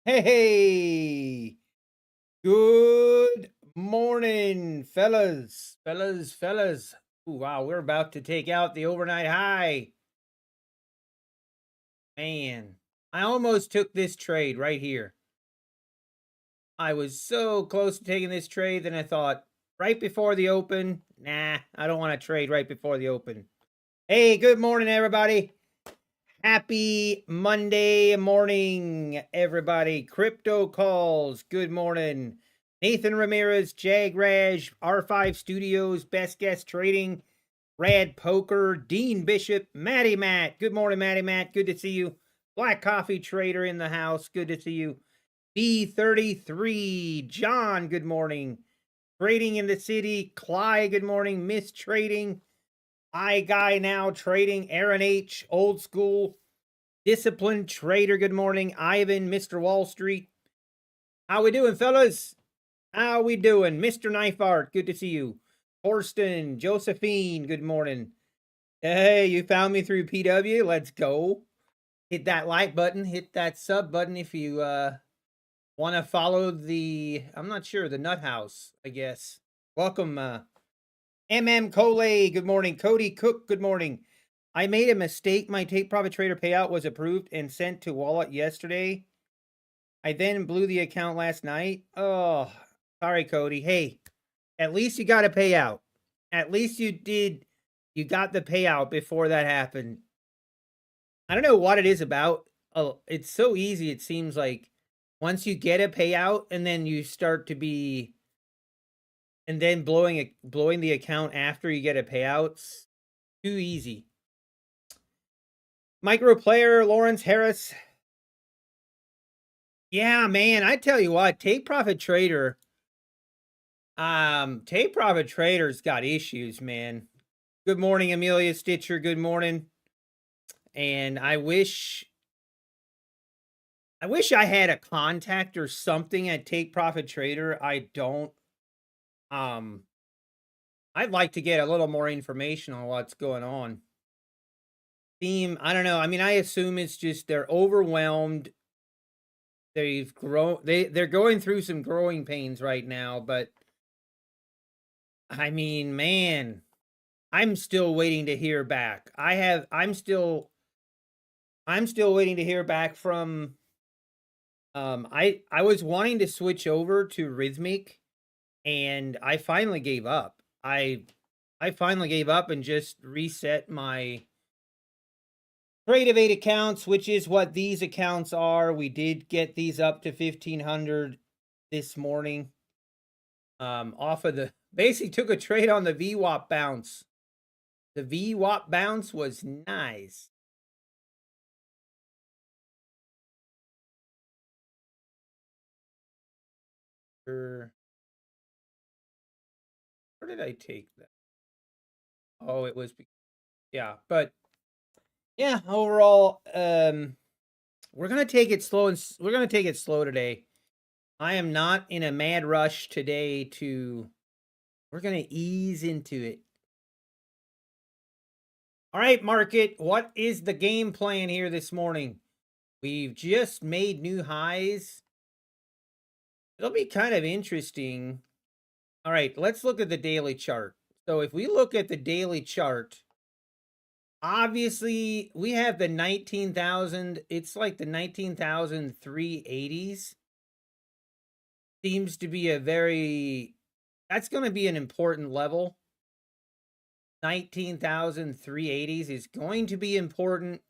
Hey, hey, good morning, fellas. Ooh, wow, we're about to take out the overnight high. Man, I almost took this trade right here. I was so close to taking this trade, then I thought right before the open, nah, I don't want to trade right before the open. Hey, good morning, everybody. Happy Monday morning, everybody. Crypto calls. Good morning. Nathan Ramirez, Jag Raj, R5 Studios, Best Guest Trading, Rad Poker, Dean Bishop, Matty Matt. Good morning, Matty Matt. Good to see you. Black Coffee Trader in the house. Good to see you. B33, John. Good morning. Trading in the City, Clyde. Good morning. Miss Trading. I Guy Now Trading, Aaron H. Old School. Disciplined Trader, good morning. Ivan, Mr. Wall Street. How we doing, fellas? How we doing? Mr. Knife Art, good to see you. Torsten, Josephine, good morning. Hey, you found me through PW. Let's go. Hit that like button, hit that sub button if you want to follow the, I'm not sure, the Nut House, I guess. Welcome, MM Cole, good morning. Cody Cook, good morning. I made a mistake. My Take Profit Trader payout was approved and sent to wallet yesterday. I then blew the account last night. Oh, sorry, Cody. Hey, at least you got a payout. At least you did. You got the payout before that happened. I don't know what it is about. Oh, it's so easy. It seems like once you get a payout and then you start to be, and then blowing the account after you get a payout, too easy. Micro player Lawrence Harris. Yeah, man, I tell you what, Take Profit Trader's got issues, man. Good morning, Amelia Stitcher. Good morning. And I wish I had a contact or something at Take Profit Trader. I don't. I'd like to get a little more information on what's going on. Theme, I don't know. I mean, I assume it's just they're overwhelmed. They're going through some growing pains right now, but I mean, man, I'm still waiting to hear back. I'm still waiting to hear back from I was wanting to switch over to Rhythmic and I finally gave up. I finally gave up and just reset my Trade of 8 accounts, which is what these accounts are. We did get these up to 1500 this morning. Off of the basically took a trade on the VWAP bounce. The VWAP bounce was nice. Where did I take that? Oh, it was, yeah, but yeah, overall, we're gonna take it slow and we're gonna take it slow today. I am not in a mad rush today to. We're gonna ease into it. All right, market. What is the game plan here this morning? We've just made new highs. It'll be kind of interesting. All right, let's look at the daily chart. So if we look at the daily chart, obviously we have the 19,000. It's like the 19,380s. Seems to be that's going to be an important level. 19,380s is going to be important.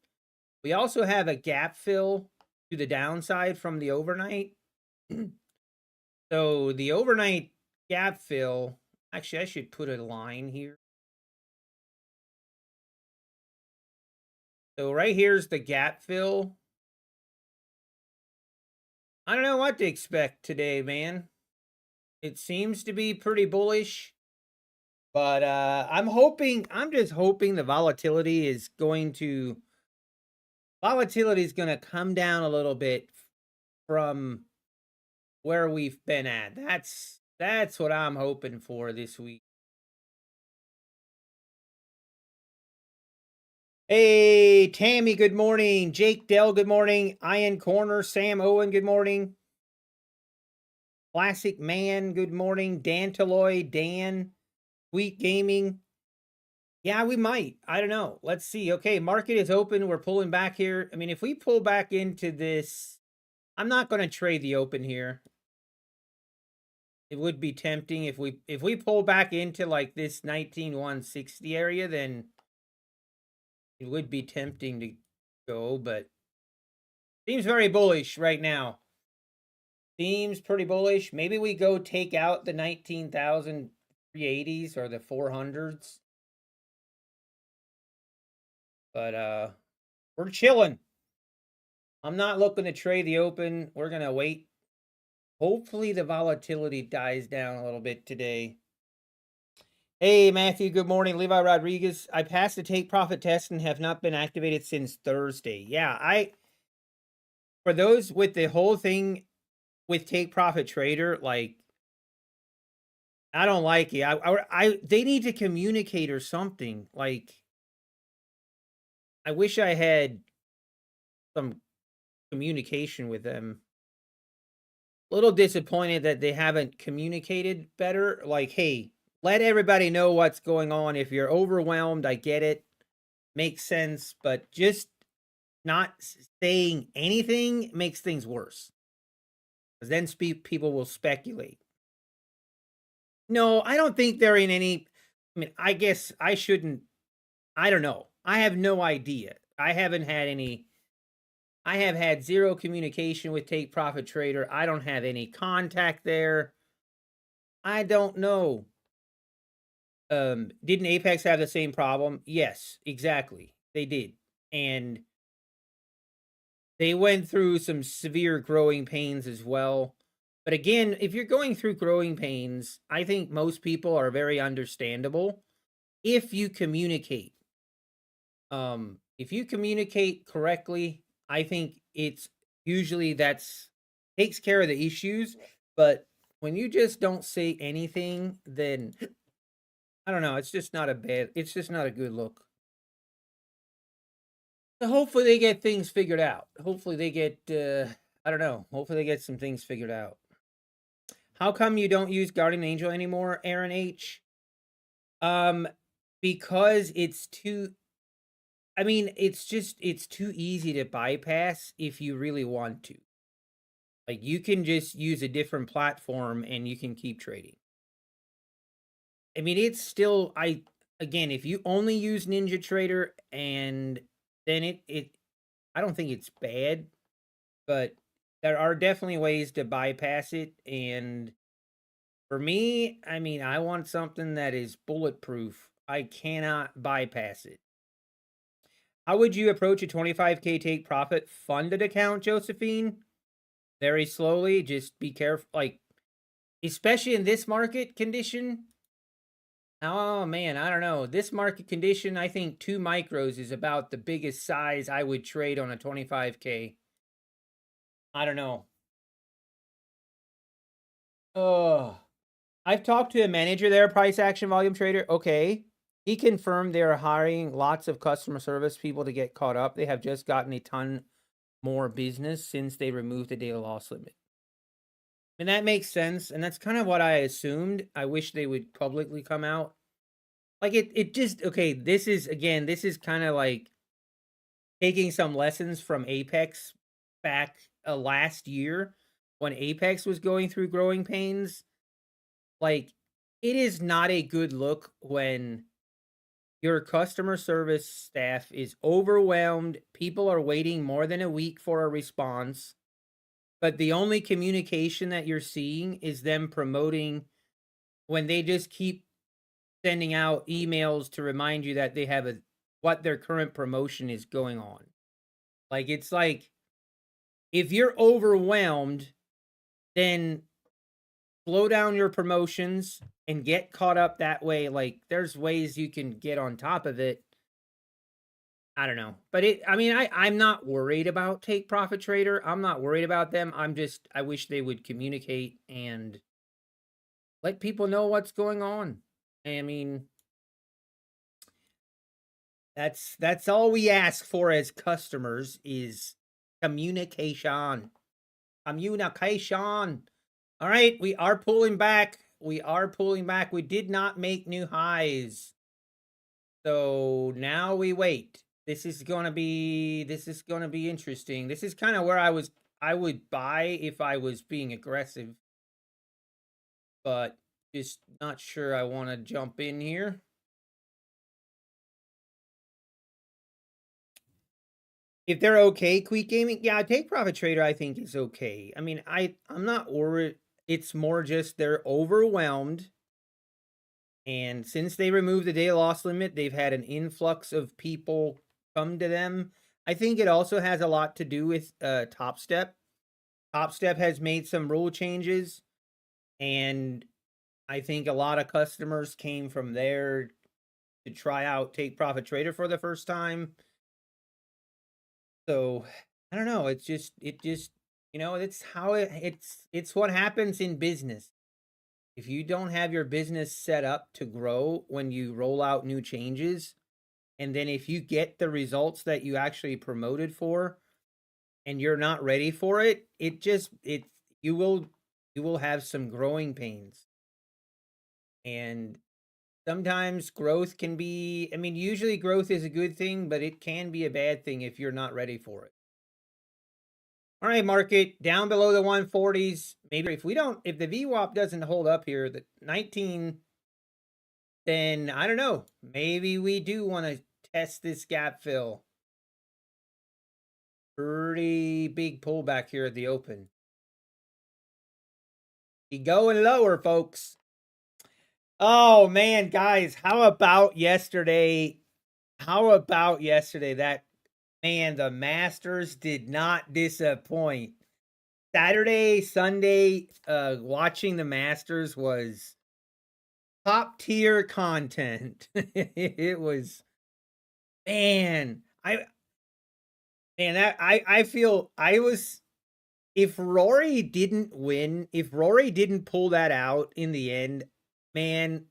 We also have a gap fill to the downside from the overnight. So the overnight gap fill, actually I should put a line here. So right here's the gap fill. I don't know what to expect today, man. It seems to be pretty bullish. But I'm just hoping the volatility is going to come down a little bit from where we've been at. That's what I'm hoping for this week. Hey, Tammy, good morning. Jake Dell, good morning. Ian Corner, Sam Owen, good morning. Classic Man, good morning. Dan Taloy, Dan, Sweet Gaming. Yeah, we might. I don't know. Let's see. Okay, market is open. We're pulling back here. I mean, if we pull back into this, I'm not going to trade the open here. It would be tempting if we pull back into like this 19,160 area, then it would be tempting to go, but seems very bullish right now. Seems pretty bullish. Maybe we go take out the 19,380s or the 400s. But we're chilling. I'm not looking to trade the open. We're going to wait. Hopefully the volatility dies down a little bit today. Hey, Matthew, good morning. Levi Rodriguez. I passed the take profit test and have not been activated since Thursday. Yeah, for those with the whole thing with take profit trader, like, I don't like it. They need to communicate or something. Like, I wish I had some communication with them. A little disappointed that they haven't communicated better. Like, hey, let everybody know what's going on. If you're overwhelmed, I get it. Makes sense, but just not saying anything makes things worse. Because then people will speculate. No, I don't think they're in any. I mean, I guess I shouldn't. I don't know. I have no idea. I haven't had any. I have had zero communication with Take Profit Trader. I don't have any contact there. I don't know. Didn't Apex have the same problem? Yes, exactly. They did. And they went through some severe growing pains as well. But again, if you're going through growing pains, I think most people are very understandable if you communicate. If you communicate correctly, I think it's usually takes care of the issues. But when you just don't say anything, then I don't know. It's just not a good look. So hopefully they get things figured out. Hopefully they get, I don't know. Hopefully they get some things figured out. How come you don't use Guardian Angel anymore, Aaron H? Because it's too, I mean, it's too easy to bypass if you really want to. Like, you can just use a different platform and you can keep trading. I mean, it's still, again, if you only use Ninja Trader, and then I don't think it's bad, but there are definitely ways to bypass it. And for me, I mean, I want something that is bulletproof. I cannot bypass it. How would you approach a 25K take profit funded account, Josephine? Very slowly. Just be careful. Like, especially in this market condition. Oh, man, I don't know. This market condition, I think 2 micros is about the biggest size I would trade on a 25K. I don't know. Oh, I've talked to a manager there, price action volume trader. Okay. He confirmed they are hiring lots of customer service people to get caught up. They have just gotten a ton more business since they removed the data loss limit. And that makes sense. And that's kind of what I assumed. I wish they would publicly come out. Like, it just, okay, this is kind of like taking some lessons from Apex back last year when Apex was going through growing pains. Like, it is not a good look when your customer service staff is overwhelmed. People are waiting more than a week for a response, but the only communication that you're seeing is them promoting when they just keep sending out emails to remind you that they have what their current promotion is going on. Like, it's like, if you're overwhelmed, then slow down your promotions and get caught up that way. Like, there's ways you can get on top of it. I don't know. But I'm not worried about Take Profit Trader. I'm not worried about them. I wish they would communicate and let people know what's going on. I mean, That's all we ask for as customers is communication. Communication. All right, we are pulling back. We are pulling back. We did not make new highs. So now we wait. This is going to be interesting. This is kind of where I would buy if I was being aggressive. But just not sure I want to jump in here. If they're okay, Quick Gaming, yeah, Take Profit Trader I think is okay. I mean, I'm not worried. It's more just they're overwhelmed. And since they removed the day loss limit, they've had an influx of people come to them. I think it also has a lot to do with Top Step. Top Step has made some rule changes, and I think a lot of customers came from there to try out Take Profit Trader for the first time. So I don't know. It just it's how it's what happens in business. If you don't have your business set up to grow when you roll out new changes, and then if you get the results that you actually promoted for and you're not ready for it, you will have some growing pains. And sometimes growth can be, I mean, usually growth is a good thing, but it can be a bad thing if you're not ready for it. All right, market down below the 140s. Maybe if the VWAP doesn't hold up here, the 19, then I don't know. Maybe we do want to test this gap fill. Pretty big pullback here at the open. Be going lower, folks. Oh man, guys, how about yesterday? That man, the Masters did not disappoint. Saturday, Sunday, watching the Masters was top tier content. It was, man, I feel I was, if Rory didn't pull that out in the end, man,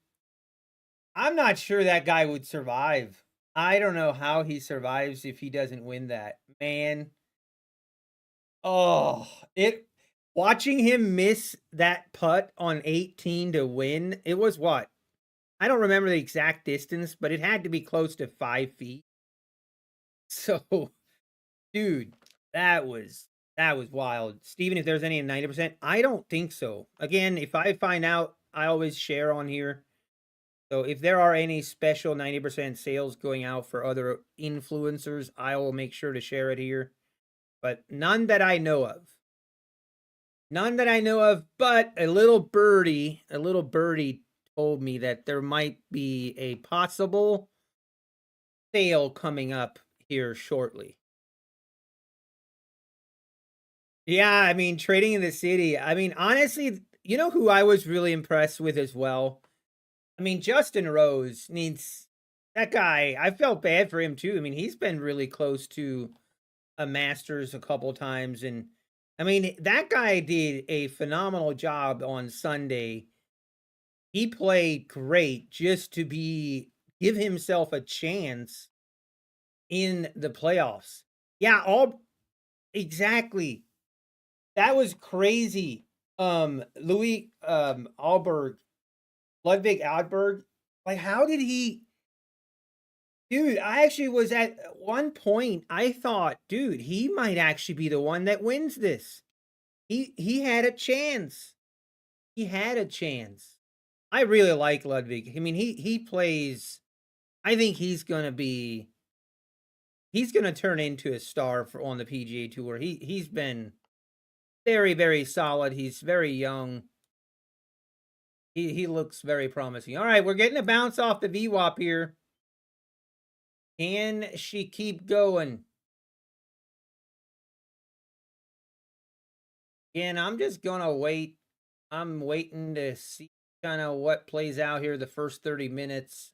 I'm not sure that guy would survive. I don't know how he survives if he doesn't win that, man. Oh, watching him miss that putt on 18 to win, it was what? I don't remember the exact distance, but it had to be close to 5 feet. So, dude, that was wild. Steven, if there's any 90%, I don't think so. Again, if I find out, I always share on here. So if there are any special 90% sales going out for other influencers, I will make sure to share it here. But none that I know of. None that I know of, but a little birdie told me that there might be a possible sale coming up here shortly. Yeah, I mean, trading in the city. I mean, honestly, you know who I was really impressed with as well? I mean, Justin Rose needs that guy. I felt bad for him too. I mean, he's been really close to a Masters a couple times, and I mean, that guy did a phenomenal job on Sunday. He played great just to give himself a chance in the playoffs. Yeah, exactly. That was crazy. Louis Alberg, Ludwig Alberg, like how did he, dude, I actually was at one point, I thought, dude, he might actually be the one that wins this. He had a chance. He had a chance. I really like Ludwig. I mean, he plays, I think he's going to turn into a star on the PGA Tour. He's been very, very solid. He's very young. He looks very promising. All right, we're getting a bounce off the VWAP here. Can she keep going? And I'm just gonna wait. I'm waiting to see kind of what plays out here the first 30 minutes.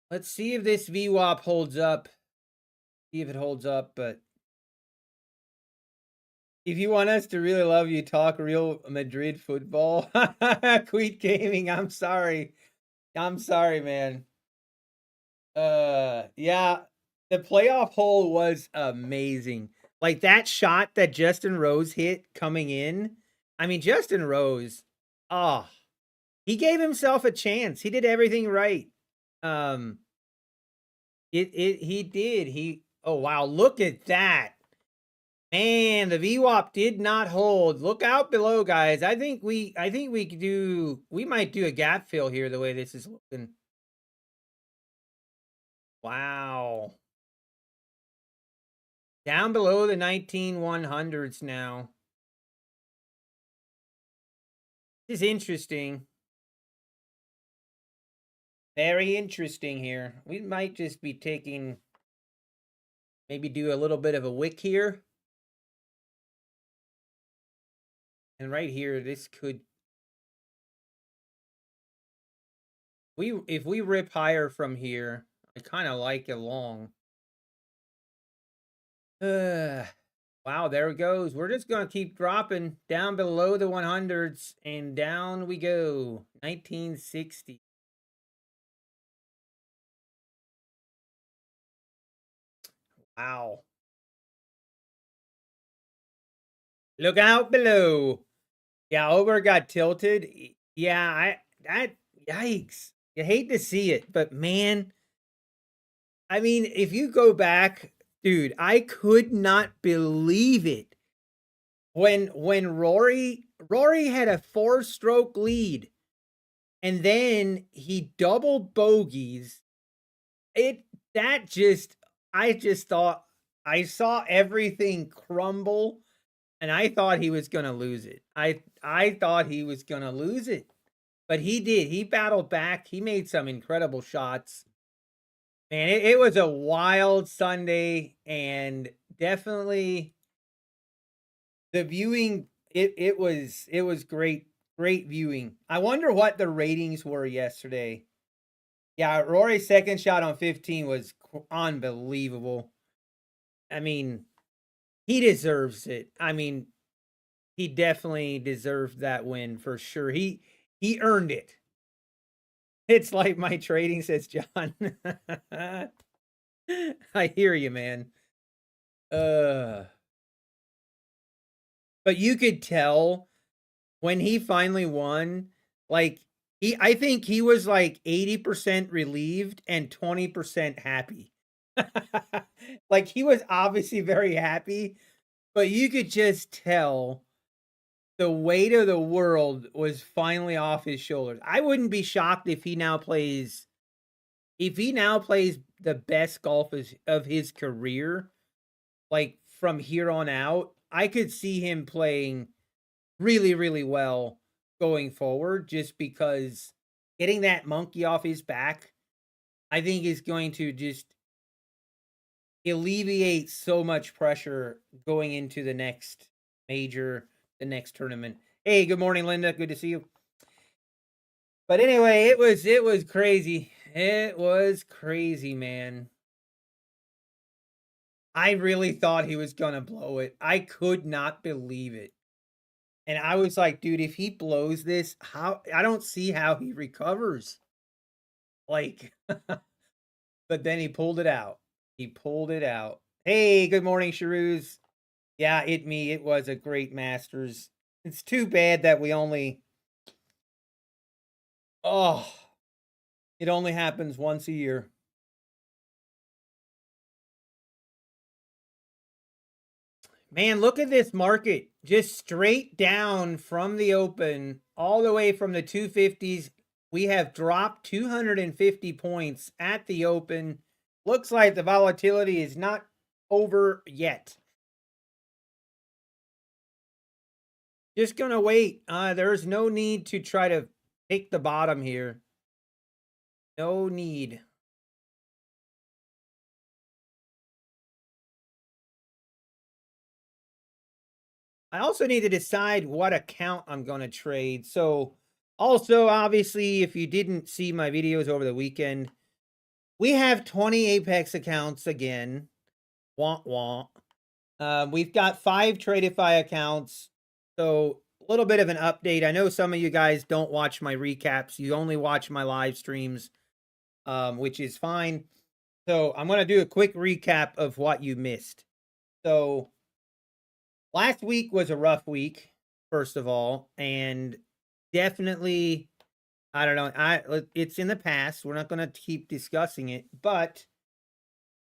Let's see if this VWAP holds up. See if it holds up, but if you want us to really love you, talk real Madrid football. Quit Gaming, I'm sorry. I'm sorry, man. Yeah, the playoff hole was amazing. Like that shot that Justin Rose hit coming in. I mean, Justin Rose, oh, he gave himself a chance. He did everything right. Um, he did. Oh wow, look at that. Man, the VWAP did not hold. Look out below, guys. I think we might do a gap fill here the way this is looking. Wow. Down below the 19100s now. This is interesting. Very interesting here. We might just be taking, maybe do a little bit of a wick here. And right here, this could, if we rip higher from here, I kind of like it long. Wow, there it goes. We're just going to keep dropping down below the 100s, and down we go. 1960. Wow. Look out below. Yeah, over got tilted. Yeah, yikes. You hate to see it, but man, I mean, if you go back, dude, I could not believe it. When Rory had a 4-stroke lead, and then he doubled bogeys. I just thought, I saw everything crumble, and I thought he was gonna lose it. I thought he was gonna lose it. But he did. He battled back. He made some incredible shots. Man, it was a wild Sunday, and definitely the viewing, it was great viewing. I wonder what the ratings were yesterday. Yeah, Rory's second shot on 15 was unbelievable. I mean, he deserves it. I mean, he definitely deserved that win for sure. He earned it. It's like my trading, says John. I hear you, man. But you could tell when he finally won, like I think he was like 80% relieved and 20% happy. Like he was obviously very happy, but you could just tell the weight of the world was finally off his shoulders. I wouldn't be shocked if he now plays the best golf of his career, like from here on out. I could see him playing really, really well going forward, just because getting that monkey off his back, I think, is going to just alleviate so much pressure going into the next major, the next tournament. Hey, good morning, Linda. Good to see you. But anyway, it was crazy. It was crazy, man. I really thought he was gonna blow it. I could not believe it. And I was like, dude, if he blows this, how, I don't see how he recovers. Like, but then he pulled it out. He pulled it out. Hey, good morning, Sharoos. Yeah, it was a great Masters. It's too bad that we only, oh, it only happens once a year. Man, look at this market. Just straight down from the open, all the way from the 250s. We have dropped 250 points at the open. Looks like the volatility is not over yet. Just gonna wait. There's no need to try to pick the bottom here. No need. I also need to decide what account I'm going to trade. So also, obviously, if you didn't see my videos over the weekend, we have 20 Apex accounts again. Wah, wah. We've got 5 Tradify accounts. So a little bit of an update. I know some of you guys don't watch my recaps. You only watch my live streams, which is fine. So I'm going to do a quick recap of what you missed. So last week was a rough week, first of all, and definitely, I don't know, it's in the past. We're not going to keep discussing it, but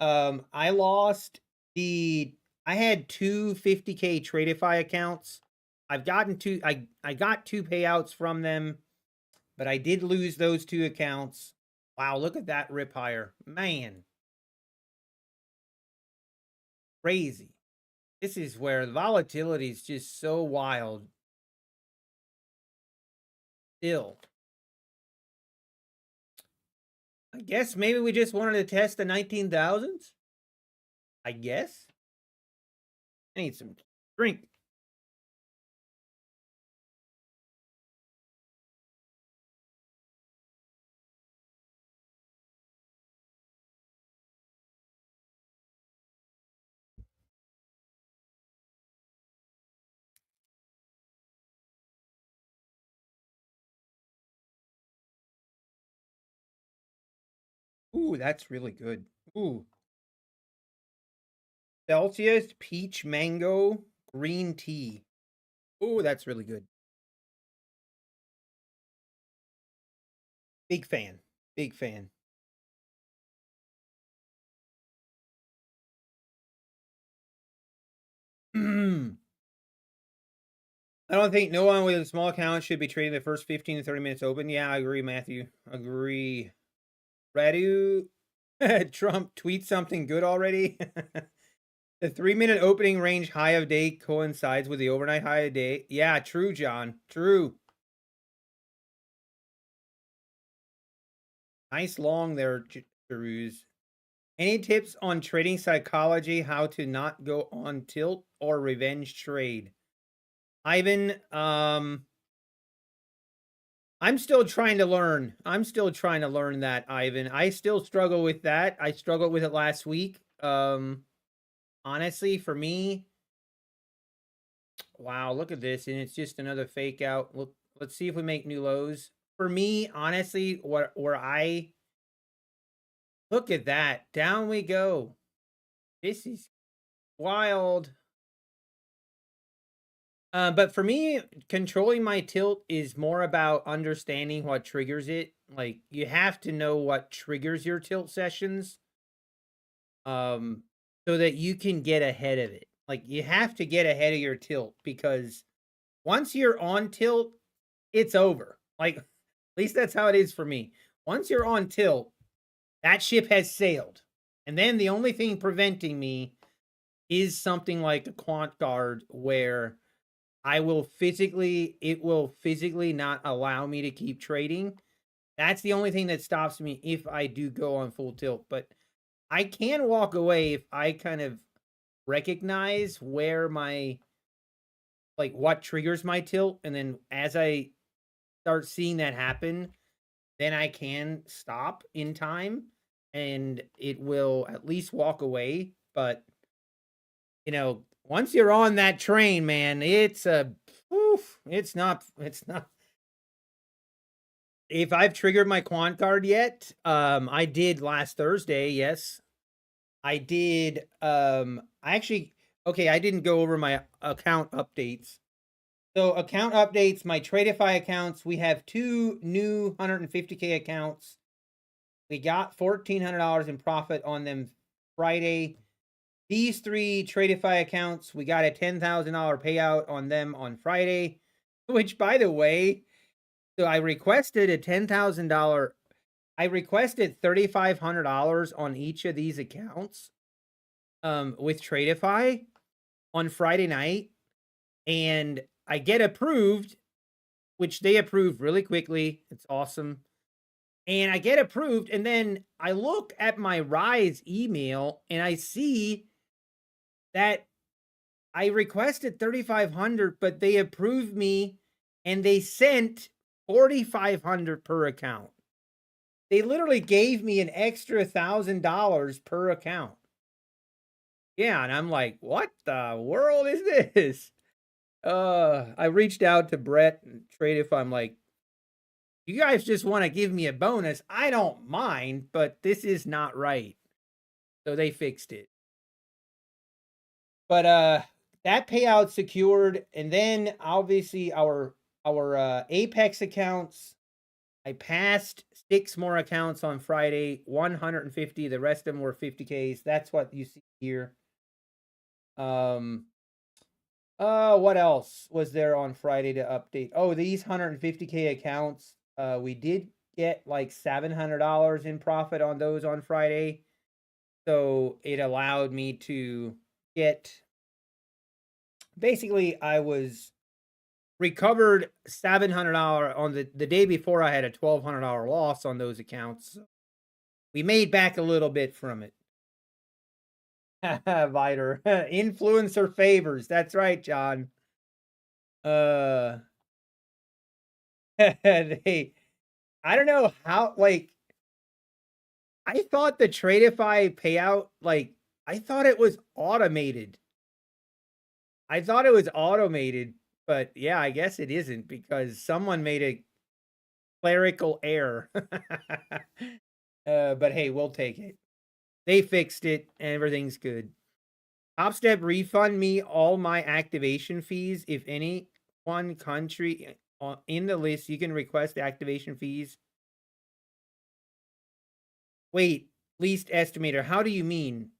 I lost I had two 50K Tradify accounts. I've gotten I got two payouts from them, but I did lose those two accounts. Wow, look at that rip higher. Man. Crazy. This is where the volatility is just so wild. Still. I guess maybe we just wanted to test the 19,000s. I guess. I need some drink. Ooh, that's really good. Ooh. Celsius peach mango green tea. Ooh, that's really good. Big fan. Big fan. I don't think no one with a small account should be trading the first 15 to 30 minutes open. Yeah, I agree, Matthew. Agree. Radu, Trump tweet something good already. The 3-minute opening range high of day coincides with the overnight high of day. Yeah, true, John. True. Nice long there, Jeruz. Any tips on trading psychology, how to not go on tilt or revenge trade? Ivan, I'm still trying to learn. I'm still trying to learn that, Ivan. I still struggle with that. I struggled with it last week. Honestly, for me, wow, look at this. And it's just another fake out. Look, let's see if we make new lows. For me, honestly, where I look at that. Down we go. This is wild. But for me, controlling my tilt is more about understanding what triggers it. Like, you have to know what triggers your tilt sessions, so that you can get ahead of it. Like, you have to get ahead of your tilt, because once you're on tilt, it's over. Like, at least that's how it is for me. Once you're on tilt, that ship has sailed. And then the only thing preventing me is something like a quant guard, where it will physically not allow me to keep trading. That's the only thing that stops me if I do go on full tilt. But I can walk away if I kind of recognize where what triggers my tilt. And then as I start seeing that happen, then I can stop in time and it will at least walk away. But, once you're on that train, man, it's not. If I've triggered my quant card yet, I did last Thursday. Yes, I did. I didn't go over my account updates. So account updates, my Tradify accounts, we have two new 150K accounts. We got $1,400 in profit on them Friday. These three Tradify accounts, we got a $10,000 payout on them on Friday, which, by the way, so I requested a $10,000. I requested $3,500 on each of these accounts with Tradify on Friday night, and I get approved, which they approve really quickly. It's awesome. And I get approved, and then I look at my Rise email and I see that I requested 3,500, but they approved me and they sent 4,500 per account. They literally gave me an extra $1,000 per account. Yeah, and I'm like, what the world is this? I reached out to Brett and Tradify. I'm like, you guys just want to give me a bonus. I don't mind, but this is not right. So they fixed it. But that payout secured, and then obviously our Apex accounts, I passed 6 more accounts on Friday, 150. The rest of them were 50Ks. That's what you see here. What else was there on Friday to update? Oh, these 150K accounts. We did get like $700 in profit on those on Friday. So it allowed me to get, basically I was recovered $700 on the day before. I had a $1,200 loss on those accounts. We made back a little bit from it. Viter. Influencer favors. That's right, John. They, I don't know how, like, I thought the Tradeify payout, like, I thought it was automated. But yeah, I guess it isn't because someone made a clerical error. But hey, we'll take it. They fixed it and everything's good. Top Step refund me all my activation fees. If any one country in the list, you can request activation fees. Wait, least estimator. How do you mean?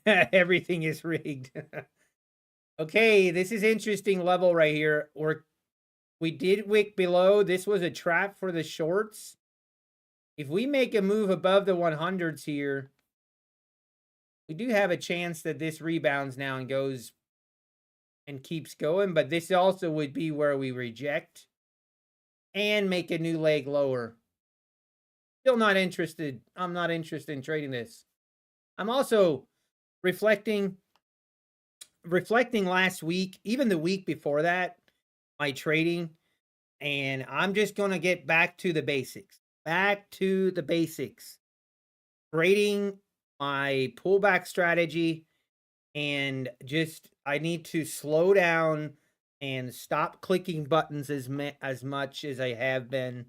Everything is rigged. Okay, this is interesting level right here. We did wick below. This was a trap for the shorts. If we make a move above the 100s here, we do have a chance that this rebounds now and goes and keeps going. But this also would be where we reject and make a new leg lower. Still not interested. I'm not interested in trading this. I'm also reflecting last week, even the week before that, my trading, and I'm just going to get back to the basics. Trading my pullback strategy, and just I need to slow down and stop clicking buttons as much as I have been,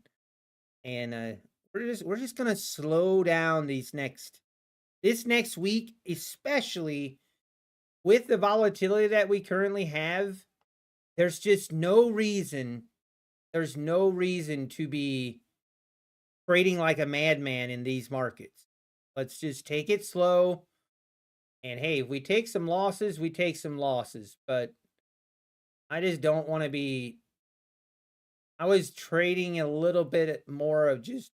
and we're just going to slow down this next week, especially with the volatility that we currently have. There's just no reason. There's no reason to be trading like a madman in these markets. Let's just take it slow. And hey, if we take some losses, we take some losses. But I just don't want to be. I was trading a little bit more of just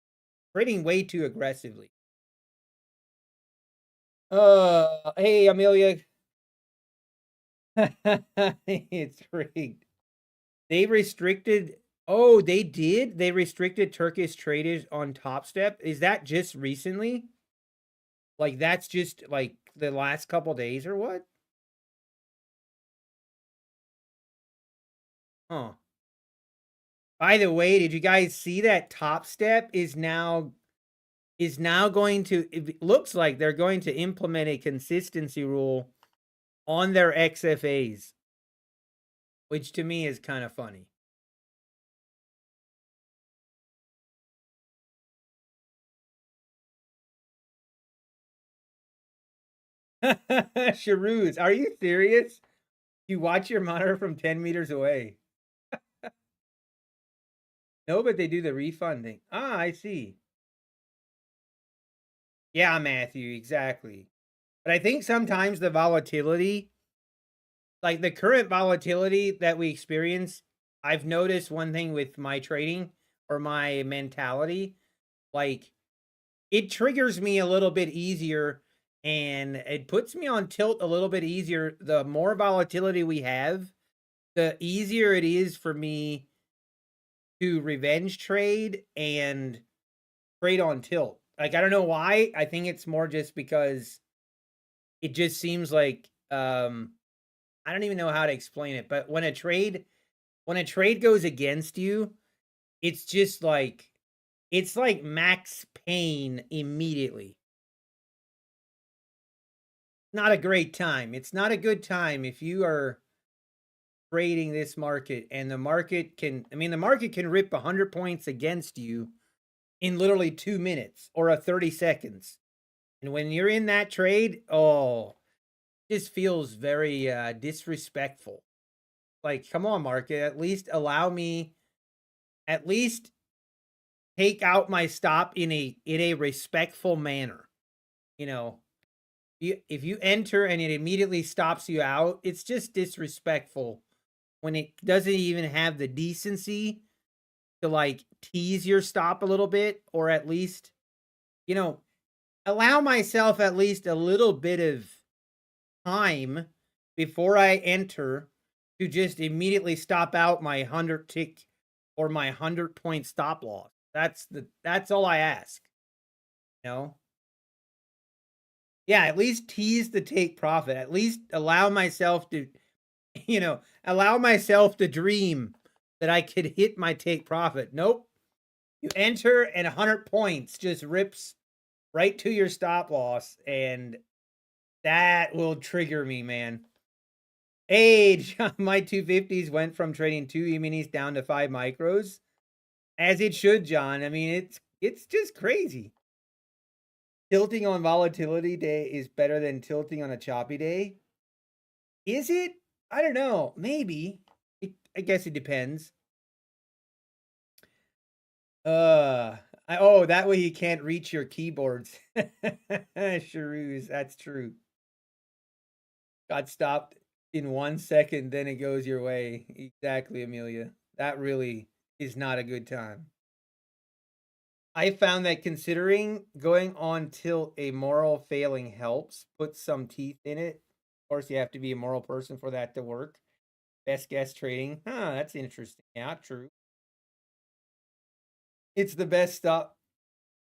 trading way too aggressively. Hey, Amelia. It's rigged. They restricted. Oh, they did? They restricted Turkish traders on Top Step. Is that just recently? Like, that's just like the last couple days or what? Huh. By the way, did you guys see that Top Step is now going to, it looks like they're going to implement a consistency rule on their XFAs, which to me is kind of funny. Sharoos, are you serious? You watch your monitor from 10 meters away. No, but they do the refunding. Ah, I see. Yeah, Matthew, exactly. But I think sometimes the volatility, like the current volatility that we experience, I've noticed one thing with my trading or my mentality, like it triggers me a little bit easier and it puts me on tilt a little bit easier. The more volatility we have, the easier it is for me to revenge trade and trade on tilt. Like, I don't know why. I think it's more just because it just seems like I don't even know how to explain it, but when a trade goes against you, it's just like it's like max pain immediately. Not a great time. It's not a good time if you are trading this market and the market can, I mean, the market can rip 100 points against you in literally 2 minutes or a 30 seconds. And when you're in that trade, oh, it just feels very disrespectful. Like, come on, market, at least allow me, at least take out my stop in a respectful manner. You know, if you enter and it immediately stops you out, it's just disrespectful when it doesn't even have the decency to like tease your stop a little bit, or at least, you know, allow myself at least a little bit of time before I enter to just immediately stop out my 100 tick or my 100-point stop loss. That's all I ask. You know? Yeah, at least tease the take profit. At least allow myself to, allow myself to dream that I could hit my take profit. Nope. You enter and 100 points just rips right to your stop loss, and that will trigger me, man. Age, my 250s went from trading 2 E-minis down to 5 micros, as it should, John. I mean, it's just crazy. Tilting on volatility day is better than tilting on a choppy day. Is it? I don't know. Maybe. I guess it depends. That way you can't reach your keyboards. Sharoos, that's true. Got stopped in 1 second, then it goes your way. Exactly, Amelia. That really is not a good time. I found that considering going on till a moral failing helps put some teeth in it. Of course, you have to be a moral person for that to work. Best guess trading. That's interesting. Yeah, true. It's the best stuff.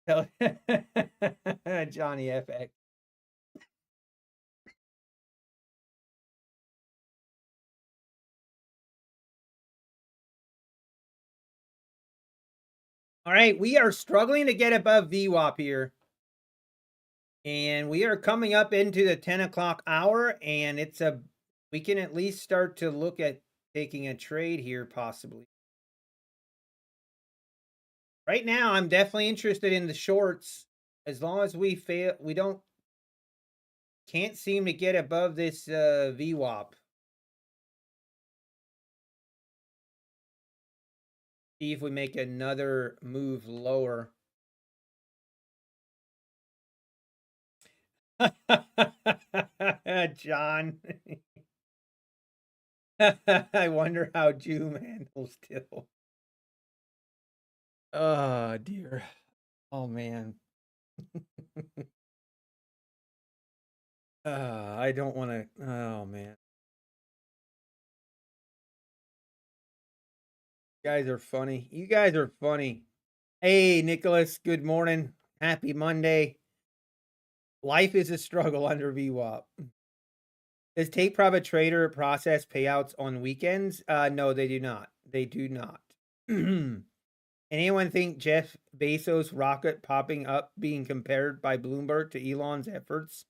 Johnny FX. All right, we are struggling to get above VWAP here. And we are coming up into the 10 o'clock hour, and we can at least start to look at taking a trade here, possibly. Right now, I'm definitely interested in the shorts. As long as we can't seem to get above this VWAP. See if we make another move lower. John. I wonder how June handles still. Oh, dear. Oh, man. I don't want to. Oh, man. You guys are funny. You guys are funny. Hey, Nicholas. Good morning. Happy Monday. Life is a struggle under VWAP. Does Take Profit Trader process payouts on weekends? No, they do not. They do not. Anyone think Jeff Bezos' rocket popping up being compared by Bloomberg to Elon's efforts?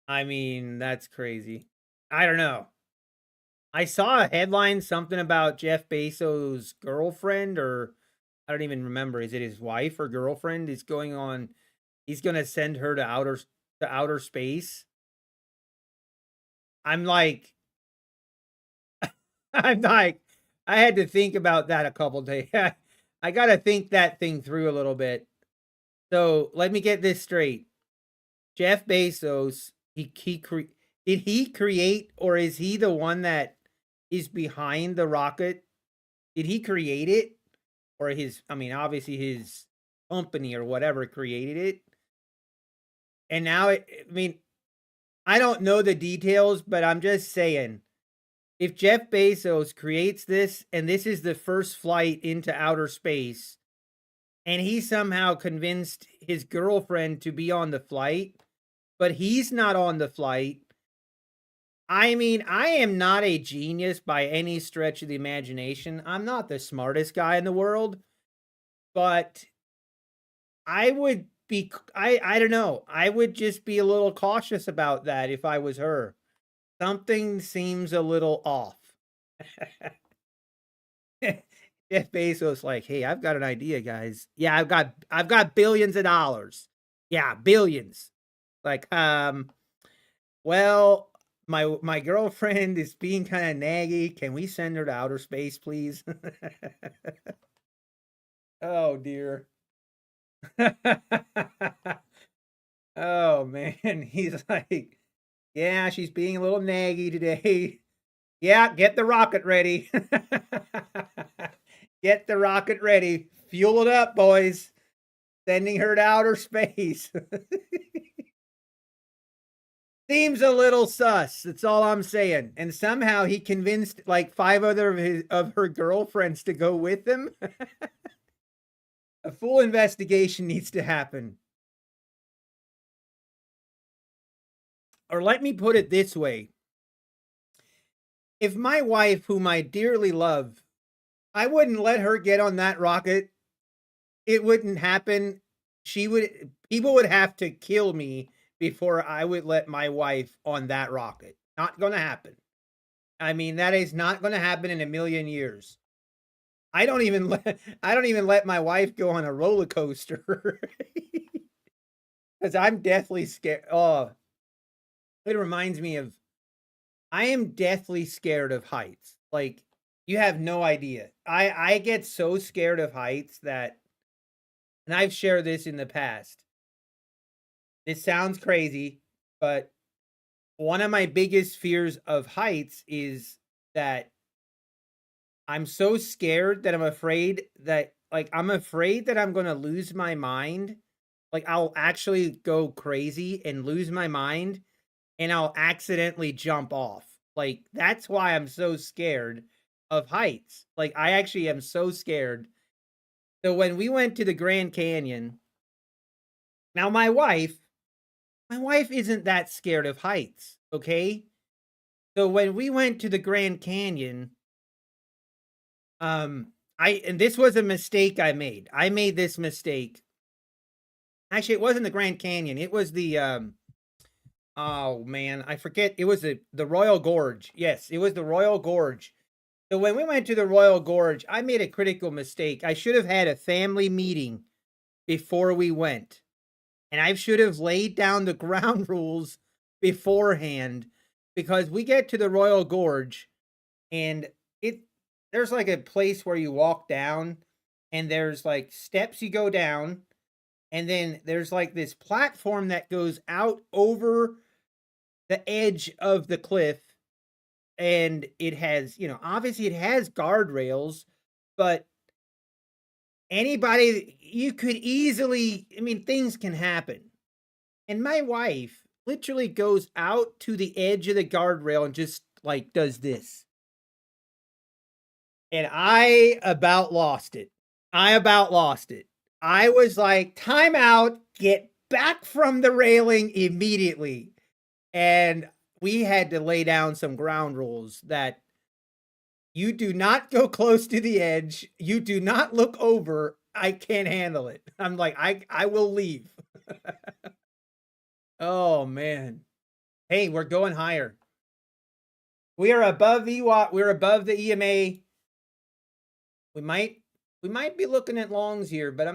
I mean, that's crazy. I don't know. I saw a headline, something about Jeff Bezos' girlfriend, or I don't even remember. Is it his wife or girlfriend? Is going on. He's going to send her to outer space. I'm like, I had to think about that a couple days. I got to think that thing through a little bit. So let me get this straight. Jeff Bezos, did he create, or is he the one that is behind the rocket? Did he create it? Or obviously his company or whatever created it. And now I don't know the details, but I'm just saying, if Jeff Bezos creates this and this is the first flight into outer space, and he somehow convinced his girlfriend to be on the flight, but he's not on the flight. I mean, I am not a genius by any stretch of the imagination. I'm not the smartest guy in the world, but I would be, I don't know. I would just be a little cautious about that if I was her. Something seems a little off. Jeff Bezos like, hey, I've got an idea, guys. Yeah, I've got billions of dollars. Yeah, billions. Like, well, my girlfriend is being kind of naggy. Can we send her to outer space, please? Oh dear. Oh man, he's like, yeah, she's being a little naggy today. Yeah, get the rocket ready. Get the rocket ready. Fuel it up, boys. Sending her to outer space. Seems a little sus. That's all I'm saying. And somehow he convinced like 5 other of her girlfriends to go with him. A full investigation needs to happen. Or let me put it this way. If my wife, whom I dearly love, I wouldn't let her get on that rocket. It wouldn't happen. People would have to kill me before I would let my wife on that rocket. Not gonna happen. I mean, that is not gonna happen in a million years. I don't even let my wife go on a roller coaster because I'm deathly scared. Oh, it reminds me of I am deathly scared of heights. Like you have no idea. I get so scared of heights that, and I've shared this in the past. It sounds crazy, but one of my biggest fears of heights is that I'm so scared that I'm afraid that I'm afraid that I'm going to lose my mind. Like I'll actually go crazy and lose my mind and I'll accidentally jump off. Like that's why I'm so scared of heights. Like I actually am so scared. So when we went to the Grand Canyon, now my wife isn't that scared of heights, okay? So when we went to the Grand Canyon, and this was a mistake I made. I made this mistake. Actually, it wasn't the Grand Canyon. It was the oh man, I forget. It was the Royal Gorge. Yes, it was the Royal Gorge. So when we went to the Royal Gorge, I made a critical mistake. I should have had a family meeting before we went. And I should have laid down the ground rules beforehand because we get to the Royal Gorge and there's like a place where you walk down and there's like steps you go down and then there's like this platform that goes out over the edge of the cliff and it has, obviously it has guardrails, but anybody you could easily, I mean, things can happen. And my wife literally goes out to the edge of the guardrail and just like does this. And I about lost it. I about lost it. I was like, time out, get back from the railing immediately. And we had to lay down some ground rules that you do not go close to the edge. You do not look over. I can't handle it. I'm like, I will leave. Oh man. Hey, we're going higher. We are above EWAT. We're above the EMA. We might be looking at longs here, but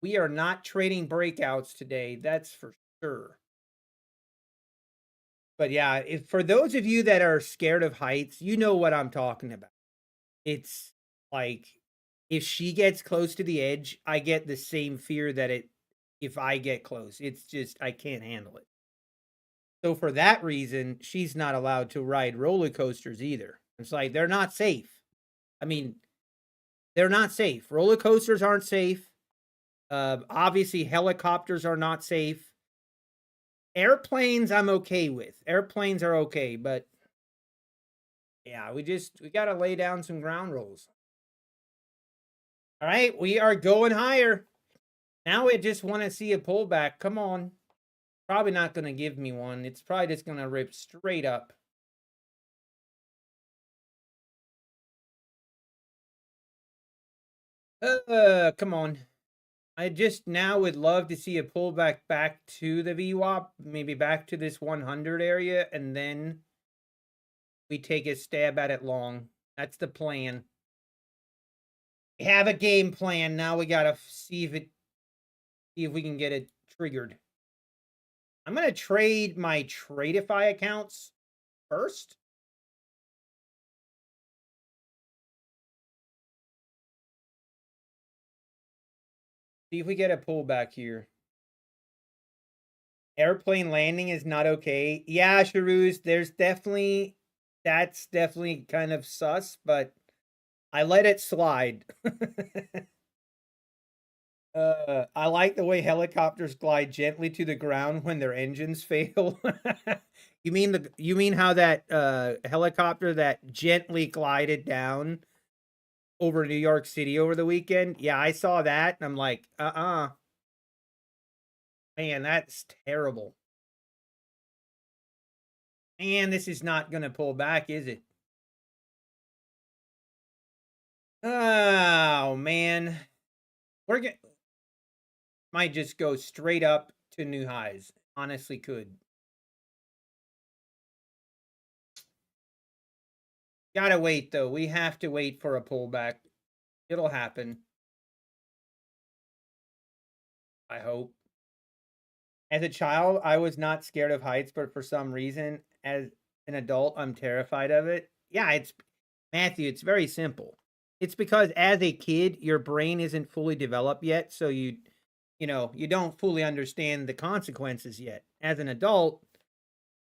we are not trading breakouts today. That's for sure. But yeah, if for those of you that are scared of heights, you know what I'm talking about. It's like if she gets close to the edge, I get the same fear that if I get close. It's just I can't handle it. So for that reason, she's not allowed to ride roller coasters either. It's like they're not safe. I mean, they're not safe. Roller coasters aren't safe. Obviously, helicopters are not safe. Airplanes, I'm okay with. Airplanes are okay, but yeah, we got to lay down some ground rules. All right, we are going higher. Now we just want to see a pullback. Come on. Probably not going to give me one. It's probably just going to rip straight up. Come on. I just now would love to see a pullback back to the VWAP, maybe back to this 100 area, and then we take a stab at it long. That's the plan. We have a game plan. Now we got to see if it See if we can get it triggered. I'm going to trade my Tradeify accounts first. See if we get a pullback here. Airplane landing is not okay. Yeah, Sharouz, that's definitely kind of sus, but I let it slide. I like the way helicopters glide gently to the ground when their engines fail. You mean how that helicopter that gently glided down over New York City over the weekend? Yeah, I saw that and I'm like, man, that's terrible. Man, this is not going to pull back, is it? Oh, man. We're going might just go straight up to new highs. Honestly could. Gotta wait, though. We have to wait for a pullback. It'll happen. I hope. As a child, I was not scared of heights, but for some reason, as an adult, I'm terrified of it. Yeah, it's Matthew, it's very simple. It's because as a kid, your brain isn't fully developed yet, so you don't fully understand the consequences yet. As an adult,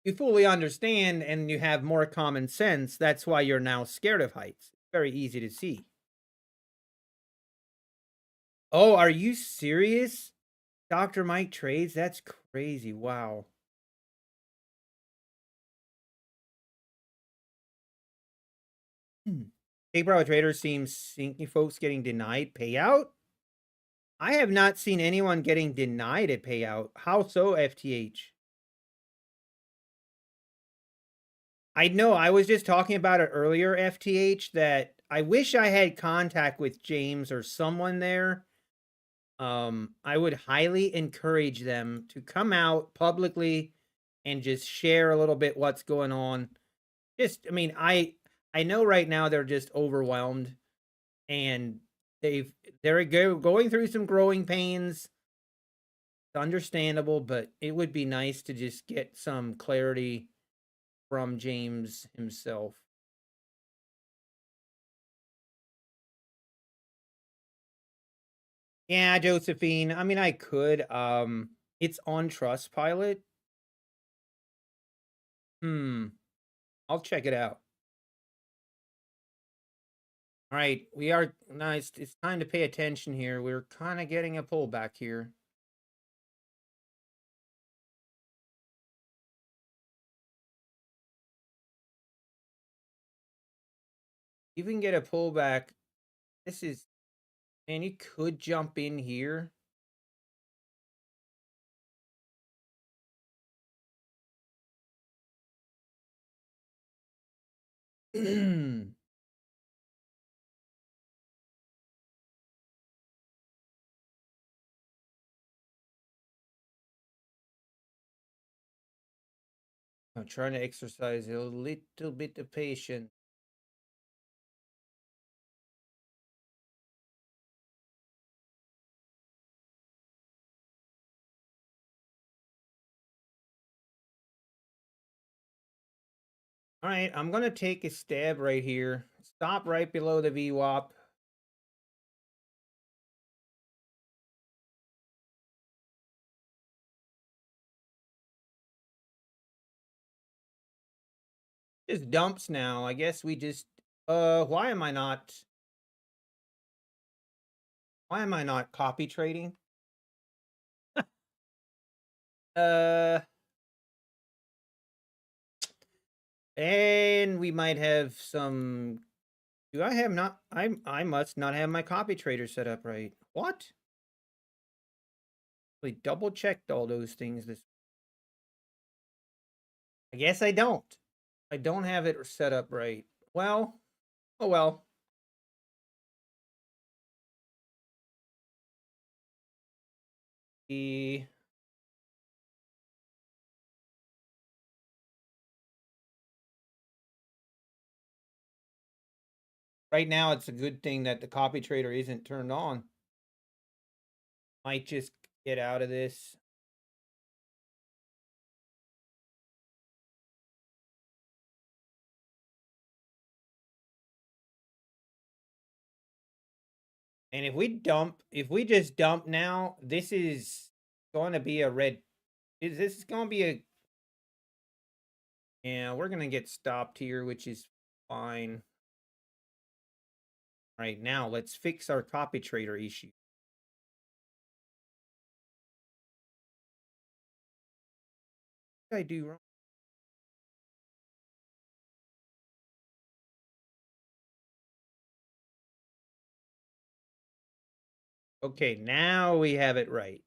you fully understand and you have more common sense. That's why you're now scared of heights. Very easy to see. Oh, are you serious? Dr. Mike trades? That's crazy. Wow. Takeover trader seems sinky folks getting denied payout. I have not seen anyone getting denied a payout. How so, FTH? I know. I was just talking about it earlier, FTH, that I wish I had contact with James or someone there. I would highly encourage them to come out publicly and just share a little bit what's going on. I mean, I know right now they're just overwhelmed and they're going through some growing pains. It's understandable, but it would be nice to just get some clarity from James himself. Yeah, Josephine. I mean, I could. It's on Trustpilot. I'll check it out. All right, we are nice. It's time to pay attention here. We're kind of getting a pullback here. If we can get a pullback, man, you could jump in here. I'm trying to exercise a little bit of patience. All right, I'm going to take a stab right here. Stop right below the VWAP. Just dumps now. I guess we just why am I not copy trading? And we might have some do I have not I must not have my copy trader set up right. What? We double checked all those things I guess I don't. I don't have it set up right. Well, oh well. The right now it's a good thing that the copy trader isn't turned on. Might just Get out of this. And if we just dump now, this is going to be a red. This is going to be a. Yeah, we're going to get stopped here, which is fine. All right, now let's fix our copy trader issue. What did I do wrong? Okay, now we have it right.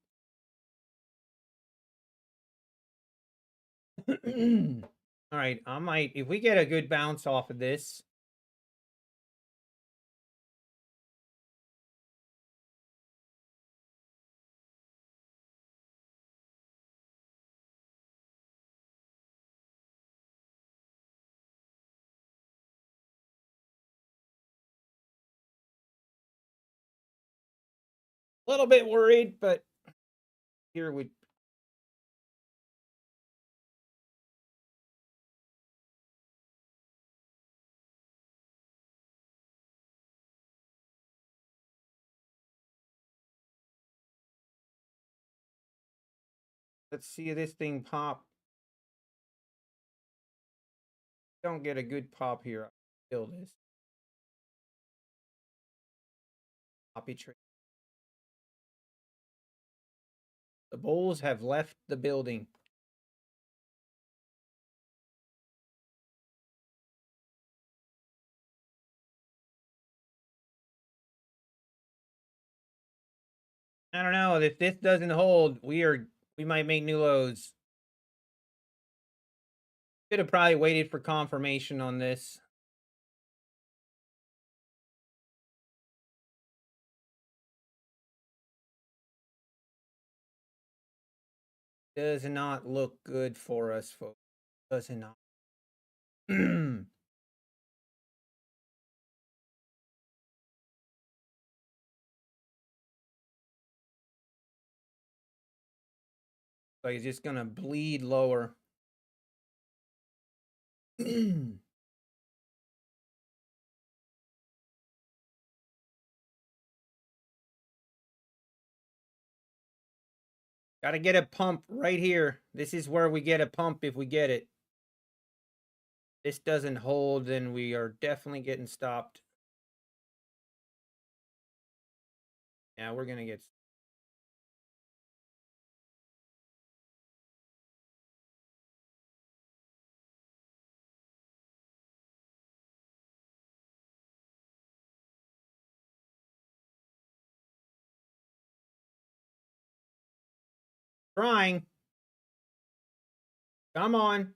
All right, I might, if we get a good bounce off of this. A little bit worried, but here we. Let's see this thing pop. Don't get a good pop here. I'll kill this. Copy trade. The Bulls have left the building. I don't know. If this doesn't hold, we might make new lows. Should have probably waited for confirmation on this. Does not look good for us, folks. Does it not? So he's just gonna bleed lower. Gotta get a pump right here. This is where we get a pump if we get it. This doesn't hold, then we are definitely getting stopped. Yeah, we're gonna get. Trying. Come on.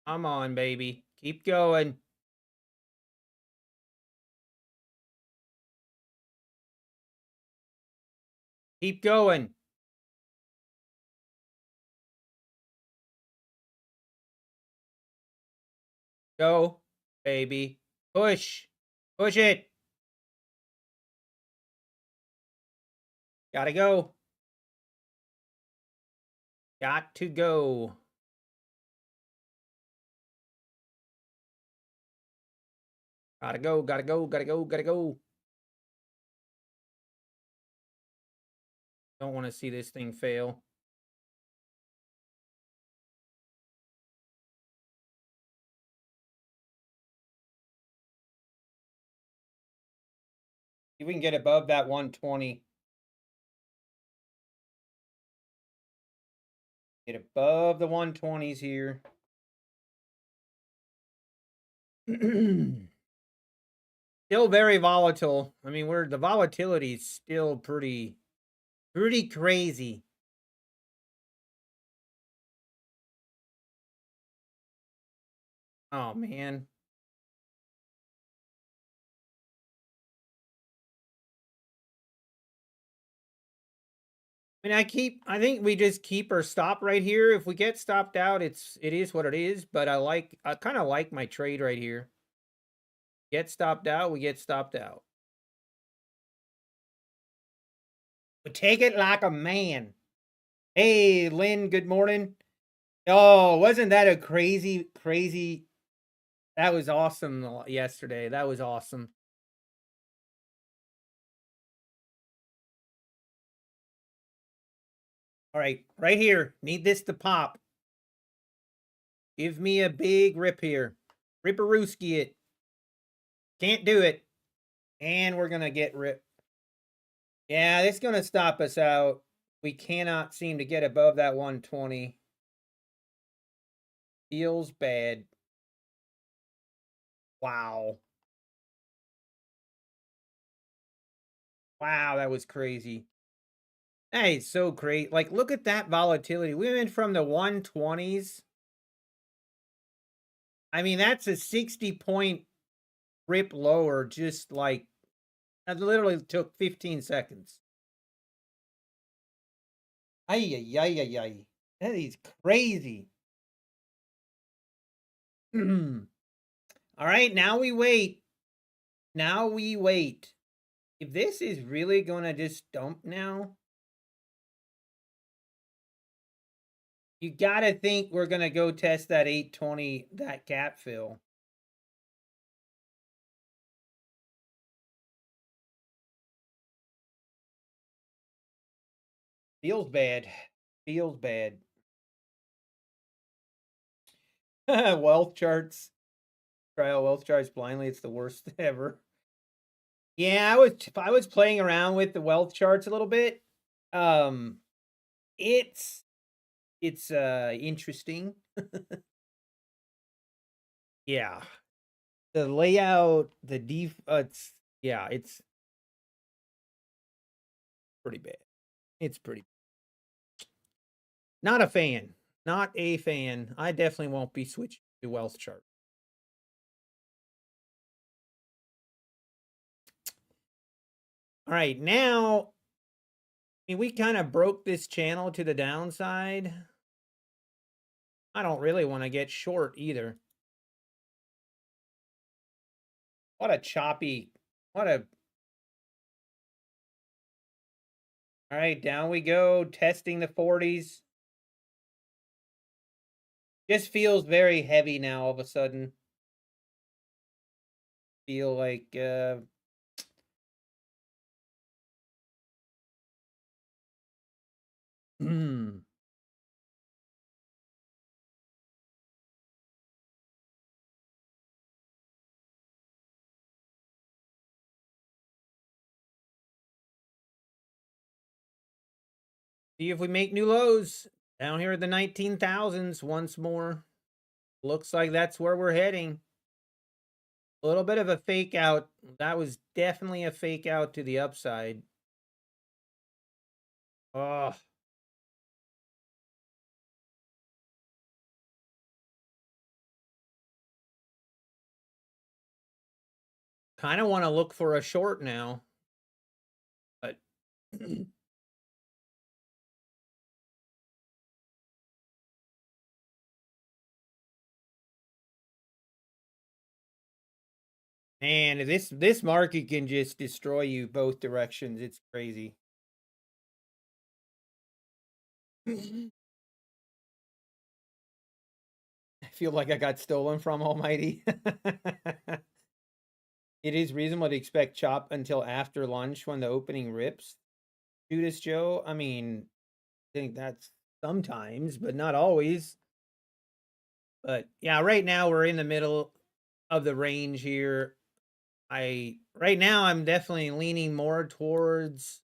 Come on, baby. Keep going. Keep going. Go, baby. Push. Push it. Gotta go. Got to go. Gotta go, gotta go, gotta go, gotta go. Don't want to see this thing fail. If we can get above that 120. Get above the 120s here. Still very volatile. I mean, the volatility is still pretty crazy. Oh man. I mean, I think we just keep our stop right here. If we get stopped out, it is what it is, but I kind of like my trade right here. Get stopped out, we get stopped out. But take it like a man. Hey, Lynn, good morning. Oh, wasn't that a crazy? That was awesome yesterday. That was awesome. All right, right here. Need this to pop. Give me a big rip here. Ripperooski it. Can't do it. And we're going to get ripped. Yeah, it's going to stop us out. We cannot seem to get above that 120. Feels bad. Wow. Wow, that was crazy. That is so great. Like, look at that volatility. We went from the 120s. I mean, that's a 60-point rip lower, just like, that literally took 15 seconds. Ay, ay, ay, ay, ay. That is crazy. All right, now we wait. Now we wait. If this is really going to just dump now, you got to think we're going to go test that 820, that gap fill. Feels bad. Feels bad. Wealth charts. Try out wealth charts blindly. It's the worst ever. Yeah, I was playing around with the wealth charts a little bit. It's interesting. Yeah. The layout, the it's yeah, it's pretty bad. It's pretty not a fan. Not a fan. I definitely won't be switching to wealth chart. All right, now I mean, we kind of broke this channel to the downside. I don't really want to get short either. What a choppy, what a... All right, down we go, testing the 40s. Just feels very heavy now all of a sudden. Feel like see if we make new lows down here at the 19,000s once more. Looks like that's where we're heading. A little bit of a fake out. That was definitely a fake out to the upside. Oh. Kind of want to look for a short now. But man, this market can just destroy you both directions. It's crazy. I feel like I got stolen from Almighty. It is reasonable to expect chop until after lunch when the opening rips. Judas Joe, I mean, I think that's sometimes, but not always. But yeah, right now we're in the middle of the range here. Right now I'm definitely leaning more towards,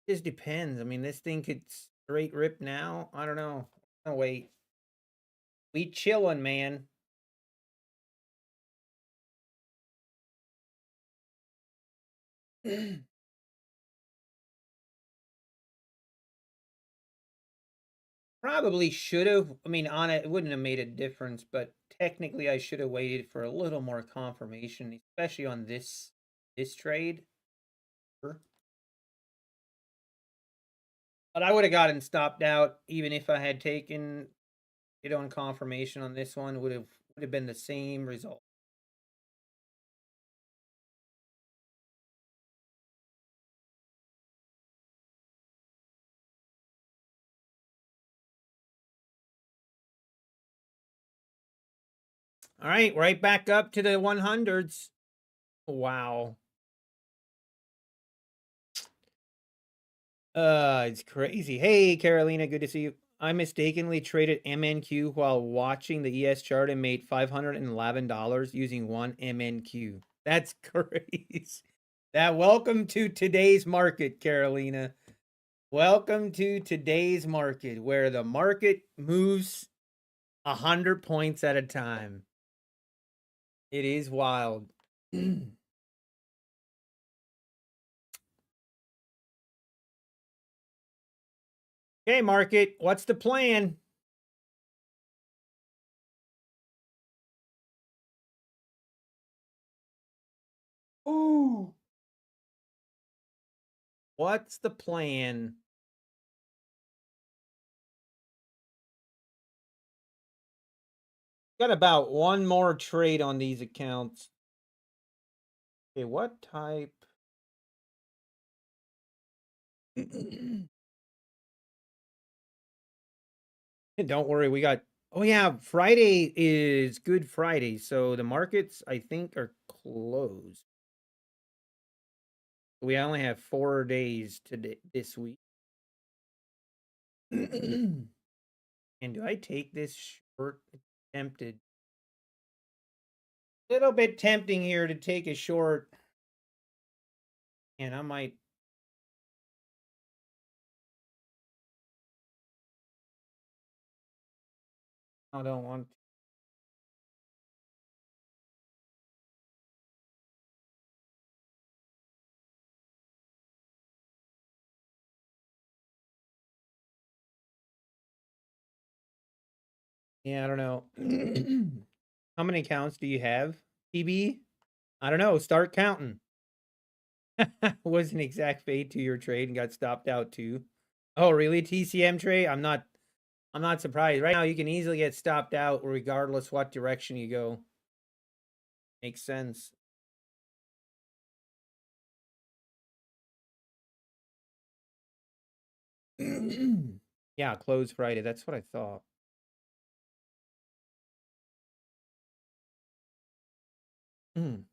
just depends. I mean, this thing could straight rip now. I don't know. Oh wait. We chillin', man. Probably should have. I mean, on it wouldn't have made a difference, but technically I should have waited for a little more confirmation, especially on this trade. But I would have gotten stopped out even if I had taken it on confirmation on this one. Would have been the same result. All right, right back up to the 100s. Wow. It's crazy. Hey, Carolina, good to see you. I mistakenly traded MNQ while watching the ES chart and made $511 using one MNQ. That's crazy. Welcome to today's market, Carolina. Welcome to today's market, where the market moves 100 points at a time. It is wild. Okay, market, what's the plan? Ooh. What's the plan? Got about one more trade on these accounts. Okay, what type? Don't worry, we got. Oh yeah, Friday is Good Friday, so the markets I think are closed. We only have 4 days today this week. And do I take this short? Tempted. Little bit tempting here to take a short. And I might. I don't want. Yeah, I don't know. How many accounts do you have, TB? I don't know. Start counting. Was an exact fade to your trade and got stopped out too. Oh, really? TCM trade? I'm not surprised. Right now you can easily get stopped out regardless what direction you go. Makes sense. Yeah, close Friday. That's what I thought. Mm.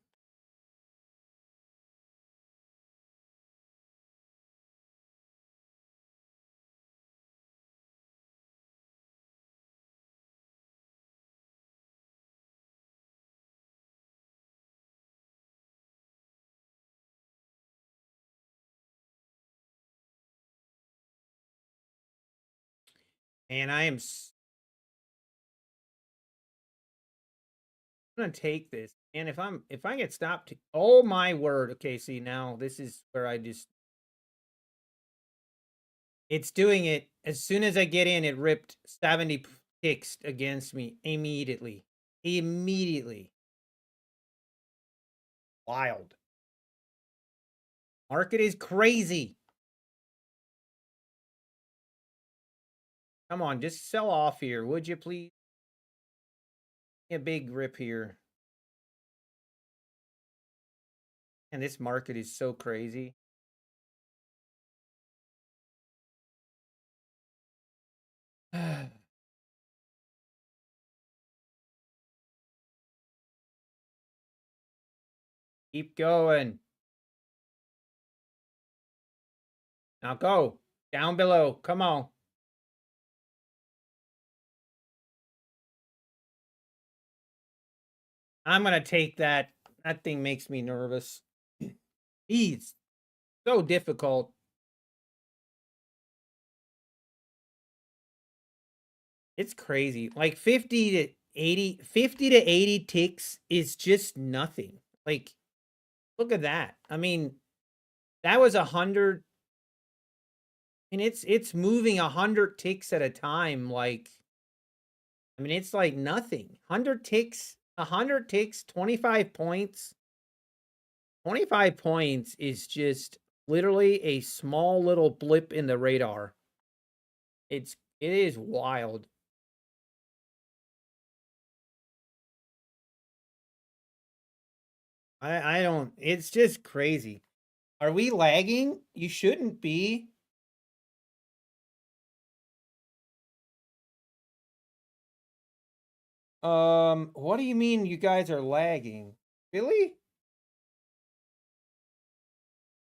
And I am gonna take this. And if I get stopped, oh my word. Okay, see now this is where I just it's doing it. As soon as I get in, it ripped 70 ticks against me immediately. Immediately. Wild. Market is crazy. Come on, just sell off here, would you please? A big rip here. And this market is so crazy. Keep going. Now go. Down below. Come on. I'm going to take that. That thing makes me nervous. He's so difficult. It's crazy. Like 50 to 80 ticks is just nothing. Like, look at that. I mean, that was 100. And it's moving 100 ticks at a time. Like, I mean, it's like nothing. 100 ticks, 25 points. 25 points is just literally a small little blip in the radar. It is wild. I don't, it's just crazy. Are we lagging? You shouldn't be. What do you mean you guys are lagging? Really?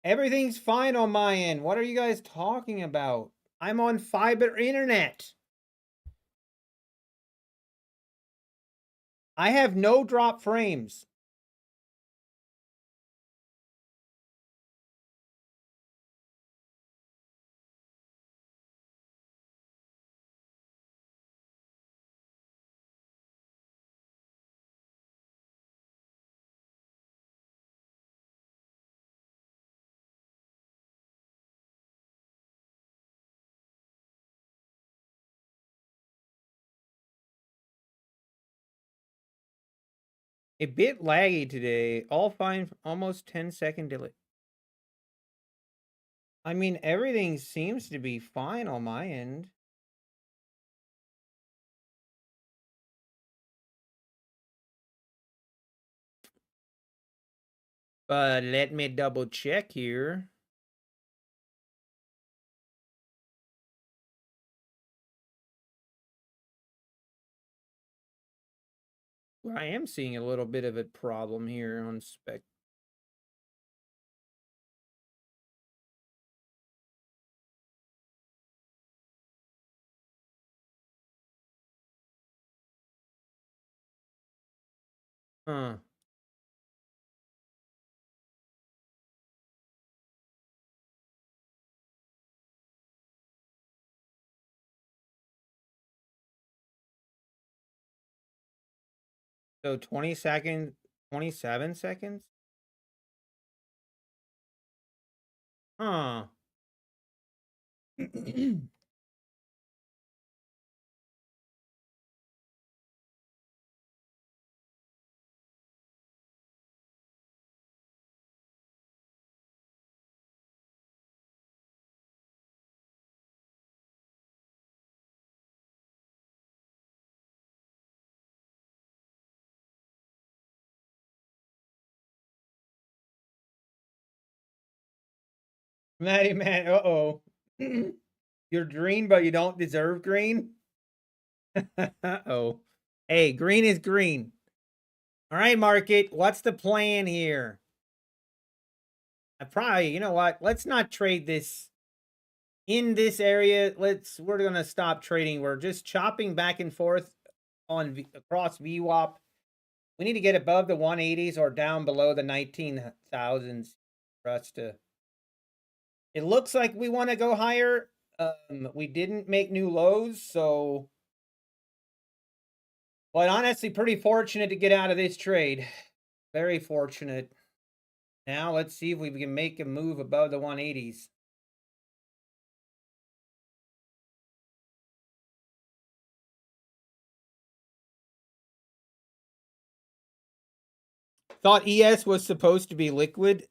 Everything's fine on my end. What are you guys talking about? I'm on fiber internet. I have no drop frames. A bit laggy today. All fine. Almost 10-second delay. I mean, everything seems to be fine on my end. But let me double check here. Well, I am seeing a little bit of a problem here on spec. Huh. So 20 seconds, 27 seconds? Huh. Matty man, uh-oh. You're green, but you don't deserve green? Uh-oh. Hey, green is green. All right, market, what's the plan here? I probably, you know what? Let's not trade this in this area. We're going to stop trading. We're just chopping back and forth on across VWAP. We need to get above the 180s or down below the 19,000s for us to. It looks like we want to go higher. We didn't make new lows, so. But honestly, pretty fortunate to get out of this trade. Very fortunate. Now let's see if we can make a move above the 180s. Thought ES was supposed to be liquid.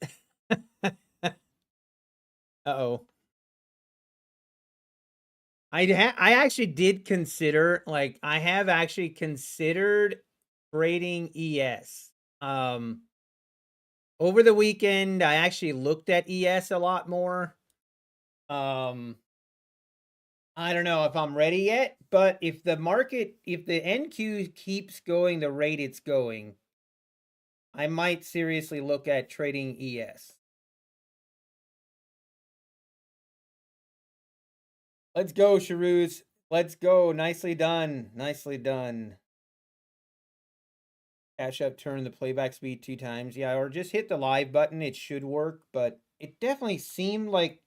Uh-oh. I actually did consider, like, I have actually considered trading ES. Over the weekend, I actually looked at ES a lot more. I don't know if I'm ready yet, but if the NQ keeps going the rate it's going, I might seriously look at trading ES. Let's go, Sharoos. Let's go. Nicely done. Nicely done. Cash up, turn the playback speed 2 times. Yeah, or just hit the live button. It should work, but it definitely seemed like.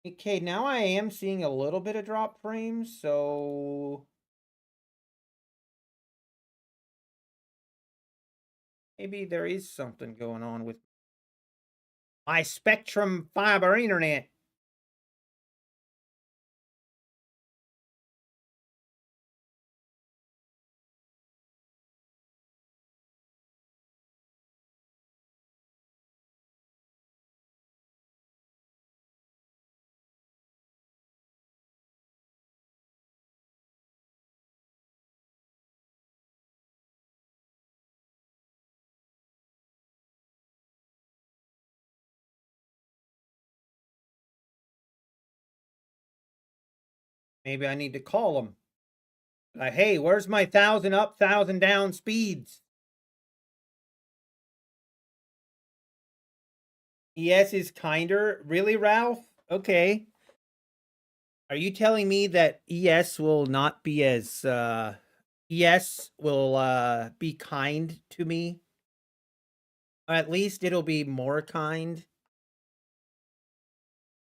Okay, now I am seeing a little bit of drop frames, so. Maybe there is something going on with my Spectrum fiber internet. Maybe I need to call them. Like, hey, where's my 1,000 up, 1,000 down speeds? ES is kinder. Really, Ralph? Okay. Are you telling me that ES will not be as ES will be kind to me? Or at least it'll be more kind.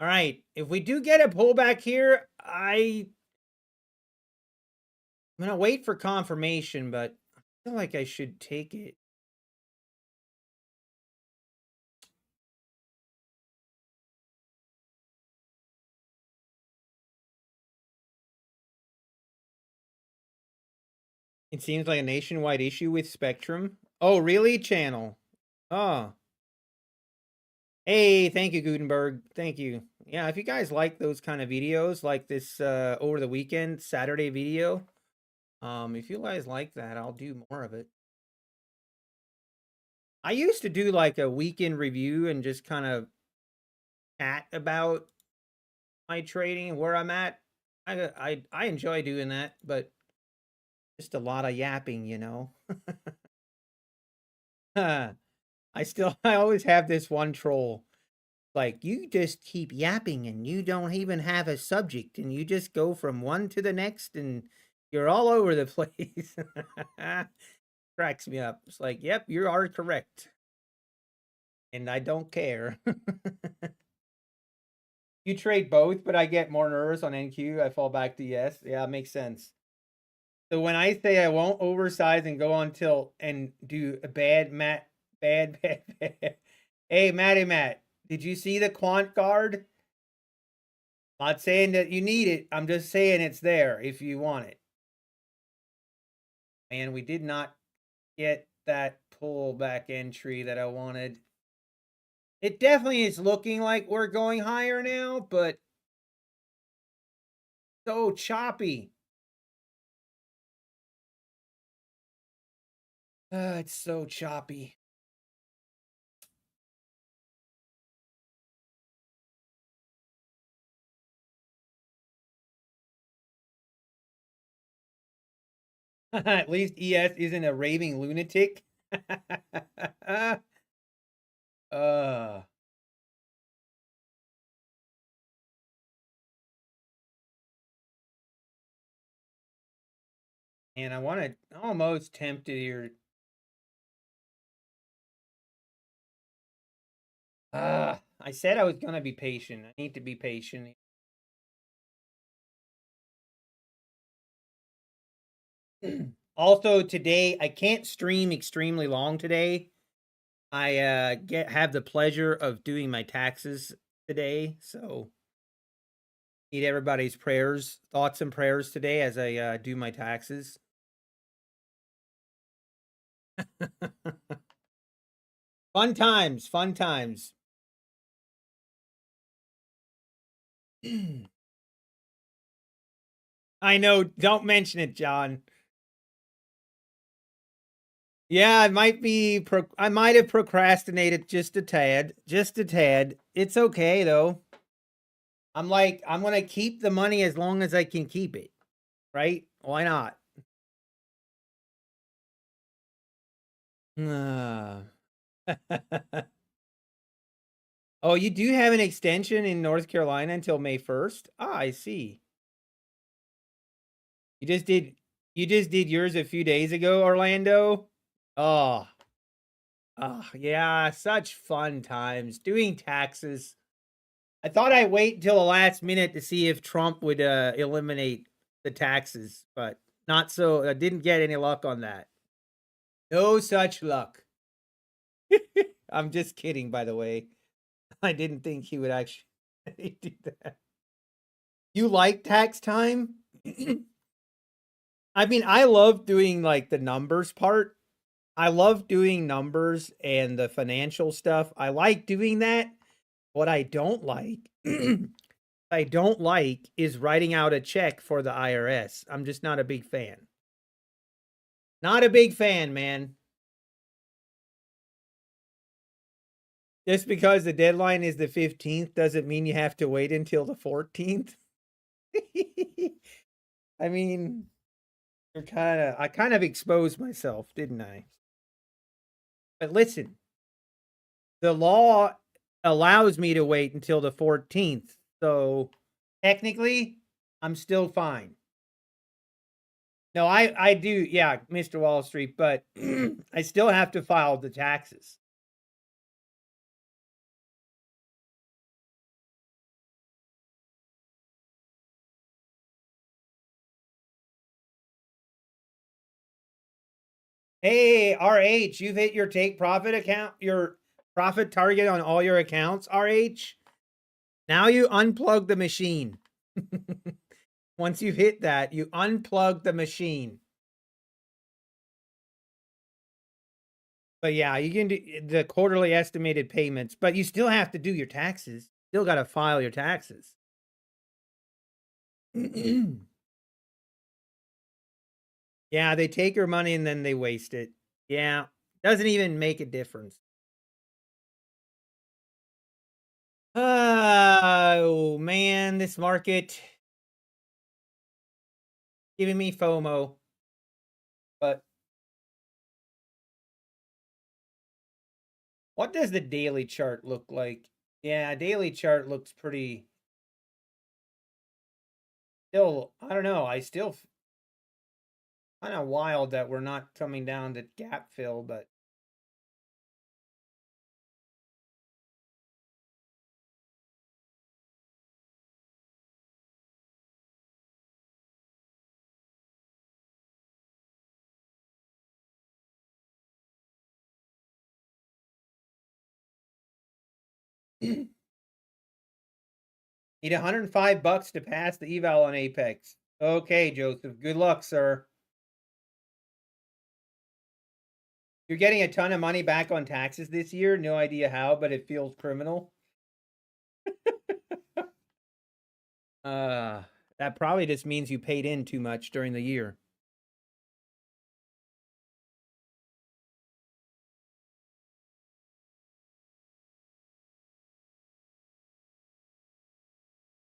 All right. If we do get a pullback here, I'm gonna wait for confirmation, but I feel like I should take it. It seems like a nationwide issue with Spectrum. Oh, really? Channel. Oh. Hey, thank you, Gutenberg. Thank you. Yeah, if you guys like those kind of videos, like this over the weekend Saturday video, if you guys like that, I'll do more of it. I used to do like a weekend review and just kind of chat about my trading and where I'm at. I enjoy doing that, but just a lot of yapping, you know. I always have this one troll. Like, you just keep yapping and you don't even have a subject and you just go from one to the next and you're all over the place. Cracks me up. It's like, yep, you are correct. And I don't care. You trade both, but I get more nervous on NQ. I fall back to yes. Yeah, it makes sense. So when I say I won't oversize and go on tilt and do a bad. Hey, Matt, did you see the quant guard? Not saying that you need it. I'm just saying it's there if you want it. And we did not get that pullback entry that I wanted. It definitely is looking like we're going higher now, but so choppy. It's so choppy. At least ES isn't a raving lunatic. And I want to almost tempted here. I said I was going to be patient. I need to be patient. Also today, I can't stream extremely long today. I have the pleasure of doing my taxes today, so need everybody's prayers, thoughts and prayers today as I do my taxes. Fun times, fun times. I know, don't mention it, John. Yeah, I might have procrastinated just a tad. It's okay though. I'm gonna keep the money as long as I can keep it. Right? Why not? Oh, you do have an extension in North Carolina until May 1st? Ah, I see. You just did yours a few days ago, Orlando? Oh. Oh, yeah, such fun times doing taxes. I thought I'd wait until the last minute to see if Trump would eliminate the taxes, but not so. I didn't get any luck on that. No such luck. I'm just kidding, by the way. I didn't think he would actually do that. You like tax time? I mean, I love doing like the numbers part. I love doing numbers and the financial stuff. I like doing that. What I don't like is writing out a check for the IRS. I'm just not a big fan. Not a big fan, man. Just because the deadline is the 15th doesn't mean you have to wait until the 14th. I mean, I kind of exposed myself, didn't I? But listen, the law allows me to wait until the 14th. So technically, I'm still fine. No, I do, yeah, Mr. Wall Street, but I still have to file the taxes. Hey, RH, you've hit your take profit account, your profit target on all your accounts, RH. Now you unplug the machine. Once you've hit that, you unplug the machine. But yeah, you can do the quarterly estimated payments, but you still have to do your taxes. Still got to file your taxes. Yeah, they take your money and then they waste it. Yeah, doesn't even make a difference. Oh man, this market giving me FOMO. But what does the daily chart look like? Yeah, daily chart looks pretty. Still, I don't know. I still kind of wild that we're not coming down to gap fill, but need $105 to pass the eval on Apex. Okay, Joseph. Good luck, sir. You're getting a ton of money back on taxes this year. No idea how, but it feels criminal. That probably just means you paid in too much during the year.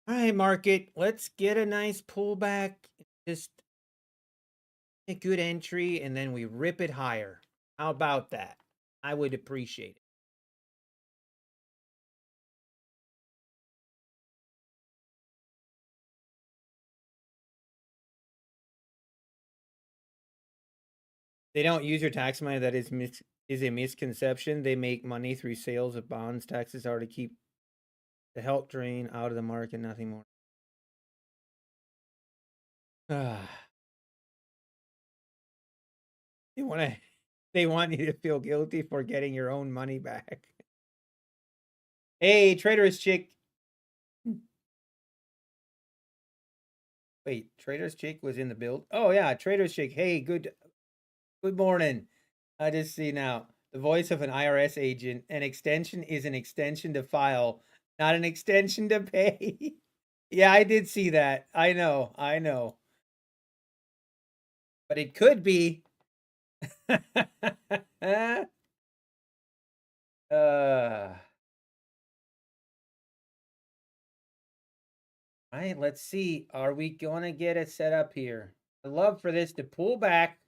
All right, market. Let's get a nice pullback. Just a good entry, and then we rip it higher. How about that? I would appreciate it. They don't use your tax money. That is a misconception. They make money through sales of bonds. Taxes are to keep the help drain out of the market, nothing more. They want you to feel guilty for getting your own money back. Hey, Trader's Chick. Wait, Trader's Chick was in the build. Oh yeah, Trader's Chick. Hey, good morning. I just see now the voice of an IRS agent. An extension is an extension to file, not an extension to pay. Yeah, I did see that. I know. But it could be. Right, let's see. Are we going to get it set up here? I'd love for this to pull back.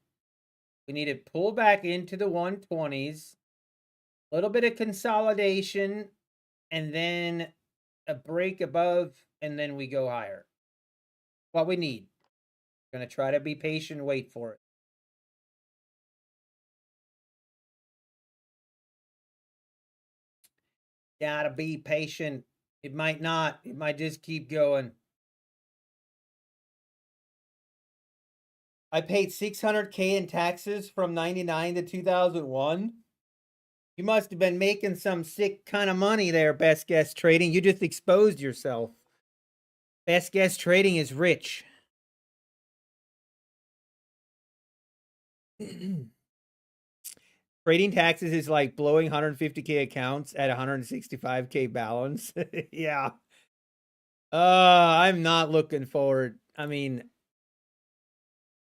We need to pull back into the 120s. A little bit of consolidation, and then a break above, and then we go higher. What we need. Going to try to be patient, wait for it. Gotta be patient. It might not. It might just keep going. I paid $600K in taxes from 99 to 2001. You must have been making some sick kind of money there, Best Guess Trading. You just exposed yourself. Best Guess Trading is rich. Trading taxes is like blowing 150K accounts at 165K balance. Yeah. I'm not looking forward. I mean,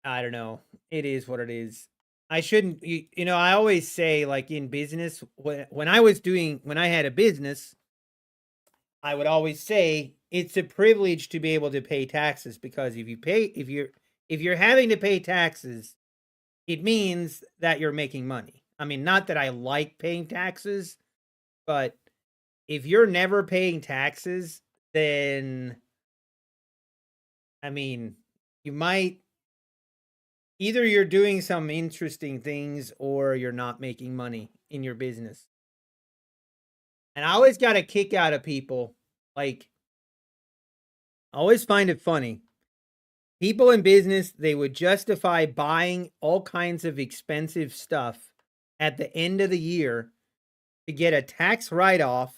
I don't know. It is what it is. I shouldn't, I always say, like, in business, when I had a business, I would always say it's a privilege to be able to pay taxes, because if if you're having to pay taxes, it means that you're making money. I mean, not that I like paying taxes, but if you're never paying taxes, then, I mean, you might, either you're doing some interesting things or you're not making money in your business. And I always got a kick out of people. Like, I always find it funny. People in business, they would justify buying all kinds of expensive stuff at the end of the year to get a tax write-off.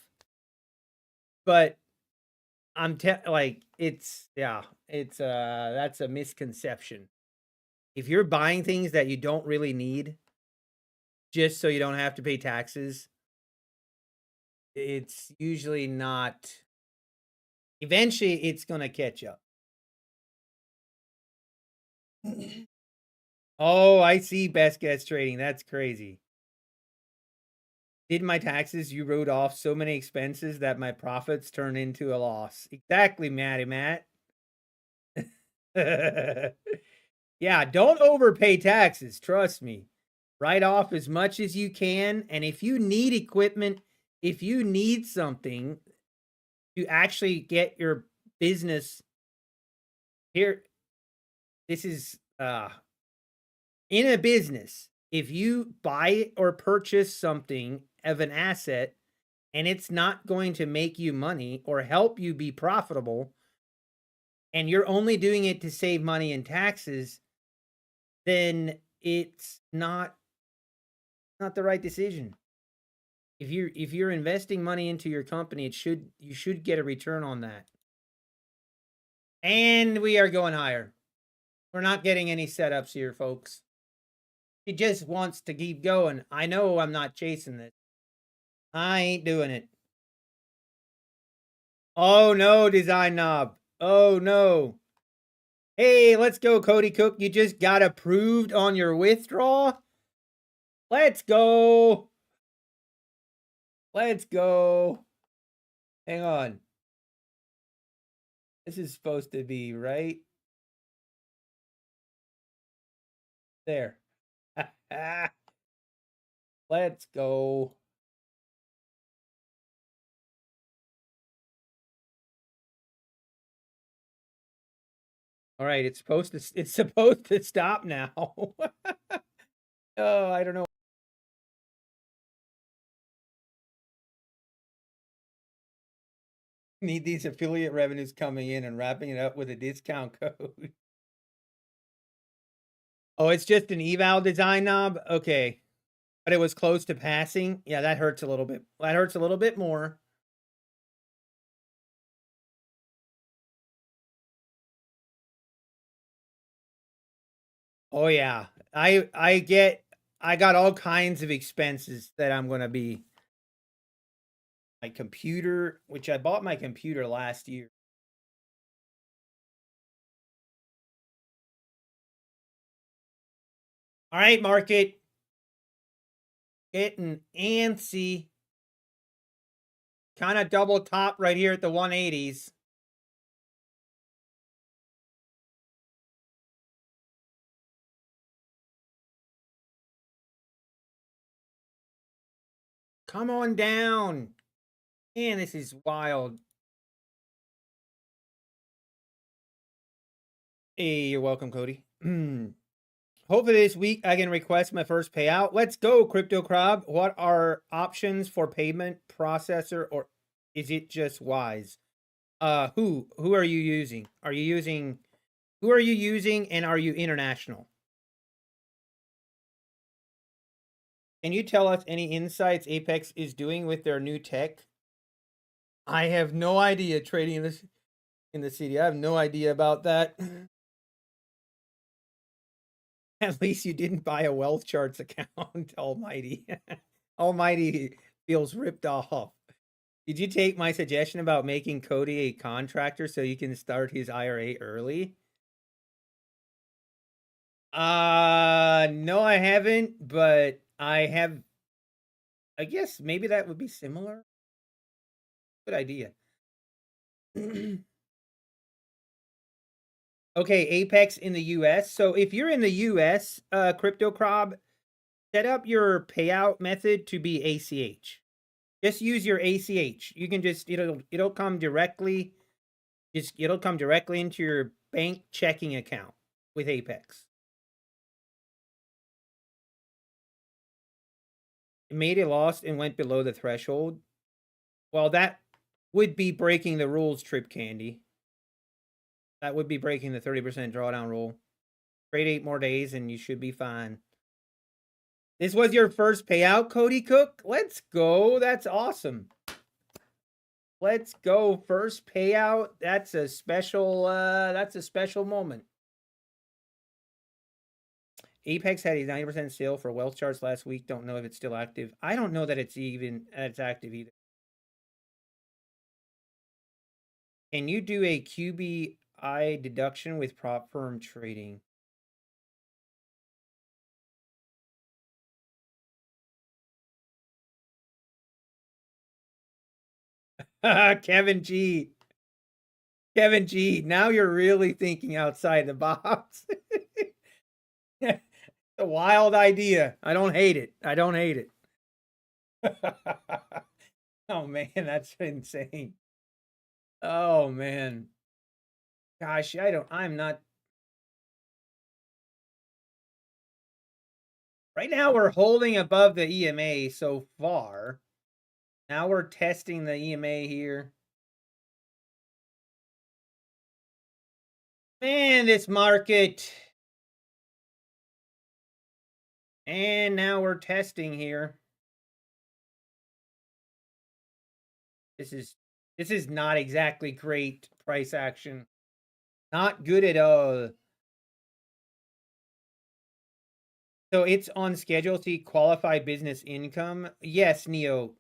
But like, it's, yeah, it's that's a misconception. If you're buying things that you don't really need just so you don't have to pay taxes, it's usually not, eventually it's going to catch up. Oh, I see. Best Guess Trading. That's crazy. Did my taxes, you wrote off so many expenses that my profits turn into a loss. Exactly, Matty Matt. Yeah, don't overpay taxes. Trust me. Write off as much as you can. And if you need equipment, if you need something to actually get your business here, this is in a business, if you buy or purchase something of an asset and it's not going to make you money or help you be profitable, and you're only doing it to save money in taxes, then it's not the right decision. If you're investing money into your company, you should get a return on that. And we are going higher. We're not getting any setups here, folks. He just wants to keep going. I know I'm not chasing this. I ain't doing it. Oh no, design knob. Oh no. Hey, let's go, Cody Cook. You just got approved on your withdrawal. Let's go. Let's go. Hang on. This is supposed to be right there. Let's go. All right, it's supposed to stop now. Oh, I don't know. Need these affiliate revenues coming in and wrapping it up with a discount code. Oh, it's just an eval design knob? Okay. But it was close to passing? Yeah, that hurts a little bit. That hurts a little bit more. Oh yeah. I got all kinds of expenses that I'm going to be, my computer, which I bought my computer last year. All right, market. Getting antsy. Kind of double top right here at the 180s. Come on down. Man, this is wild. Hey, you're welcome, Cody. Hopefully this week I can request my first payout. Let's go, Crypto Crab. What are options for payment processor, or is it just Wise? Who are you using? Who are you using, and are you international? Can you tell us any insights Apex is doing with their new tech? I have no idea. Trading in the city. I have no idea about that. At least you didn't buy a Wealth Charts account, Almighty. Almighty feels ripped off. Did you take my suggestion about making Cody a contractor so you can start his IRA early? No, I haven't, but I have. I guess maybe that would be similar. Good idea. Okay, Apex in the US. So if you're in the US, Crypto Crob, set up your payout method to be ACH. Just use your ACH. You can just it'll come directly it'll come directly into your bank checking account with Apex. It made a loss and went below the threshold. Well, that would be breaking the rules, Trip Candy. That would be breaking the 30% drawdown rule. Trade 8 more days and you should be fine. This was your first payout, Cody Cook? Let's go. That's awesome. Let's go. First payout. That's a special moment. Apex had a 90% sale for wealth charts last week. Don't know if it's still active. I don't know that it's active either. Can you do a QBI deduction with prop firm trading? Kevin G. Kevin G. Now you're really thinking outside the box. A wild idea. I don't hate it. I don't hate it. Oh man, that's insane. Oh man. Gosh, I'm not. Right now we're holding above the EMA so far. Now we're testing the EMA here. Man, this market. And now we're testing here. This is not exactly great price action. Not good at all. So it's on schedule to qualified business income. Yes, Neo.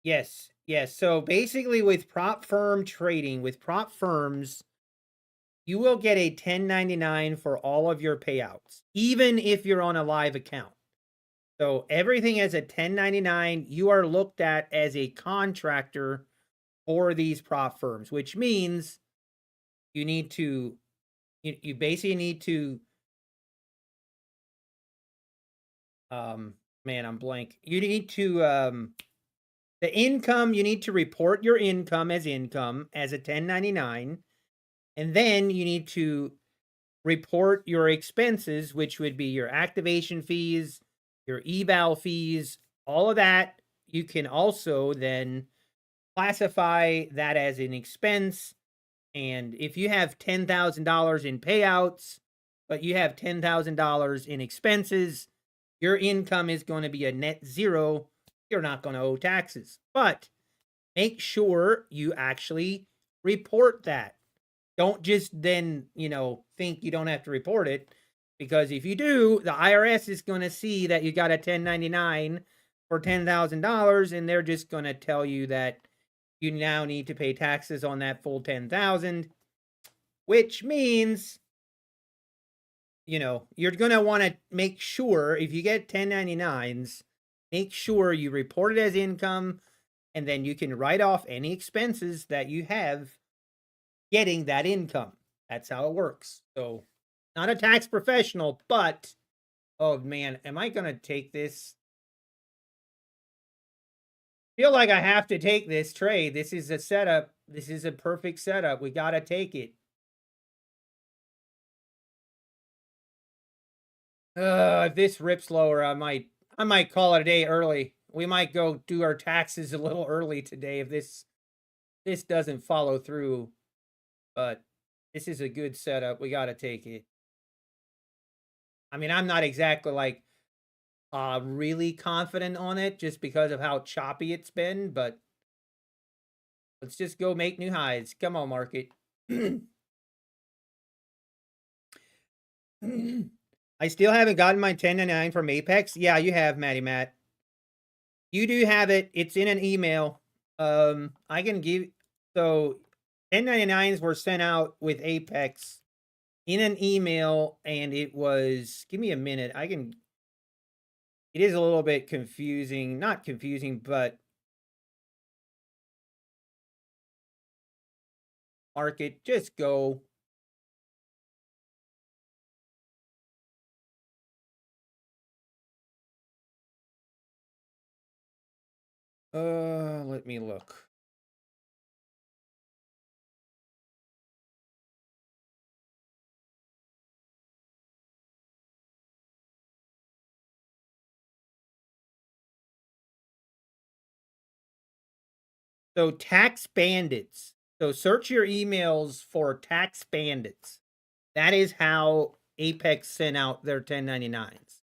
Yes, yes. So basically with prop firm trading, with prop firms, you will get a 1099 for all of your payouts, even if you're on a live account. So everything as a 1099, you are looked at as a contractor for these prop firms, which means you need to, you basically need to, man, I'm blank. You need to, the income, you need to report your income as a 1099. And then you need to report your expenses, which would be your activation fees, your eval fees, all of that. You can also then classify that as an expense. And if you have $10,000 in payouts, but you have $10,000 in expenses, your income is going to be a net zero. You're not going to owe taxes. But make sure you actually report that. Don't just then, think you don't have to report it, because if you do, the IRS is going to see that you got a 1099 for $10,000 and they're just going to tell you that you now need to pay taxes on that full 10,000, which means, you're going to want to make sure if you get 1099s, make sure you report it as income, and then you can write off any expenses that you have getting that income. That's how it works. So, not a tax professional, but oh man, am I going to take this? Feel like I have to take this trade. This is a setup. This is a perfect setup. We got to take it. If this rips lower, I might call it a day early. We might go do our taxes a little early today if this doesn't follow through. But this is a good setup. We got to take it. I mean, I'm not exactly like really confident on it just because of how choppy it's been, but let's just go make new highs. Come on, market. I still haven't gotten my 1099 from Apex. Yeah, you have, Matty Matt. You do have it. It's in an email. I can give, so 1099s were sent out with Apex in an email, and it was, give me a minute. It is a little bit confusing, not confusing, but market, just go. Let me look. So tax bandits. So search your emails for tax bandits. That is how Apex sent out their 1099s.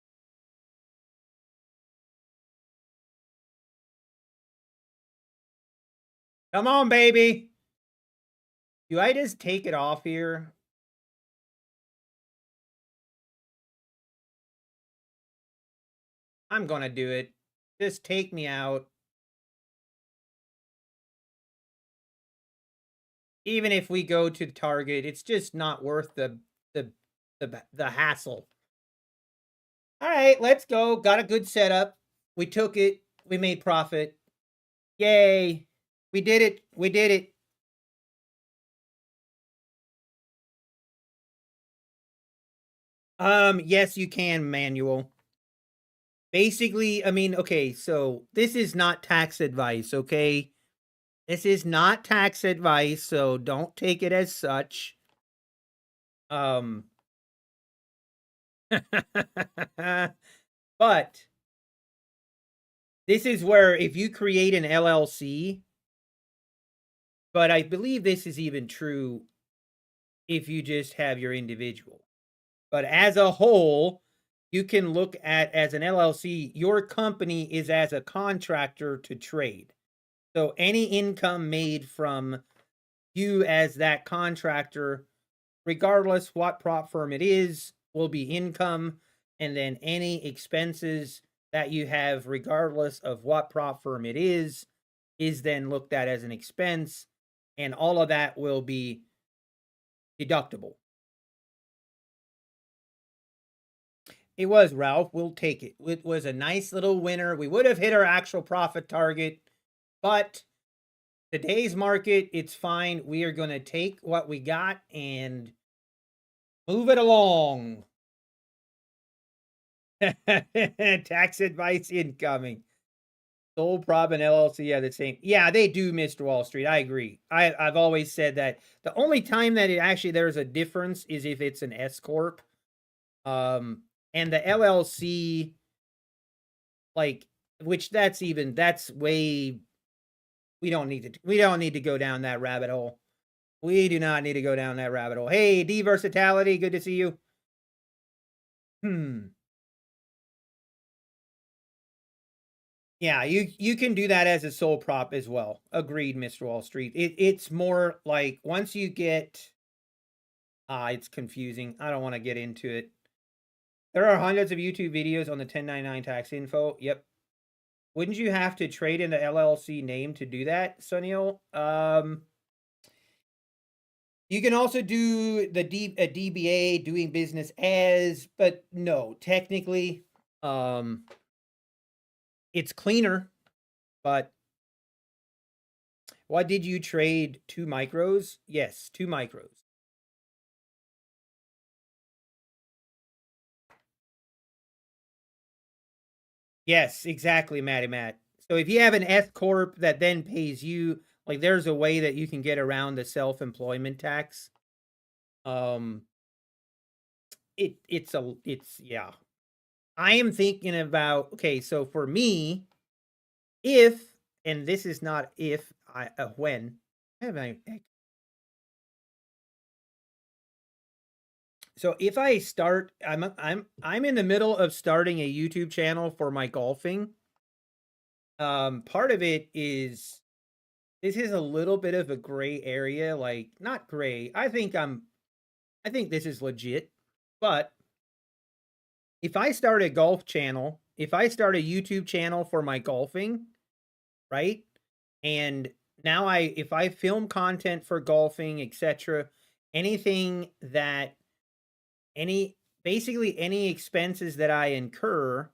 Come on, baby. Do I just take it off here? I'm going to do it. Just take me out. Even if we go to the target, it's just not worth the hassle. All right, let's go. Got a good setup. We took it. We made profit. Yay. We did it. We did it. Yes, you can, Manual. Basically, I mean, okay, so this is not tax advice, okay? This is not tax advice, so don't take it as such. But this is where if you create an LLC, but I believe this is even true if you just have your individual. But as a whole, you can look at as an LLC, your company is as a contractor to trade. So any income made from you as that contractor, regardless what prop firm it is, will be income. And then any expenses that you have, regardless of what prop firm it is then looked at as an expense. And all of that will be deductible. It was, Ralph. We'll take it. It was a nice little winner. We would have hit our actual profit target, but today's market, it's fine. We are going to take what we got and move it along. Tax advice incoming. Sole prop and LLC are the same. Yeah, they do, Mr. Wall Street. I agree. I've always said that. The only time that there's a difference is if it's an S corp. And the LLC, like, which that's way. We don't need to go down that rabbit hole. We do not need to go down that rabbit hole. Hey, D-Versatility, good to see you. Yeah, you can do that as a sole prop as well. Agreed, Mr. Wall Street. It's more like once you get it's confusing. I don't want to get into it. There are hundreds of YouTube videos on the 1099 tax info. Yep. Wouldn't you have to trade in the LLC name to do that, Sunil? You can also do the DBA, doing business as, but no, technically, it's cleaner. But what did you trade? 2 micros? Yes, 2 micros. Yes, exactly, Matty Matt. So if you have an S corp that then pays you, like there's a way that you can get around the self-employment tax. It's yeah. I am thinking about, okay, so for me, if, and this is not if, when, so if I start, I'm in the middle of starting a YouTube channel for my golfing. Part of it is, this is a little bit of a gray area, like not gray. I think this is legit, but if I start a golf channel, if I start a YouTube channel for my golfing, right? And now if I film content for golfing, etc., anything that basically any expenses that I incur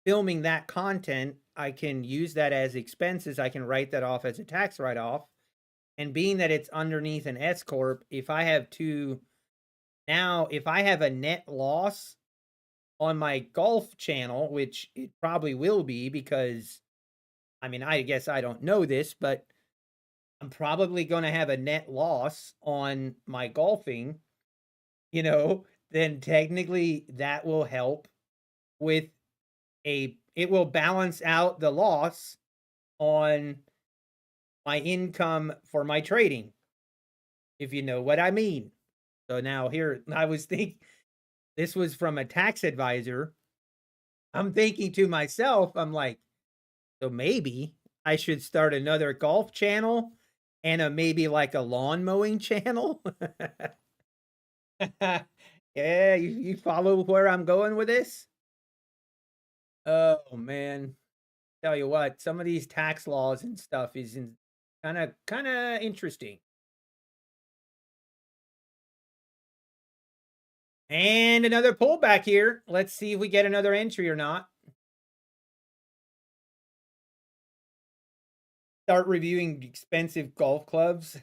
filming that content, I can use that as expenses. I can write that off as a tax write-off. And being that it's underneath an S corp, if I have if I have a net loss on my golf channel, which it probably will be, because I mean, I guess I don't know this, but I'm probably going to have a net loss on my golfing, then technically that will help with it will balance out the loss on my income for my trading, if you know what I mean. So now here, I was thinking, this was from a tax advisor. I'm thinking to myself, I'm like, so maybe I should start another golf channel and maybe like a lawn mowing channel. Yeah, you follow where I'm going with this? Oh man, tell you what, some of these tax laws and stuff is kind of interesting. And another pullback here. Let's see if we get another entry or not. Start reviewing expensive golf clubs.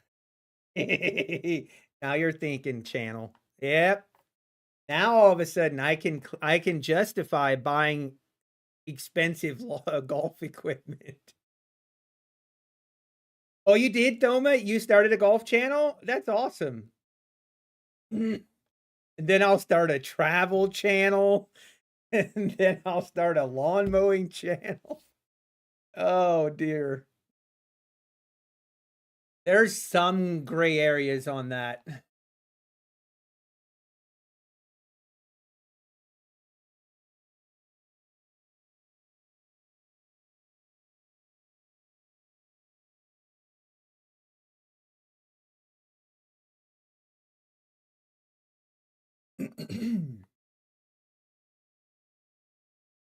Now you're thinking, channel. Yep. Now all of a sudden I can justify buying expensive golf equipment. Oh, you did, Thoma? You started a golf channel? That's awesome. And then I'll start a travel channel. And then I'll start a lawn mowing channel. Oh dear. There's some gray areas on that.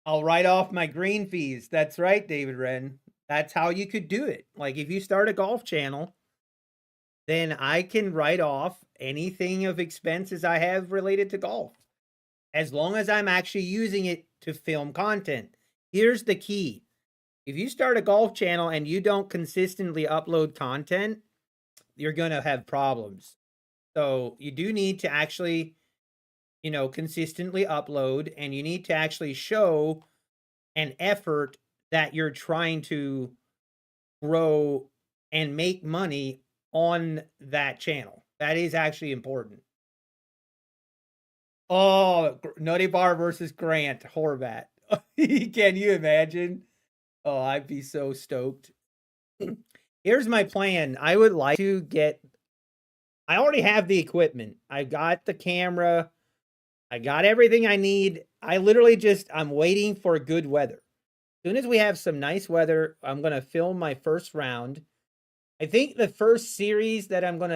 I'll write off my green fees. That's right, David Wren. That's how you could do it. Like if you start a golf channel, then I can write off anything of expenses I have related to golf, as long as I'm actually using it to film content. Here's the key. If you start a golf channel and you don't consistently upload content, you're going to have problems. So you do need to actually, consistently upload, and you need to actually show an effort that you're trying to grow and make money on that channel. That is actually important. Oh, Nutty Bar versus Grant Horvat. Can you imagine? Oh, I'd be so stoked. Here's my plan. I would like to I already have the equipment. I got the camera. I got everything I need. I'm waiting for good weather. As soon as we have some nice weather, I'm going to film my first round. I think the first series that I'm going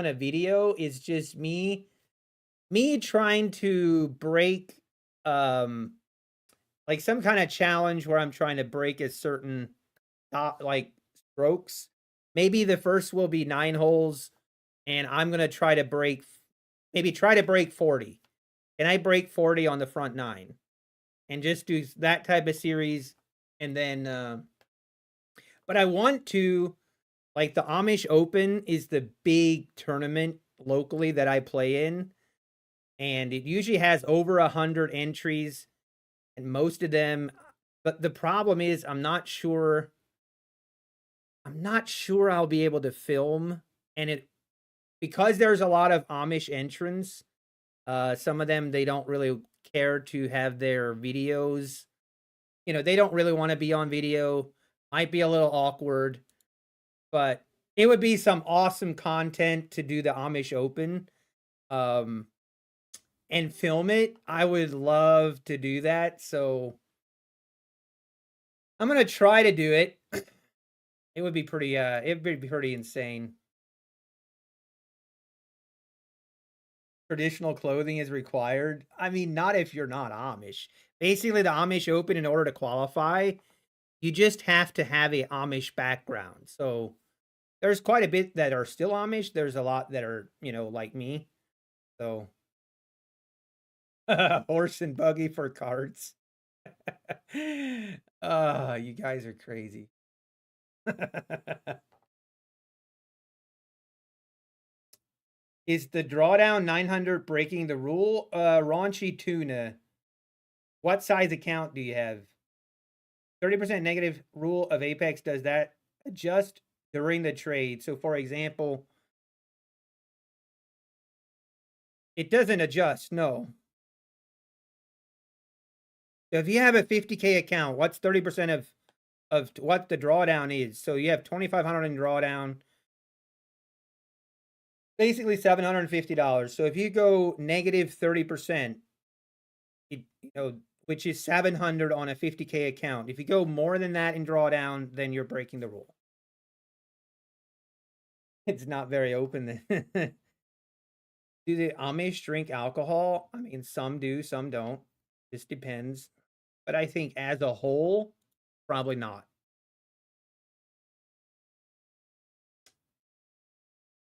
to video is just me trying to break like some kind of challenge where I'm trying to break a certain like strokes. Maybe the first will be 9 holes, and I'm going to try to break 40. Can I break 40 on the front 9? And just do that type of series. And then but I want to, like, the Amish Open is the big tournament locally that I play in, and it usually has over 100 entries, and most of them, but the problem is I'm not sure I'll be able to film, and because there's a lot of Amish entrants, some of them, they don't really care to have their videos, they don't really want to be on video. Might be a little awkward, but it would be some awesome content to do the Amish Open, and film it. I would love to do that, so I'm gonna try to do it. It would be pretty insane. Traditional clothing is required. I mean, not if you're not Amish. Basically, the Amish Open, in order to qualify, you just have to have a Amish background. So there's quite a bit that are still Amish. There's a lot that are, like me. So horse and buggy for carts. You guys are crazy. Is the drawdown 900 breaking the rule? Raunchy Tuna. What size account do you have? 30% negative rule of Apex, does that adjust during the trade? So for example, it doesn't adjust, no. If you have a 50K account, what's 30% of what the drawdown is? So you have 2,500 in drawdown, basically $750. So if you go negative 30%, which is 700 on a 50K account. If you go more than that in drawdown, then you're breaking the rule. It's not very open then. Do the Amish drink alcohol? I mean, some do, some don't. This depends. But I think as a whole, probably not.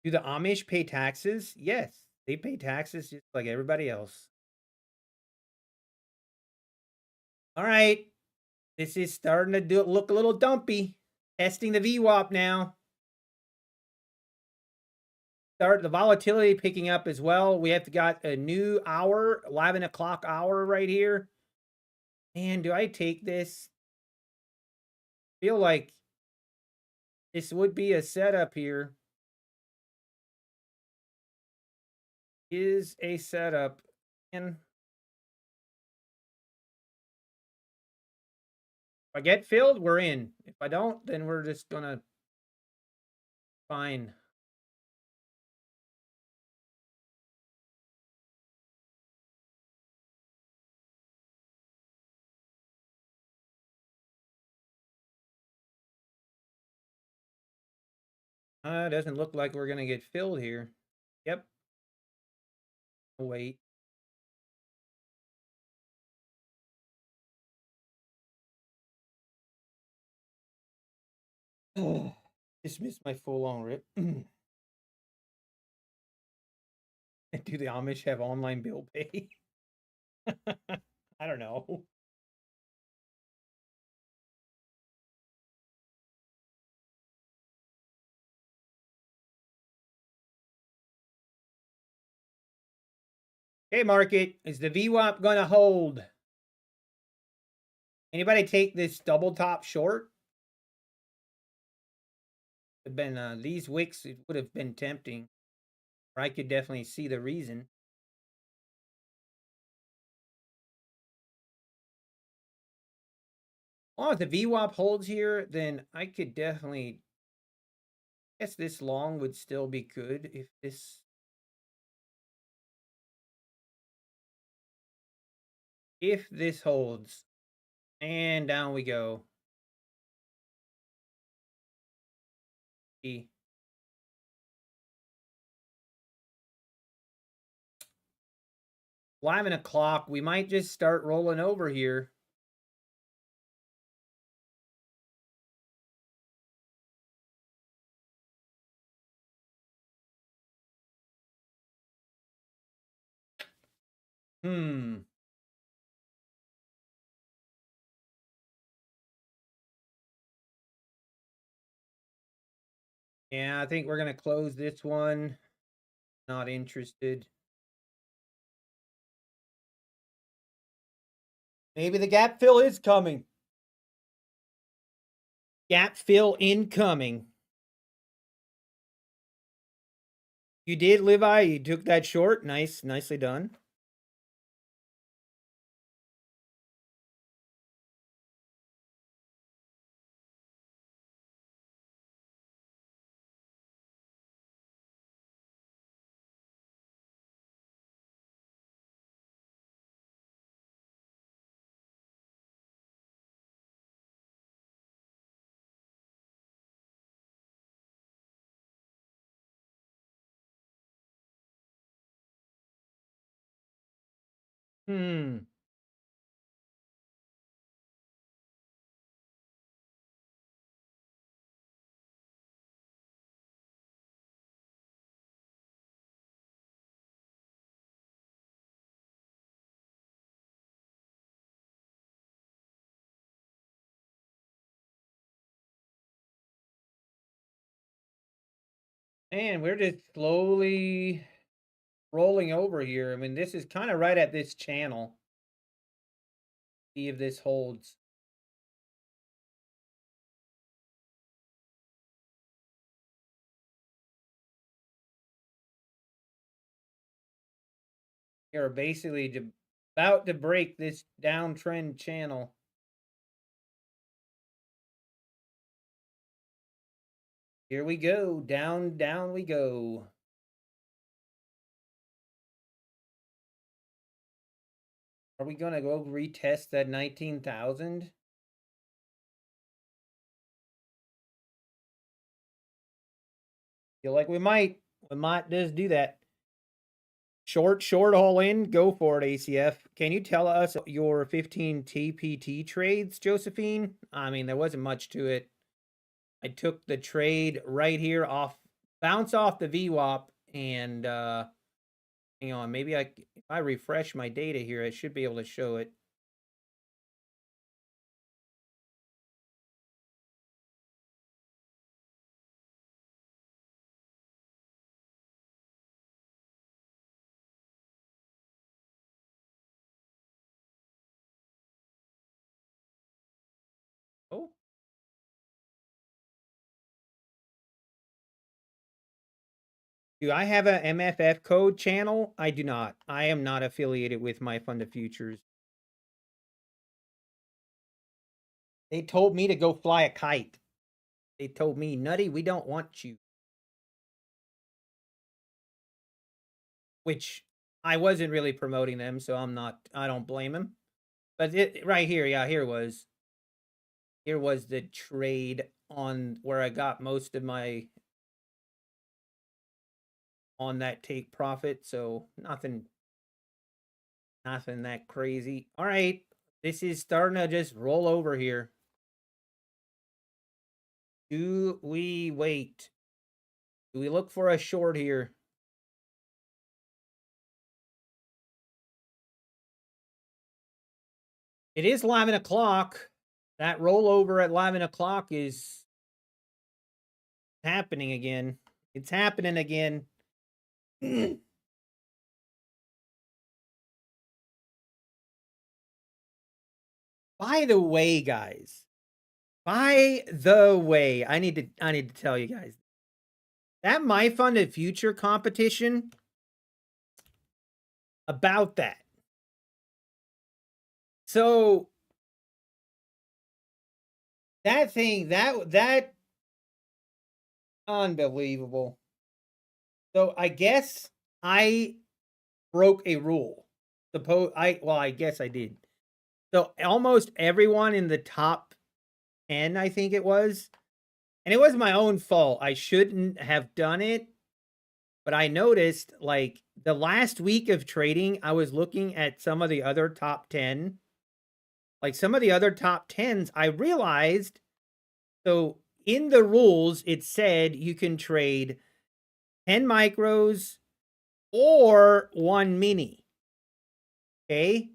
Do the Amish pay taxes? Yes, they pay taxes just like everybody else. All right. This is starting to look a little dumpy. Testing the VWAP now. The volatility picking up as well. We have got a new hour, 11 o'clock hour right here. Man, do I take this? Feel like this would be a setup here. Is a setup. And if I get filled, we're in. If I don't, then we're just gonna fine. Doesn't look like we're gonna get filled here. Yep. Wait. Dismiss my full-on rip. Do the Amish have online bill pay? I don't know. Okay, market, is the VWAP gonna hold? Anybody take this double top short? Have been these wicks, it would have been tempting. Or I could definitely see the reason. Oh, if the VWAP holds here, then I could definitely guess this long would still be good if this holds. And down we go. 11 o'clock. We might just start rolling over here. Yeah, I think we're going to close this one. Not interested. Maybe the gap fill is coming. Gap fill incoming. You did, Levi. You took that short. Nice. Nicely done. And we're just slowly rolling over here. I mean, this is kind of right at this channel. See if this holds. You're basically about to break this downtrend channel. Here we go. Down, down we go. Are we going to go retest that 19,000? Feel like we might. We might just do that. Short all in. Go for it, ACF. Can you tell us your 15 TPT trades, Josephine? I mean, there wasn't much to it. I took the trade right here off, bounce off the VWAP, and hang on, maybe if I refresh my data here, I should be able to show it. Oh. Do I have a MFF code channel? I do not. I am not affiliated with My Fund of Futures. They told me to go fly a kite. They told me, Nutty, we don't want you. Which I wasn't really promoting them, so I don't blame him. But right here, yeah, here was the trade on where I got most of my on that take profit, so nothing that crazy. All right, this is starting to just roll over here. Do we wait? Do we look for a short here? It is 11 o'clock. That rollover at 11 o'clock is happening again. It's happening again. By the way, guys, I need to tell you guys that My Fund of Future competition about that. So that thing, that unbelievable. So I guess I broke a rule. I guess I did. So almost everyone in the top 10, I think it was, and it was my own fault. I shouldn't have done it, but I noticed like the last week of trading, I was looking at some of the other top 10. Like some of the other top 10s, I realized, so in the rules, it said you can trade 10 micros or 1 mini. Okay.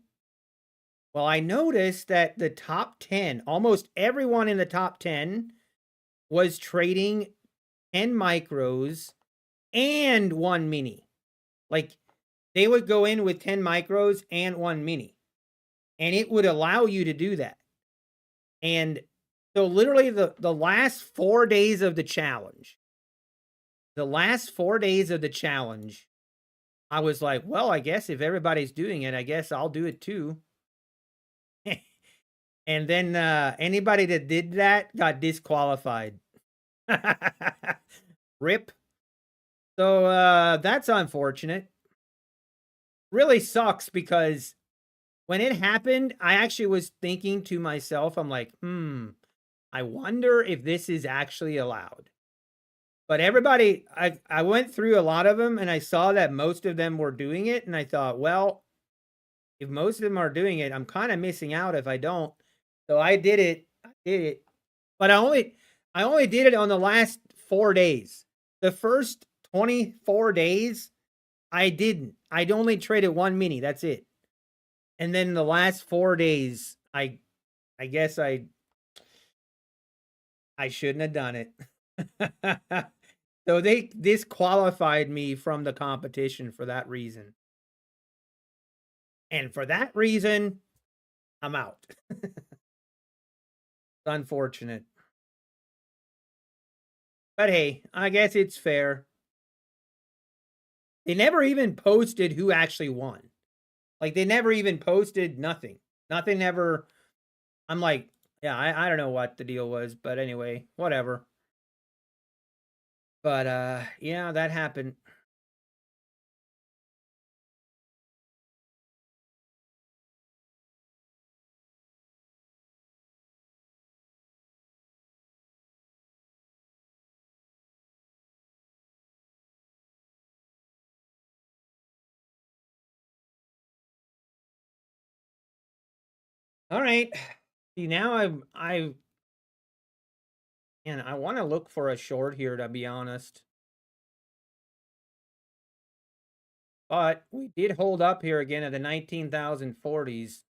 Well, I noticed that the top 10, almost everyone in the top 10 was trading 10 micros and 1 mini. Like they would go in with 10 micros and 1 mini. And it would allow you to do that. And so literally the last 4 days of the challenge, I was like, well, I guess if everybody's doing it, I guess I'll do it too. And then anybody that did that got disqualified. Rip. So that's unfortunate. Really sucks because when it happened, I actually was thinking to myself, I'm like, I wonder if this is actually allowed. But everybody, I went through a lot of them and I saw that most of them were doing it. And I thought, well, if most of them are doing it, I'm kind of missing out if I don't. So I did it. But I only did it on the last 4 days. The first 24 days, I didn't. I'd only traded 1 mini. That's it. And then the last 4 days, I guess I shouldn't have done it. So they disqualified me from the competition for that reason. And for that reason, I'm out. It's unfortunate. But hey, I guess it's fair. They never even posted who actually won. Like, they never even posted nothing. Nothing ever. I'm like, yeah, I don't know what the deal was, but anyway, whatever. But yeah, that happened. All right. See, now and I want to look for a short here, to be honest. But we did hold up here again at the 19,040s.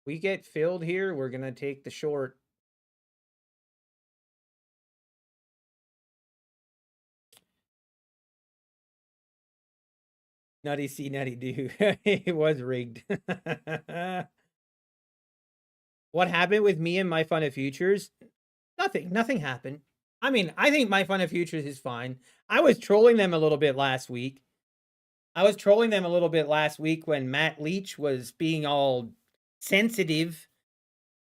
We get filled here, we're going to take the short. Nutty see, nutty do. It was rigged. What happened with me and my fun of futures? Nothing happened. I mean, I think my fun of futures is fine. I was trolling them a little bit last week. When Matt Leach was being all sensitive.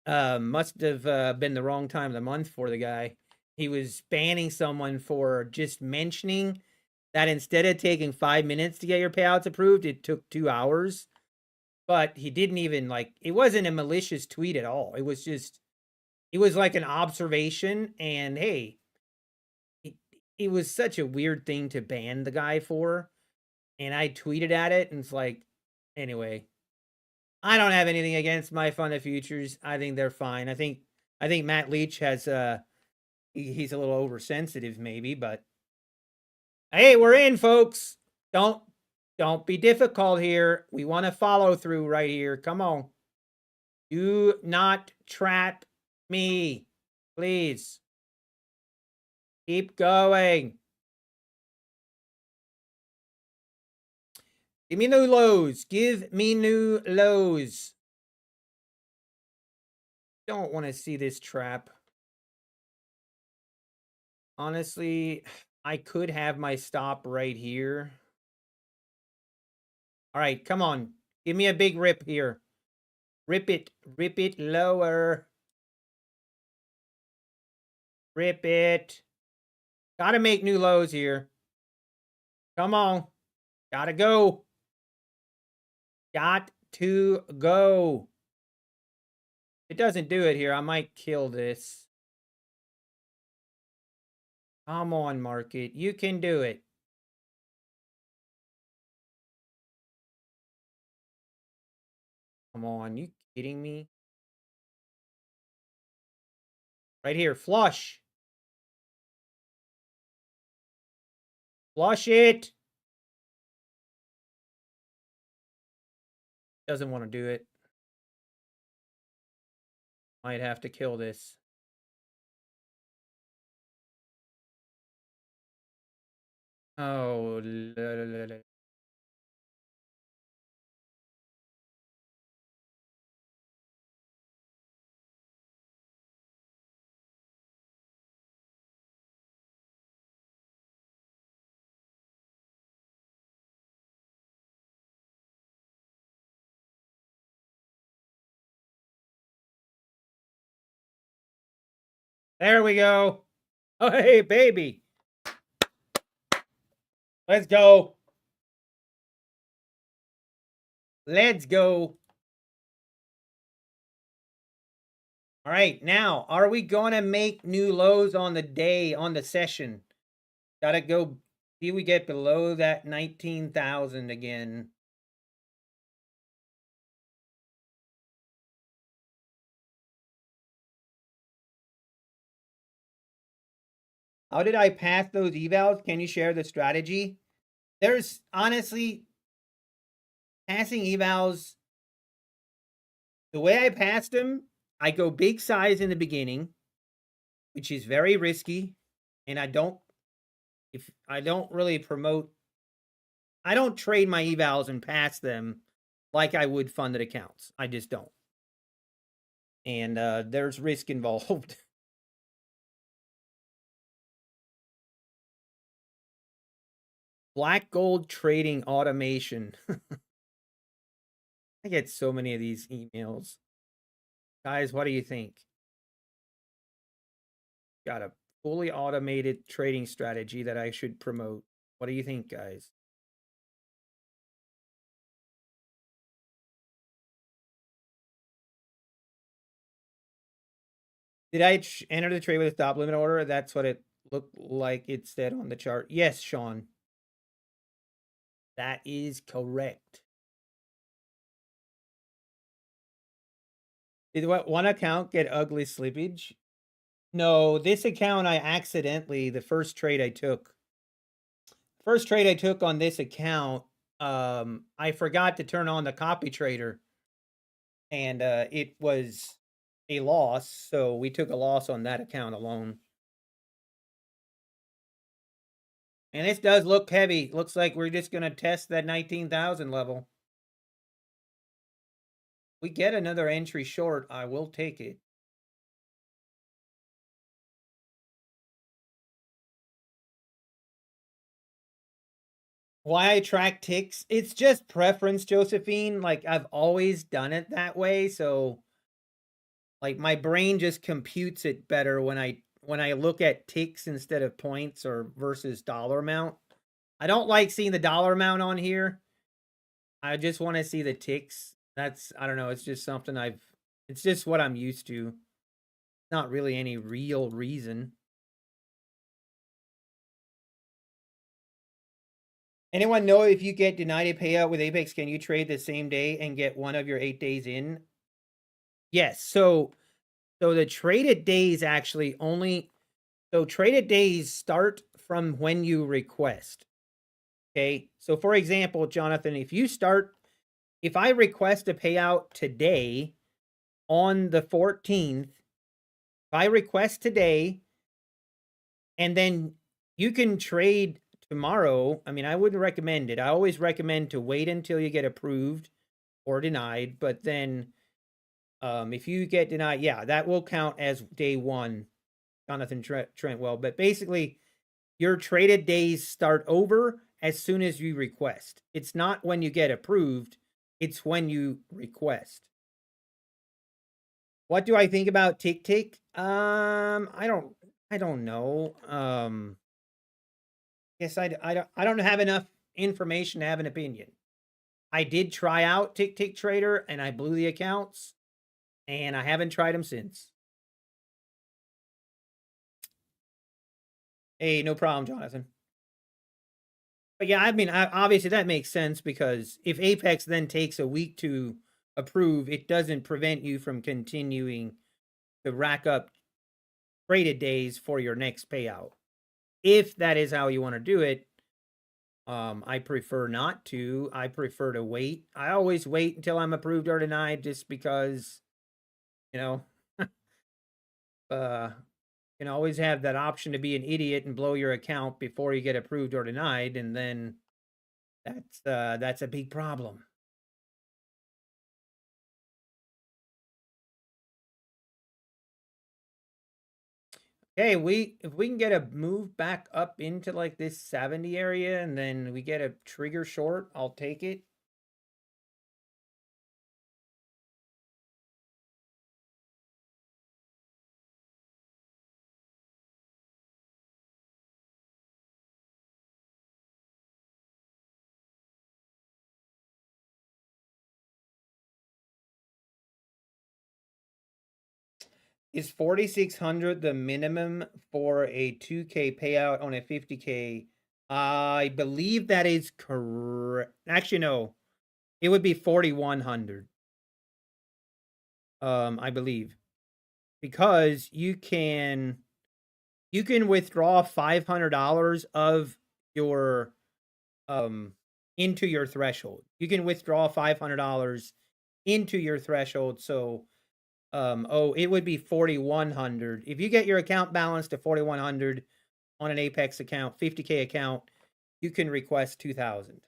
Must have been the wrong time of the month for the guy. He was banning someone for just mentioning that instead of taking 5 minutes to get your payouts approved, it took 2 hours. But he didn't even, like, it wasn't a malicious tweet at all. It was just, it was like an observation. And hey, it was such a weird thing to ban the guy for. And I tweeted at it, and it's like, anyway, I don't have anything against my fund of futures. I think they're fine. I think Matt Leach has he's a little oversensitive maybe, but hey, we're in, folks. Don't be difficult here. We want to follow through right here. Come on. Do not trap me, please. Keep going. Give me new lows. Give me new lows. Don't want to see this trap. Honestly, I could have my stop right here. All right, come on. Give me a big rip here. Rip it lower. Rip it. Gotta make new lows here. Come on. Gotta go. Got to go. If it doesn't do it here, I might kill this. Come on, market. You can do it. Come on. You kidding me? Right here. Flush. Flush it. Doesn't want to do it. Might have to kill this. Oh, there we go. Oh, hey, baby. Let's go. Let's go. All right, now, are we going to make new lows on the day, on the session? Got to go, see we get below that 19,000 again. How did I pass those evals? Can you share the strategy? There's honestly passing evals. The way I passed them, I go big size in the beginning, which is very risky, and I don't really promote. I don't trade my evals and pass them like I would funded accounts. I just don't. And there's risk involved. Black gold trading automation. I get so many of these emails. Guys, what do you think? Got a fully automated trading strategy that I should promote. What do you think, guys? Did I enter the trade with a stop limit order? That's what it looked like it said on the chart. Yes, Sean. That is correct. Did one account get ugly slippage? No, this account I accidentally, the first trade I took on this account, I forgot to turn on the copy trader, and it was a loss, so we took a loss on that account alone. And this does look heavy. Looks like we're just going to test that 19,000 level. We get another entry short, I will take it. Why I track ticks? It's just preference, Josephine. Like, I've always done it that way, so like my brain just computes it better when I look at ticks instead of points or versus dollar amount. I don't like seeing the dollar amount on here. I just want to see the ticks. That's, I don't know, it's just something it's just what I'm used to. Not really any real reason. Anyone know if you get denied a payout with Apex, can you trade the same day and get one of your 8 days in? Yes. So the traded days actually only, so traded days start from when you request. Okay. So for example, Jonathan, if I request a payout today on the 14th, if I request today and then you can trade tomorrow, I mean, I wouldn't recommend it. I always recommend to wait until you get approved or denied. But then if you get denied, yeah, that will count as day one, Jonathan Trentwell. But basically, your traded days start over as soon as you request. It's not when you get approved. It's when you request. What do I think about Tick Tick? I don't know. Guess I don't have enough information to have an opinion. I did try out Tick Tick Trader and I blew the accounts, and I haven't tried them since. Hey, no problem, Jonathan. But yeah, I mean, obviously that makes sense because if Apex then takes a week to approve, it doesn't prevent you from continuing to rack up traded days for your next payout. If that is how you want to do it, I prefer not to. I prefer to wait. I always wait until I'm approved or denied just because, you know, you can always have that option to be an idiot and blow your account before you get approved or denied, and then that's a big problem. Okay, if we can get a move back up into like this 70 area and then we get a trigger short, I'll take it. Is 4,600 the minimum for a 2K payout on a 50K? I believe that is correct. Actually, no. It would be 4,100. I believe. Because you can You can withdraw $500 of your into your threshold. You can withdraw $500 into your threshold. So it would be 4,100. If you get your account balance to 4,100 on an Apex account, 50K account, you can request 2,000.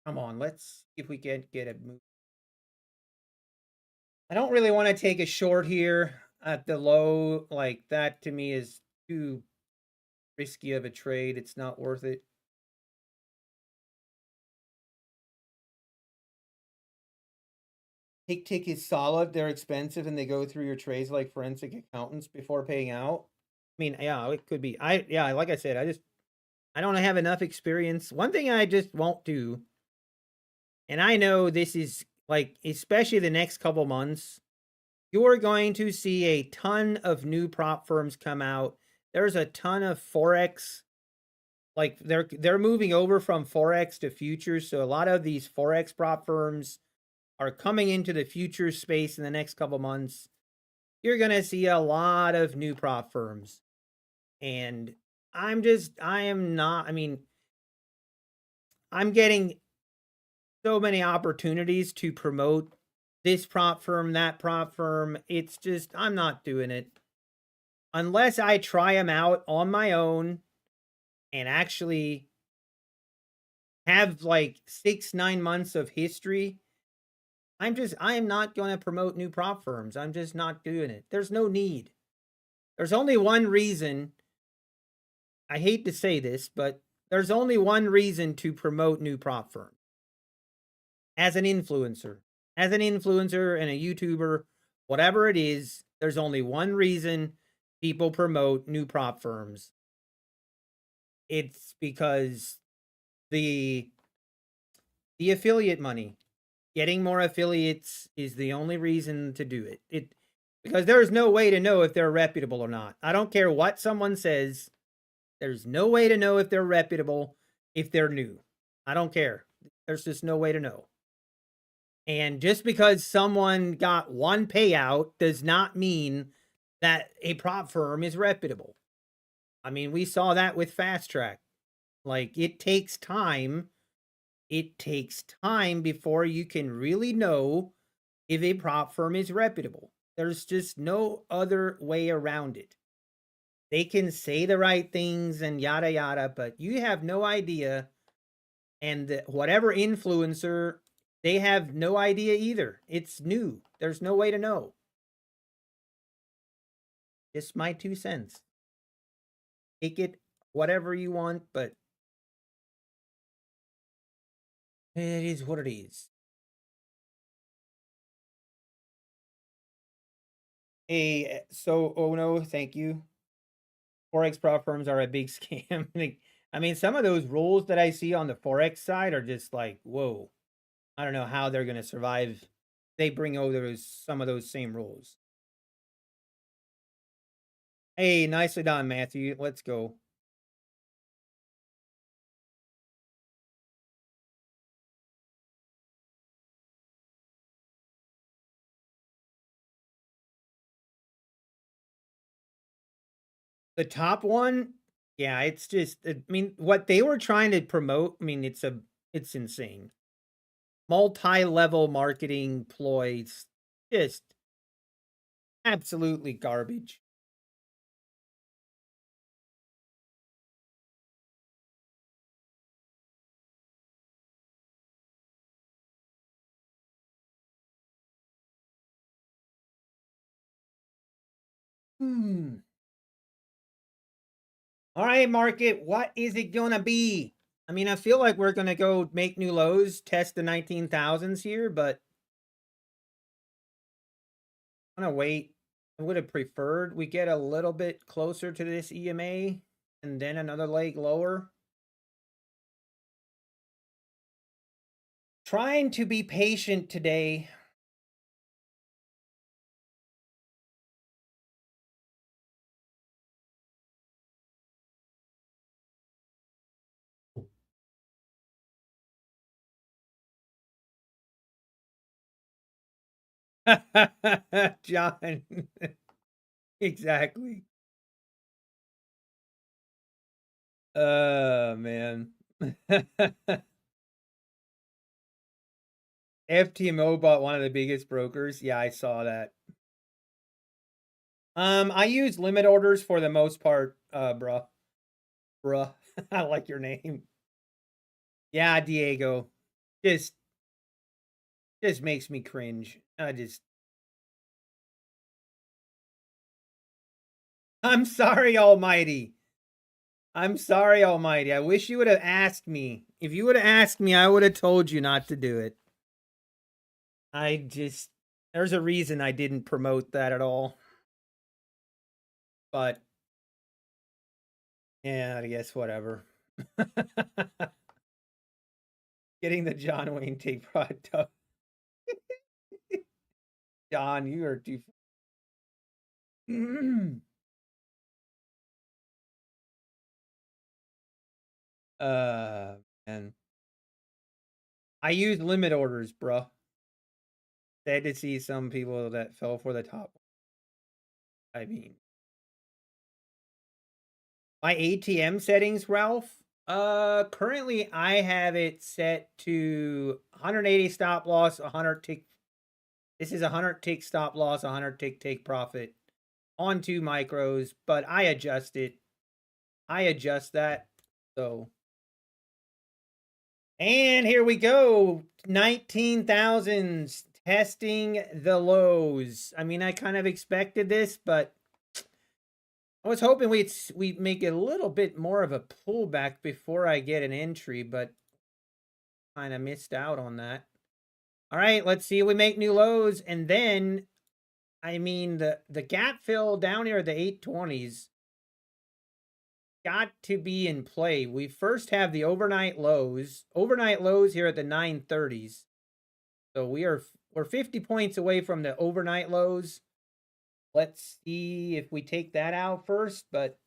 Come on, let's see if we can get a move. I don't really want to take a short here at the low. Like that to me is too risky of a trade. It's not worth it. Tick is solid. They're expensive and they go through your trades like forensic accountants before paying out. I mean, yeah, it could be. Like I said, I don't have enough experience. One thing I just won't do, and I know this is like, especially the next couple months, you're going to see a ton of new prop firms come out. There's a ton of Forex. Like they're moving over from Forex to futures. So a lot of these Forex prop firms are coming into the futures space in the next couple months. You're going to see a lot of new prop firms. And I mean, I'm getting so many opportunities to promote this prop firm, that prop firm. It's just, I'm not doing it. Unless I try them out on my own and actually have like 6-9 months of history, I am not going to promote new prop firms. I'm just not doing it. There's no need. There's only one reason. I hate to say this, but there's only one reason to promote new prop firms. As an influencer and a YouTuber, whatever it is, there's only one reason people promote new prop firms. It's because the affiliate money, getting more affiliates is the only reason to do it. Because there's no way to know if they're reputable or not. I don't care what someone says. There's no way to know if they're reputable if they're new. I don't care. There's just no way to know. And just because someone got one payout does not mean that a prop firm is reputable. I mean, we saw that with Fast Track. Like, it takes time. It takes time before you can really know if a prop firm is reputable. There's just no other way around it. They can say the right things and yada yada, but you have no idea. And whatever influencer, they have no idea either. It's new. There's no way to know. Just my 2 cents. Take it whatever you want, but it is what it is. Oh no, thank you. Forex prop firms are a big scam. I mean, some of those rules that I see on the Forex side are just like, whoa. I don't know how they're going to survive. They bring over some of those same rules. Hey, nicely done, Matthew. Let's go. The top one, yeah, it's just, I mean, what they were trying to promote, I mean, it's insane. Multi-level marketing ploys, just absolutely garbage. All right, market, what is it gonna be? I mean, I feel like we're gonna go make new lows, test the 19,000s here, but I'm gonna wait. I would have preferred we get a little bit closer to this EMA and then another leg lower. Trying to be patient today. John. Exactly. Man. FTMO bought one of the biggest brokers. Yeah, I saw that. I use limit orders for the most part, bruh. Bruh. I like your name. Yeah, Diego. Just makes me cringe. I'm sorry, Almighty. I'm sorry, Almighty. I wish you would have asked me. If you would have asked me, I would have told you not to do it. There's a reason I didn't promote that at all. But, yeah, I guess whatever. Getting the John Wayne tape product up. John, you are too. And I use limit orders, bro. Sad to see some people that fell for the top. I mean, my ATM settings, Ralph. Currently I have it set to 180 stop loss, 100 tick. This is 100 tick stop loss, 100 tick take profit on 2 micros, but I adjust it. I adjust that. So, and here we go. 19,000s testing the lows. I mean, I kind of expected this, but I was hoping we'd make it a little bit more of a pullback before I get an entry, but kind of missed out on that. All right, let's see if we make new lows. And then, I mean, the gap fill down here at the 820s got to be in play. We first have the overnight lows here at the 930s. So we're 50 points away from the overnight lows. Let's see if we take that out first, but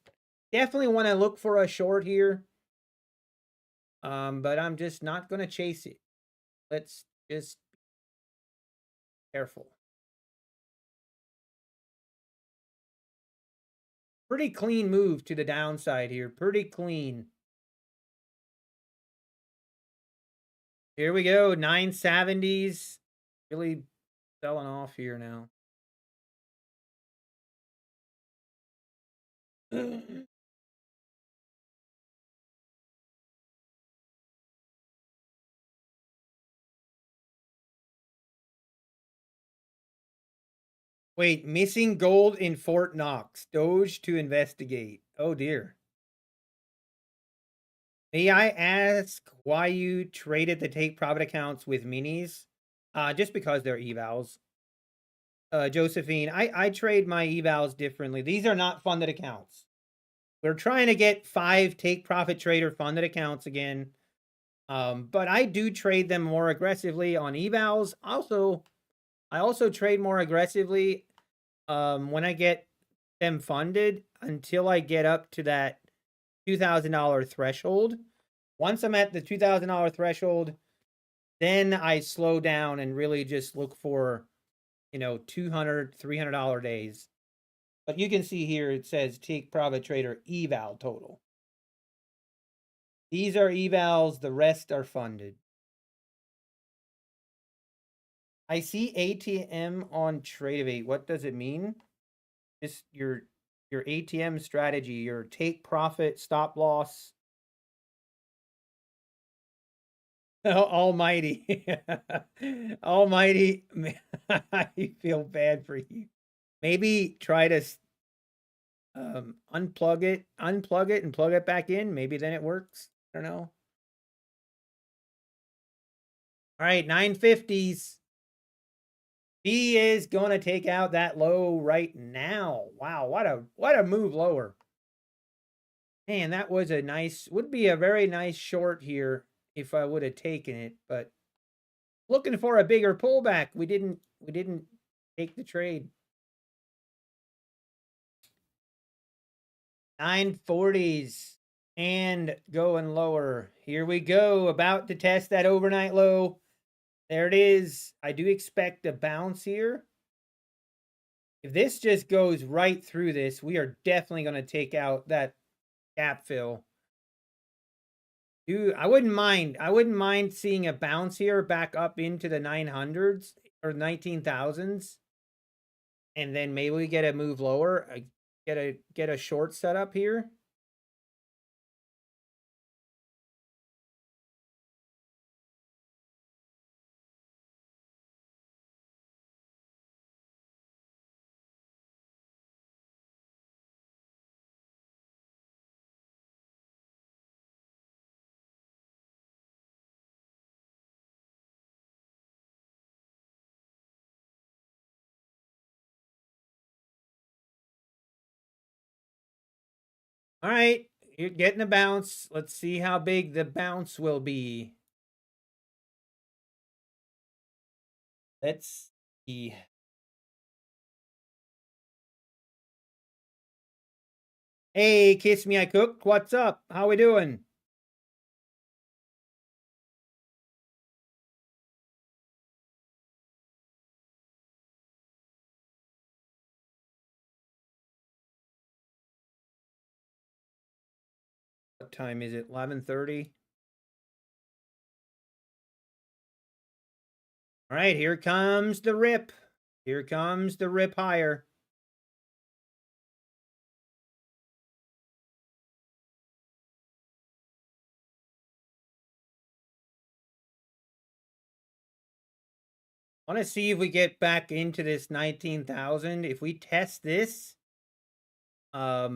definitely want to look for a short here. But I'm just not going to chase it. Let's just be careful. Pretty clean move to the downside here. Pretty clean. Here we go. 970s. Really selling off here now. Wait, missing gold in Fort Knox. Doge to investigate. Oh dear. May I ask why you traded the take profit accounts with minis? Just because they're evals. Josephine, I trade my evals differently. These are not funded accounts. We're trying to get 5 take profit trader funded accounts again. But I do trade them more aggressively on evals. I also trade more aggressively when I get them funded until I get up to that $2,000 threshold. Once I'm at the $2,000 threshold, then I slow down and really just look for, $200, $300 days. But you can see here it says take profit trader eval total. These are evals, the rest are funded. I see ATM on Tradeovate. What does it mean? Just your ATM strategy, your take profit, stop loss. Almighty. Almighty, I feel bad for you. Maybe try to unplug it and plug it back in. Maybe then it works. I don't know. All right, 950s. He is going to take out that low right now. Wow, what a move lower. Man, that was would be a very nice short here if I would have taken it, but looking for a bigger pullback. We didn't take the trade. 940s and going lower. Here we go. About to test that overnight low. There it is. I do expect a bounce here. If this just goes right through this, we are definitely going to take out that gap fill. Dude, I wouldn't mind. I wouldn't mind seeing a bounce here back up into the 900s or 19,000s. And then maybe we get a move lower, get a short setup here. All right, you're getting a bounce. Let's see how big the bounce will be. Let's see. Hey, Kiss Me I Cooked. What's up? How we doing? What time is it? 11:30. All right, here comes the rip. Here comes the rip higher. I want to see if we get back into this 19,000. If we test this, I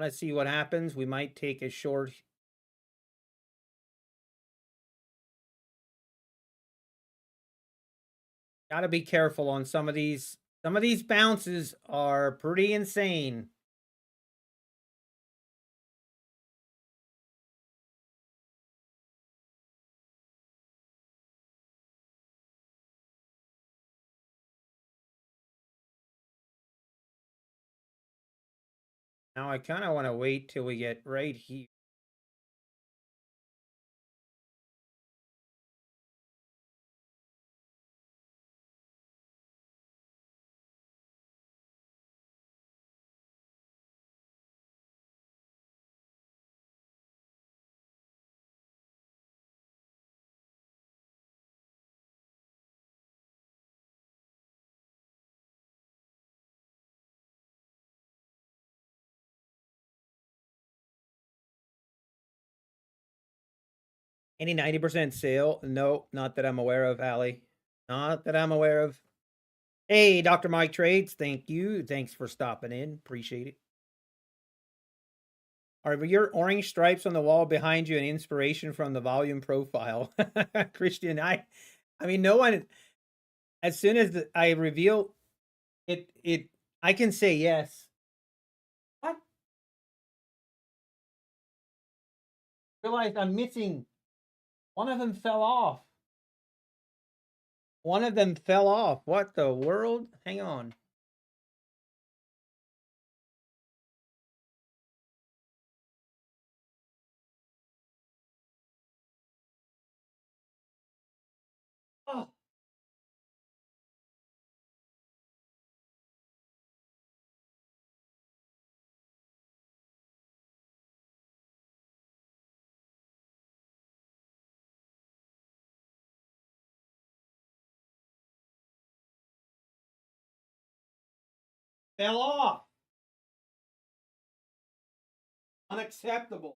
want to see what happens. We might take a short. Got to be careful on some of these. Some of these bounces are pretty insane. Now I kind of want to wait till we get right here. Any 90% sale? No, not that I'm aware of, Allie. Not that I'm aware of. Hey, Dr. Mike Trades, thank you. Thanks for stopping in. Appreciate it. Are your orange stripes on the wall behind you an inspiration from the volume profile? Christian, I mean, no one, as soon as I reveal it, I can say yes. What? Realize I'm missing. One of them fell off. One of them fell off. What the world? Hang on. Oh. Fell off. Unacceptable.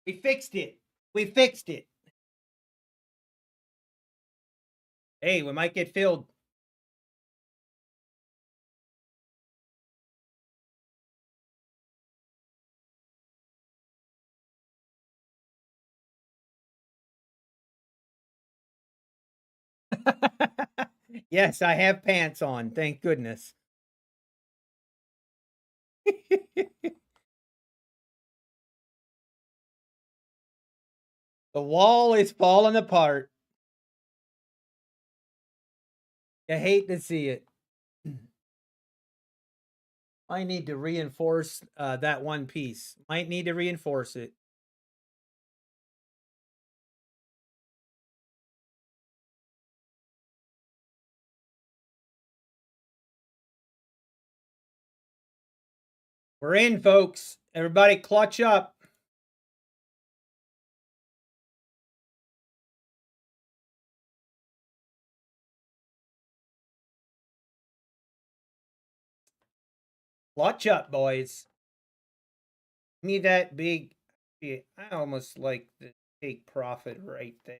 We fixed it. We fixed it. Hey, we might get filled. Yes, I have pants on. Thank goodness. The wall is falling apart. I hate to see it. I need to reinforce that one piece. Might need to reinforce it. We're in, folks. Everybody clutch up. Clutch up, boys. Give me that big. I almost like to take profit right there.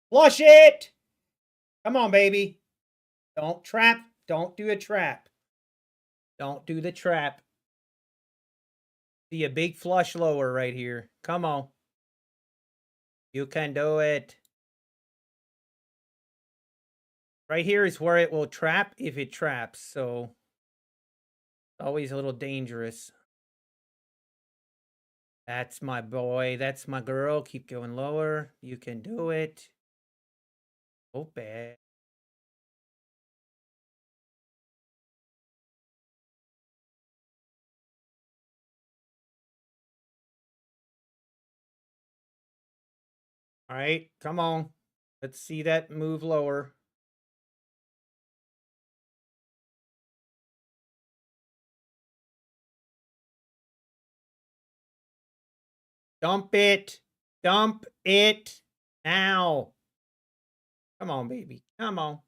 Flush it. Come on, baby. Don't trap. Don't do a trap. Don't do the trap. See a big flush lower right here. Come on. You can do it. Right here is where it will trap if it traps. So it's always a little dangerous. That's my boy. That's my girl. Keep going lower. You can do it. Oh, bad. All right, come on. Let's see that move lower. Dump it. Dump it now. Come on, baby. Come on.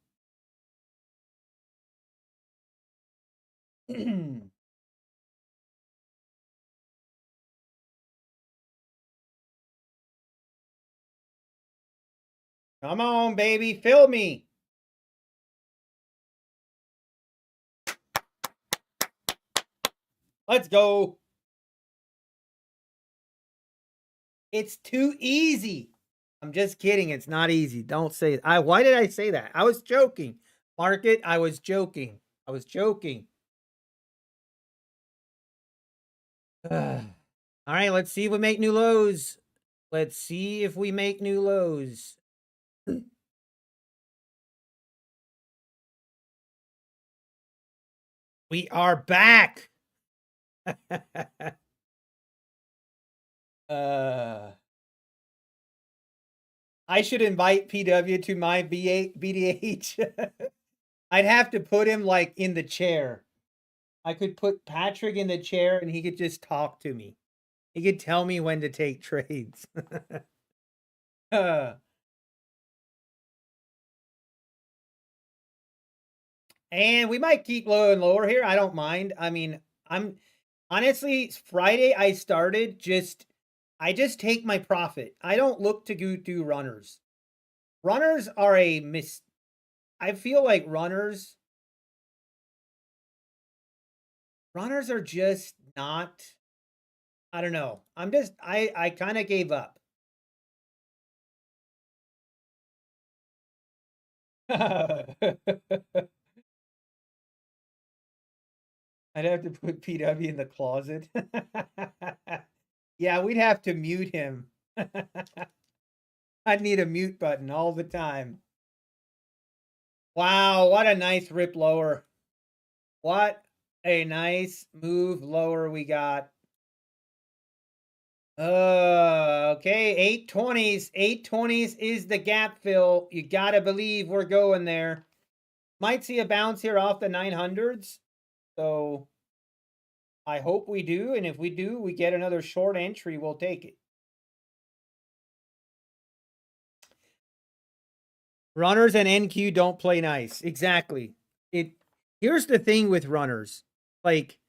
Come on, baby. Fill me. Let's go. It's too easy. I'm just kidding. It's not easy. Don't say it. Why did I say that? I was joking. Market, I was joking. I was joking. All right, let's see if we make new lows. Let's see if we make new lows. We are back. I should invite PW to my BDH. I'd have to put him like in the chair. I could put Patrick in the chair and he could just talk to me. He could tell me when to take trades. And we might keep low and lower here. I don't mind. I mean, I'm honestly, Friday I started I just take my profit. I don't look to go do runners. Runners are I feel like runners are just not, I don't know. I kind of gave up. I'd have to put PW in the closet. Yeah, we'd have to mute him. I'd need a mute button all the time. Wow, what a nice rip lower. What a nice move lower we got. Okay, 820s. 820s is the gap fill. You gotta believe we're going there. Might see a bounce here off the 900s. So I hope we do. And if we do, we get another short entry, we'll take it. Runners and NQ don't play nice. Exactly. Here's the thing with runners. Like,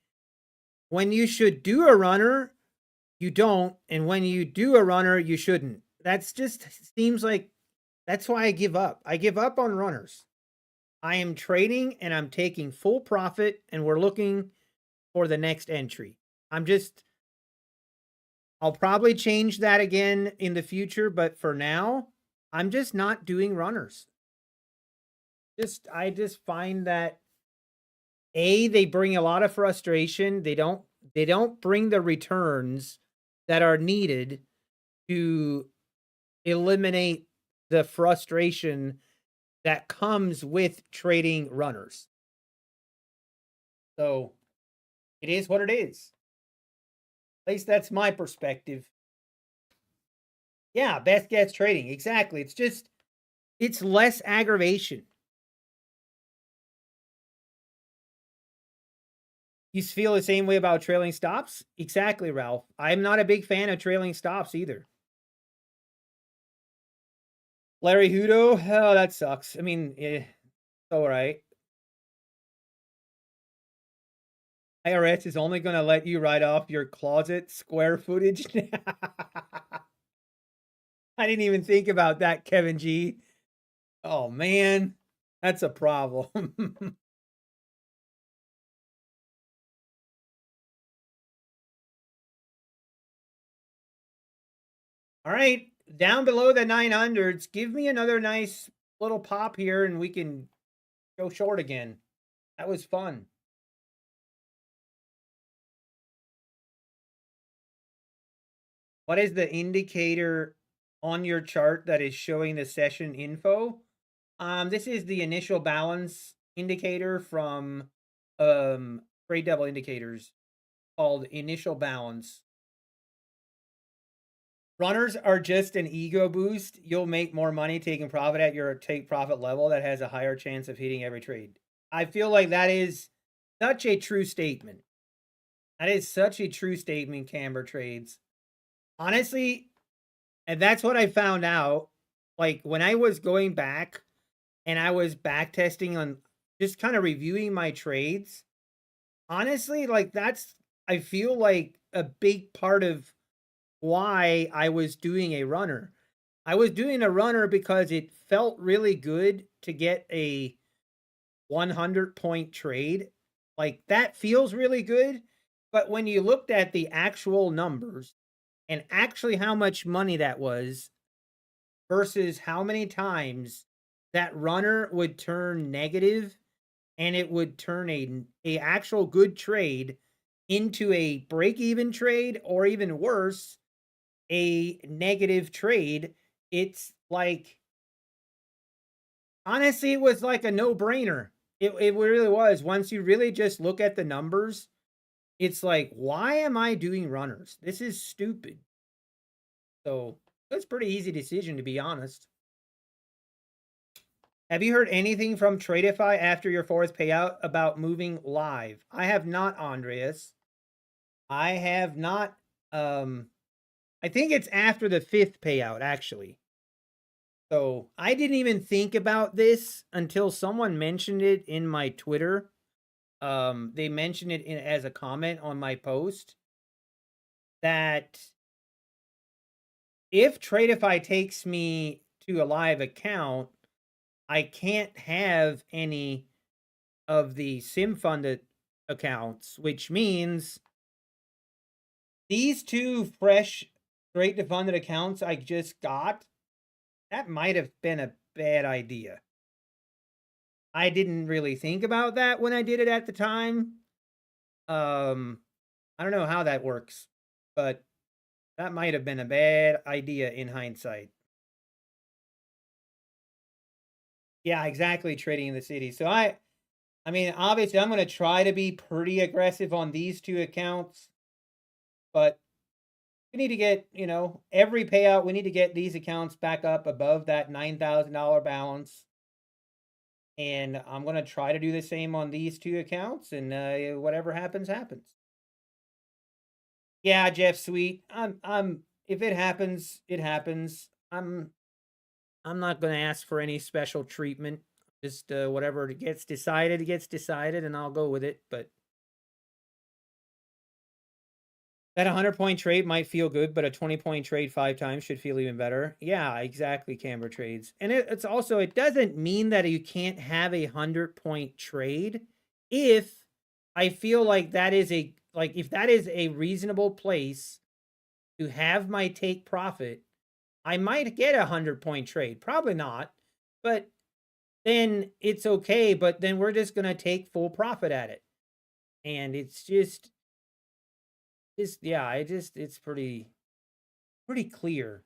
when you should do a runner, you don't. And when you do a runner, you shouldn't. That's just seems like that's why I give up. I give up on runners. I am trading and I'm taking full profit and we're looking for the next entry. I'll probably change that again in the future, but for now, I'm just not doing runners. I just find that they bring a lot of frustration. They don't bring the returns that are needed to eliminate the frustration that comes with trading runners. So it is what it is. At least that's my perspective. Yeah, best guess trading. Exactly. It's just, it's less aggravation. You feel the same way about trailing stops? Exactly, Ralph. I'm not a big fan of trailing stops either. Larry Hudo, oh, that sucks. I mean, it's all right. IRS is only going to let you write off your closet square footage. I didn't even think about that, Kevin G. Oh, man, that's a problem. All right, down below the 900s, give me another nice little pop here and we can go short again. That was fun. What is the indicator on your chart that is showing the session info? This is the initial balance indicator from Trade Devil Indicators called initial balance. Runners are just an ego boost. You'll make more money taking profit at your take profit level that has a higher chance of hitting every trade. I feel like that is such a true statement. That is such a true statement, Camber Trades. Honestly, and that's what I found out. Like when I was going back and I was back testing on just kind of reviewing my trades, honestly, like that's, I feel like a big part of why I was doing a runner. I was doing a runner because it felt really good to get a 100-point trade. Like that feels really good. But when you looked at the actual numbers and actually how much money that was versus how many times that runner would turn negative and it would turn a actual good trade into a break-even trade, or even worse, a negative trade. It's like, honestly, it was like a no-brainer. It really was. Once you really just look at the numbers, it's like, why am I doing runners? This is stupid. So that's a pretty easy decision, to be honest. Have you heard anything from Tradeify after your fourth payout about moving live? I have not, Andreas. I have not. I think it's after the fifth payout, actually. So I didn't even think about this until someone mentioned it in my Twitter. They mentioned it as a comment on my post that if Tradeify takes me to a live account, I can't have any of the sim funded accounts, which means these two fresh straight to funded accounts I just got, that might have been a bad idea. I didn't really think about that when I did it at the time. I don't know how that works, but that might have been a bad idea in hindsight. Yeah, exactly, trading in the city. So I mean, obviously I'm going to try to be pretty aggressive on these two accounts, but we need to get, every payout, we need to get these accounts back up above that $9,000 balance. And I'm going to try to do the same on these two accounts, and whatever happens, happens. Yeah, Jeff Sweet. If it happens, it happens. I'm not going to ask for any special treatment. Just whatever gets decided, and I'll go with it. But that 100-point trade might feel good, but a 20-point trade 5 times should feel even better. Yeah, exactly, Camber Trades. And it's also, it doesn't mean that you can't have a 100-point trade if I feel like that is if that is a reasonable place to have my take profit. I might get a 100-point trade. Probably not, but then it's okay. But then we're just going to take full profit at it. And it's yeah, it's pretty clear.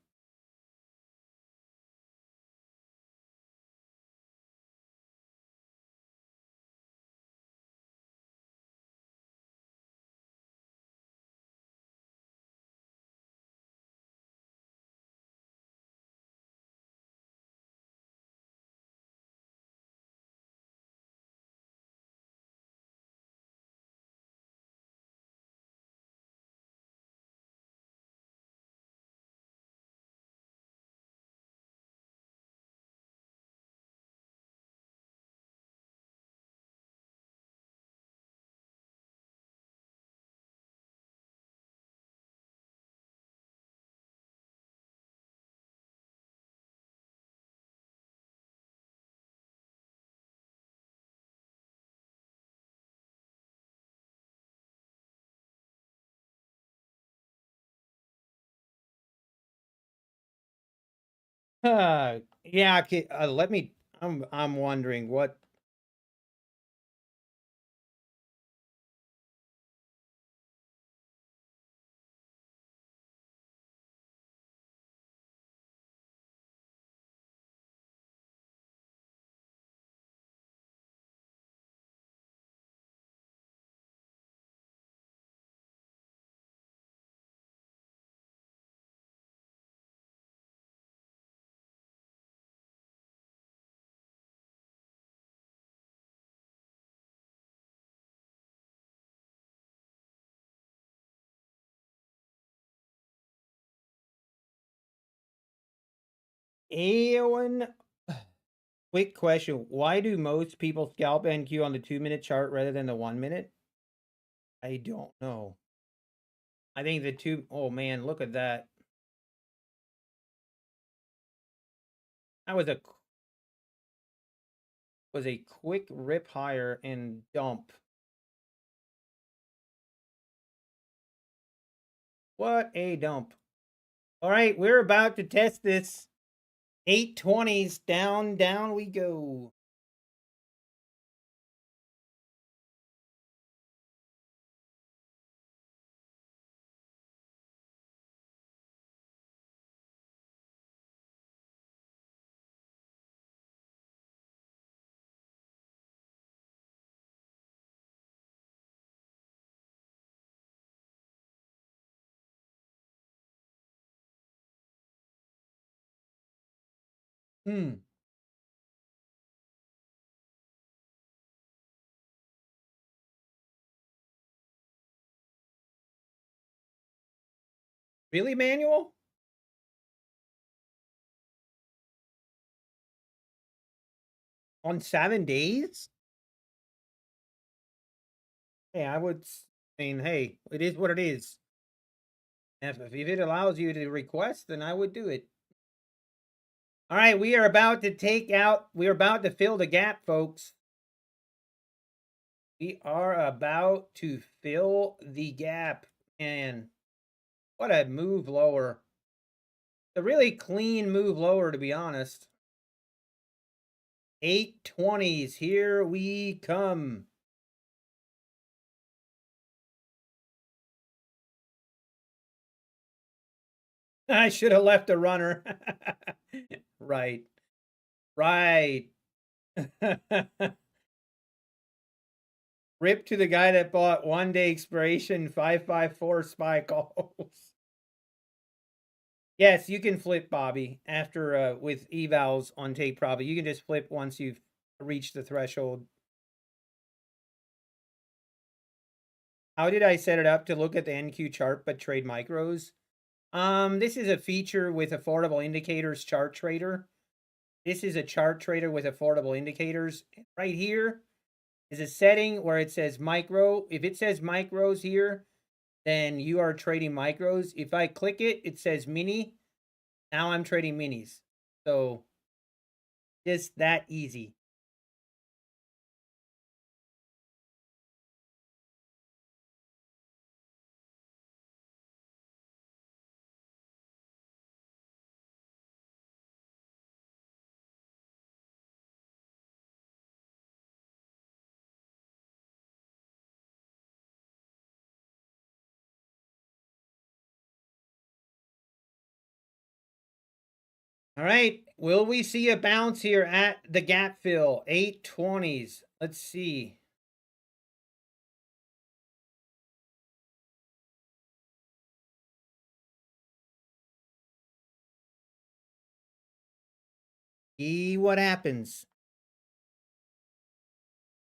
Yeah, let me I'm wondering what Aowen. Quick question. Why do most people scalp NQ on the 2-minute chart rather than the 1-minute? I don't know. I think the two, oh man, look at that. That was a quick rip higher and dump. What a dump. All right, we're about to test this. 820s, down we go. Hmm. Really, Manuel? On 7 days? Hey, I mean, hey, it is what it is. If it allows you to request, then I would do it. All right, we are about to fill the gap, folks. We are about to fill the gap. And what a move lower. A really clean move lower, to be honest. 820s, here we come. I should have left a runner. Right. Right. Rip to the guy that bought 1-day expiration 554 SPY calls. Yes, you can flip, Bobby, after with evals on take profit. You can just flip once you've reached the threshold. How did I set it up to look at the NQ chart but trade micros? This is a feature with Affordable Indicators Chart Trader. This is a chart trader with affordable indicators. Right here is a setting where it says micro. If it says micros here, then you are trading micros. If I click it, it says mini. Now I'm trading minis. So just that easy. All right. Will we see a bounce here at the gap fill? 820s. Let's see. See what happens.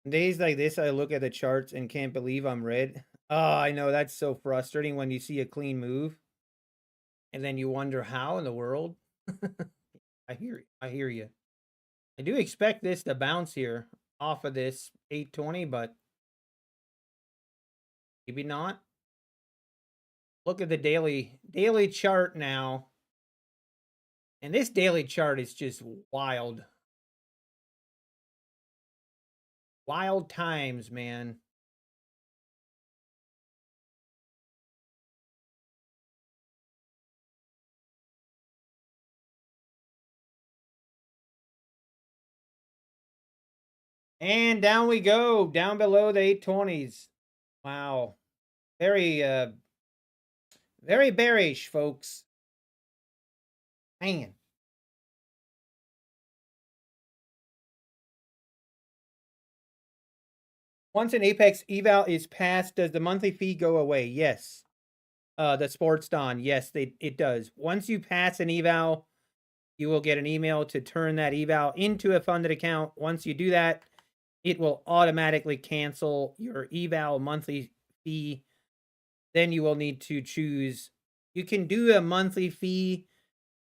Days like this, I look at the charts and can't believe I'm red. Oh, I know that's so frustrating when you see a clean move and then you wonder how in the world. I hear you. I do expect this to bounce here off of this 820, but maybe not. Look at the daily chart now. And this daily chart is just wild. Wild times, man. And down we go, down below the 820s. Wow. Very, very bearish, folks. Man. Once an Apex eval is passed, does the monthly fee go away? Yes. The Sports Don, yes, it does. Once you pass an eval, you will get an email to turn that eval into a funded account. Once you do that, it will automatically cancel your eval monthly fee. Then you will need to choose. You can do a monthly fee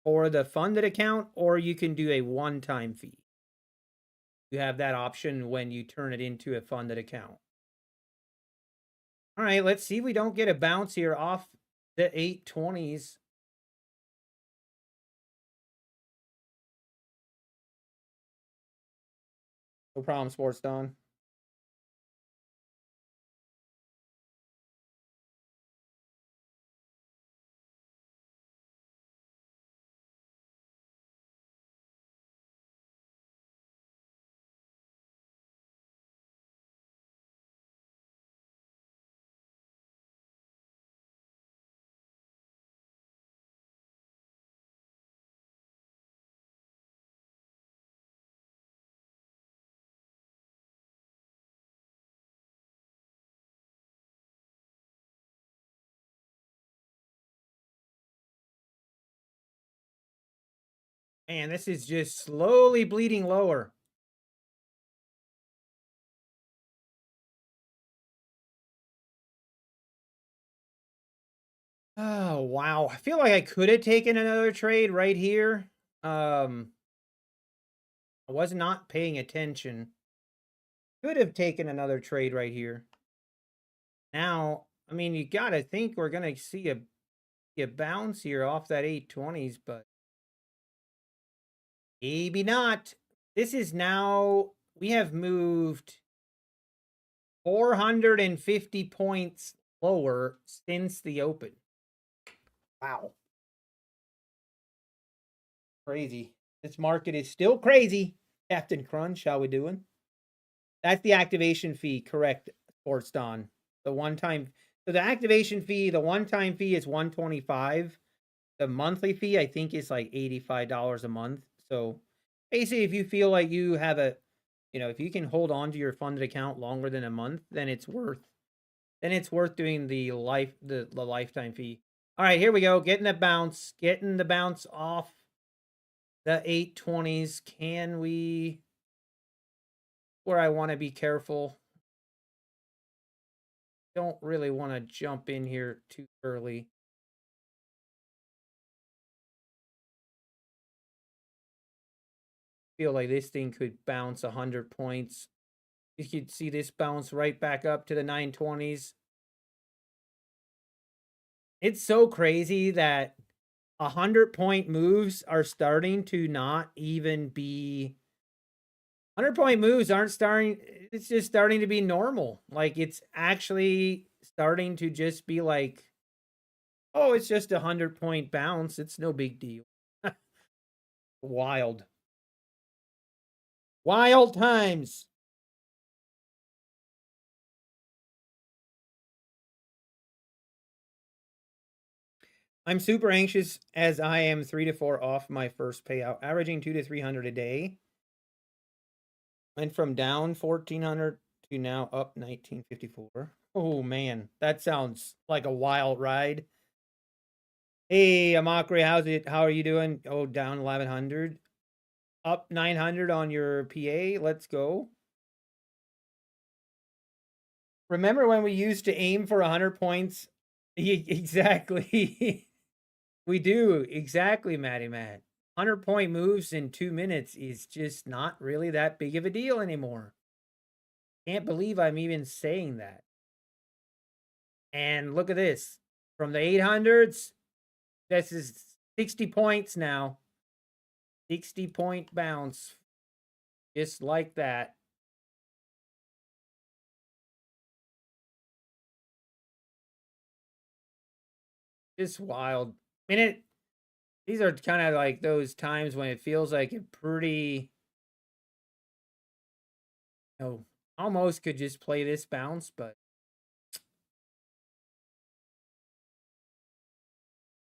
for the funded account, or you can do a one-time fee. You have that option when you turn it into a funded account. All right, let's see if we don't get a bounce here off the 820s. No problem, Sports Don. Man, this is just slowly bleeding lower. Oh, wow. I feel like I could have taken another trade right here. I was not paying attention. Could have taken another trade right here. Now, I mean, you got to think we're going to see a bounce here off that 820s, but maybe not. This is now, we have moved 450 points lower since the open. Wow. Crazy. This market is still crazy. Captain Crunch, how we doing? That's the activation fee, correct, Sports Don. The one-time, so the activation fee, the one-time fee is $125. The monthly fee, I think, is like $85 a month. So basically, if you feel like you have if you can hold on to your funded account longer than a month, then it's worth doing the lifetime fee. All right, here we go. Getting the bounce off the 820s. Can we, where I want to be careful? Don't really want to jump in here too early. Feel like this thing could bounce 100 points. You could see this bounce right back up to the 920s. It's so crazy that 100-point moves are starting to not even be 100-point moves aren't starting. It's just starting to be normal. Like, it's actually starting to just be like, oh, it's just 100-point bounce. It's no big deal. Wild. Wild times. I'm super anxious as I am 3 to 4 off my first payout, averaging 200 to 300 a day. Went from down 1400 to now up 1954. Oh man, that sounds like a wild ride. Hey, Amakri, how are you doing? Oh, down 1100. Up 900 on your PA. Let's go. Remember when we used to aim for 100 points? Exactly. We do. Exactly, Matty Matt. 100-point moves in 2 minutes is just not really that big of a deal anymore. Can't believe I'm even saying that. And look at this. From the 800s, this is 60 points now. 60-point bounce. Just like that. Just wild. I mean, these are kind of like those times when it feels like a pretty Oh, almost could just play this bounce, but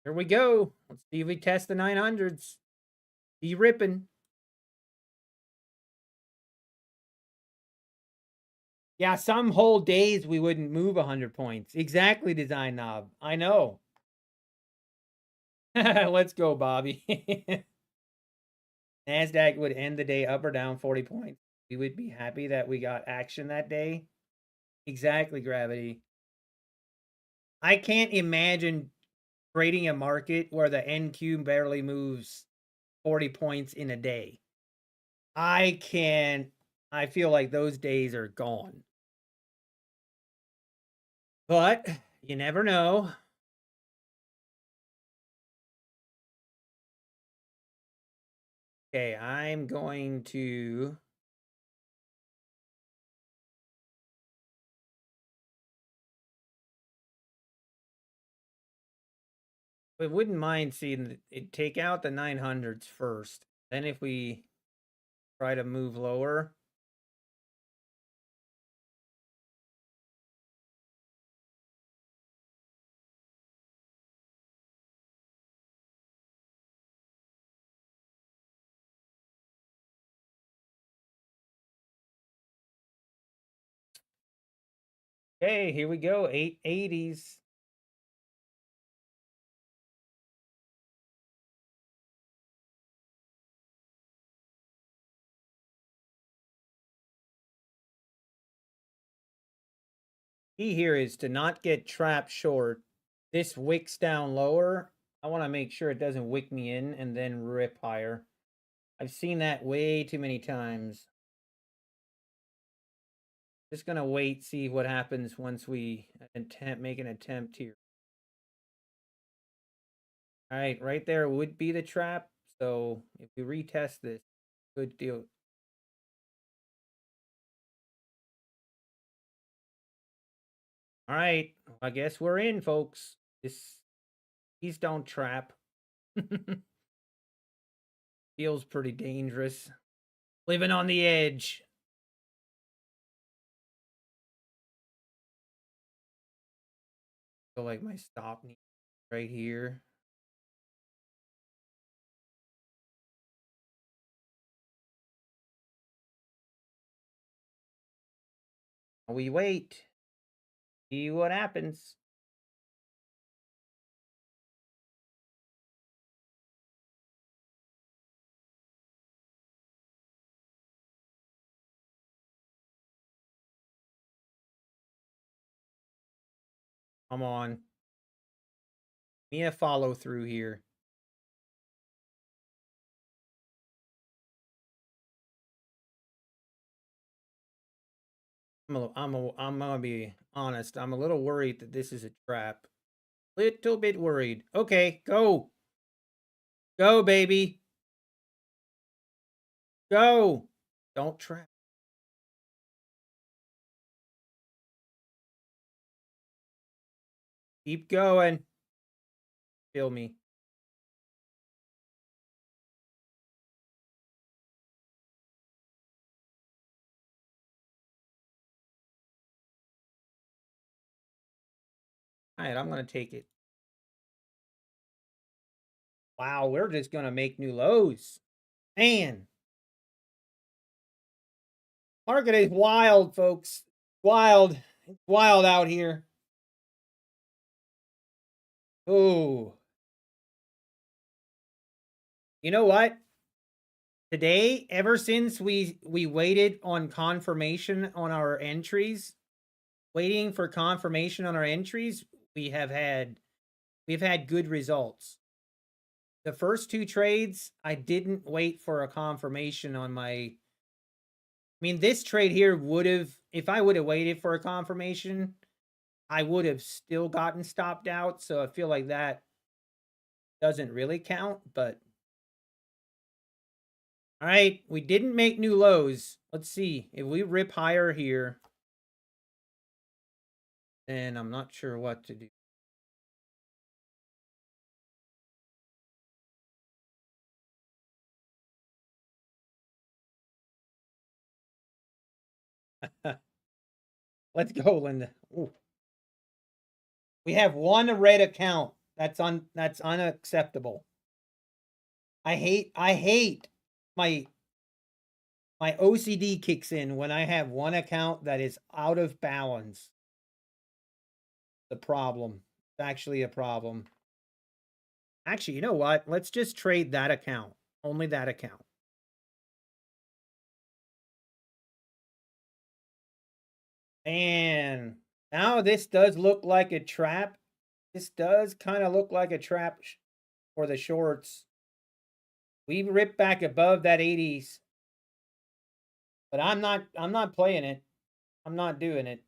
here we go. Let's see if we test the 900s. Be ripping. Yeah, some whole days we wouldn't move 100 points. Exactly, Design Knob. I know. Let's go, Bobby. NASDAQ would end the day up or down 40 points. We would be happy that we got action that day. Exactly, Gravity. I can't imagine trading a market where the NQ barely moves 40 points in a day. I feel like those days are gone. But you never know. Okay, I'm going to I wouldn't mind seeing it take out the 900s first. Then if we try to move lower. Okay, here we go. 880s. Key here is to not get trapped short. This wicks down lower. I want to make sure it doesn't wick me in and then rip higher. I've seen that way too many times. Just gonna wait, see what happens once we make an attempt here. All right, right there would be the trap. So if we retest this, good deal. All right, I guess we're in, folks. These don't trap. Feels pretty dangerous. Living on the edge. Feel like my stop needs right here. We wait. See what happens. Come on. Me a follow through here. I'm gonna be honest. I'm a little worried that this is a trap. Little bit worried. Okay, go. Go, baby. Go. Don't trap. Keep going. Feel me. All right, I'm gonna take it. Wow, we're just gonna make new lows. Man. Market is wild, folks. Wild. It's wild out here. Oh. You know what? Today, ever since we waited on confirmation on our entries, waiting for confirmation on our entries, we've had good results. The first two trades, I didn't wait for a confirmation on my I mean, this trade here would have, if I would have waited for a confirmation, I would have still gotten stopped out. So I feel like that doesn't really count, but all right, we didn't make new lows. Let's see if we rip higher here. Then I'm not sure what to do. Let's go, Linda. Ooh. We have one red account. That's unacceptable. I hate my OCD kicks in when I have one account that is out of balance. The problem. It's actually a problem. Actually, you know what? Let's just trade that account. Only that account. And now this does look like a trap. This does kind of look like a trap for the shorts. We ripped back above that 80s. But I'm not playing it. I'm not doing it.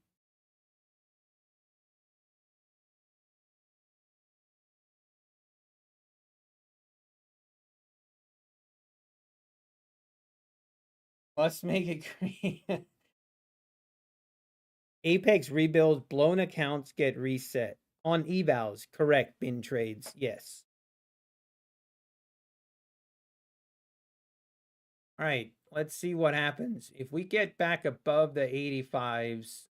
Let's make it green. Apex rebuilds, blown accounts get reset. On evals, correct, bin trades, yes. All right, let's see what happens. If we get back above the 85s,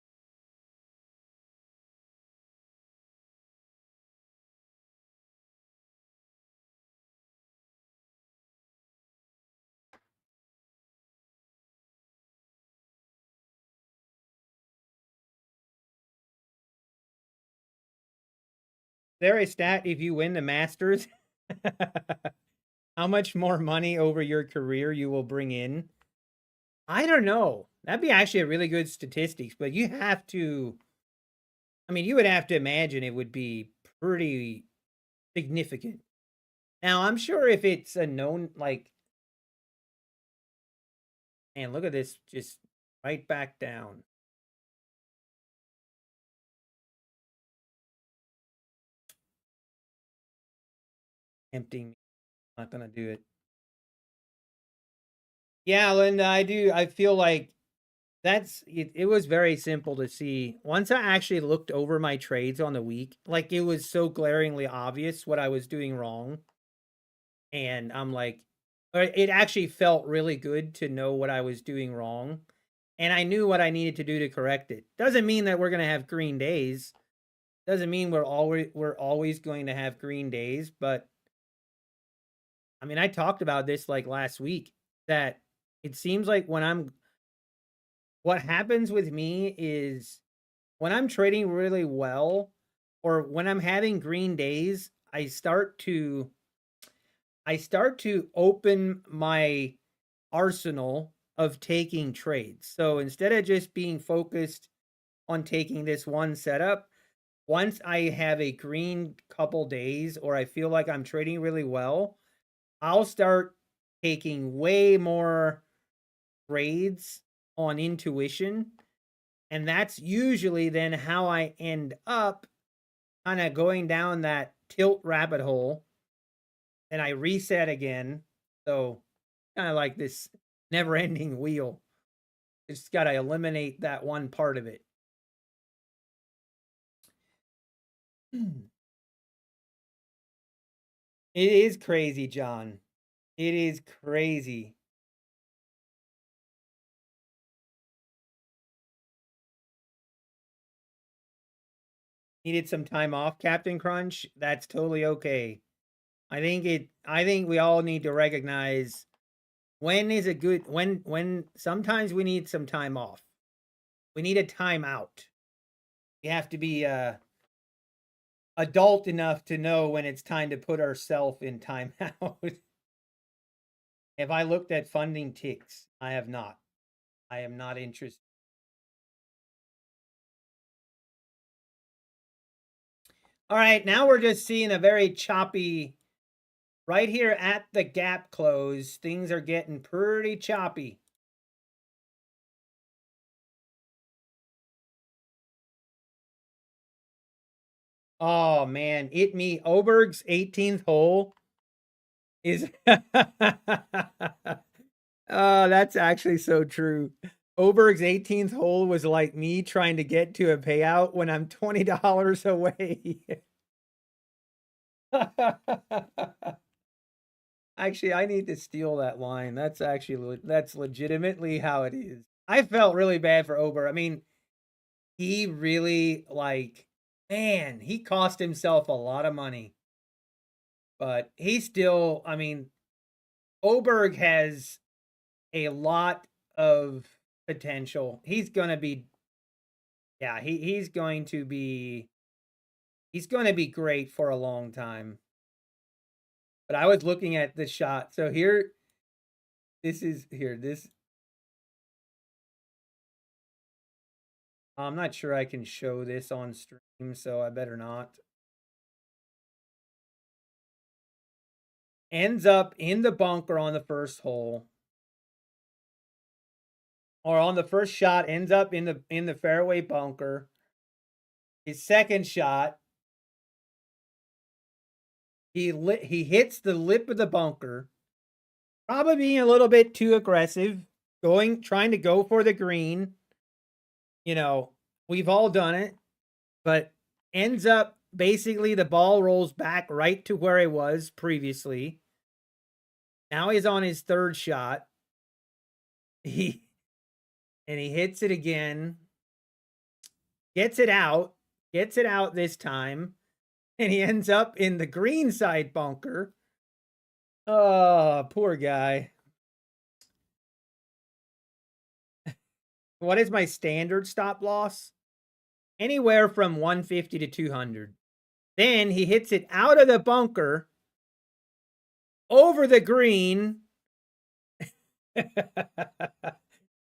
there a stat if you win the Masters? How much more money over your career you will bring in? I don't know. That'd be actually a really good statistics, but you have to, I mean, you would have to imagine it would be pretty significant. Now, I'm sure if it's a known, like, and look at this, just right back down. Tempting. Not gonna do it. Yeah, Linda, I feel like that's it. It was very simple to see. Once I actually looked over my trades on the week, like it was so glaringly obvious what I was doing wrong. And I'm like, it actually felt really good to know what I was doing wrong. And I knew what I needed to do to correct it. Doesn't mean that we're gonna have green days. Doesn't mean we're always going to have green days, but I mean, I talked about this like last week that it seems like what happens with me is when I'm trading really well or when I'm having green days, I start to open my arsenal of taking trades. So instead of just being focused on taking this one setup, once I have a green couple days or I feel like I'm trading really well, I'll start taking way more trades on intuition. And that's usually then how I end up kind of going down that tilt rabbit hole. And I reset again. So kind of like this never ending wheel. Just got to eliminate that one part of it. It is crazy, John. It is crazy. Needed some time off, Captain Crunch. That's totally okay. I think we all need to recognize when is a good when sometimes we need some time off. We need a timeout. We have to be adult enough to know when it's time to put ourselves in timeout. Have I looked at funding ticks? I have not. I am not interested. All right, now we're just seeing a very choppy, right here at the gap close, things are getting pretty choppy. Oh man, Oberg's 18th hole is oh, that's actually so true. Oberg's 18th hole was like me trying to get to a payout when I'm $20 away. Actually, I need to steal that line. That's legitimately how it is. I felt really bad for Ober. I mean, he really like, man, he cost himself a lot of money. But he still, I mean, Oberg has a lot of potential. He's going to be, yeah, he's going to be, he's going to be great for a long time. But I was looking at the shot. So here, this. I'm not sure I can show this on stream, so I better not. Ends up in the bunker on the first hole. Or on the first shot, ends up in the fairway bunker. His second shot, he hits the lip of the bunker. Probably being a little bit too aggressive, trying to go for the green. You know, we've all done it, but ends up basically the ball rolls back right to where it was previously. Now he's on his third shot. He hits it again. Gets it out this time, and he ends up in the green side bunker. Oh, poor guy. What is my standard stop loss? Anywhere from 150 to 200. Then he hits it out of the bunker over the green.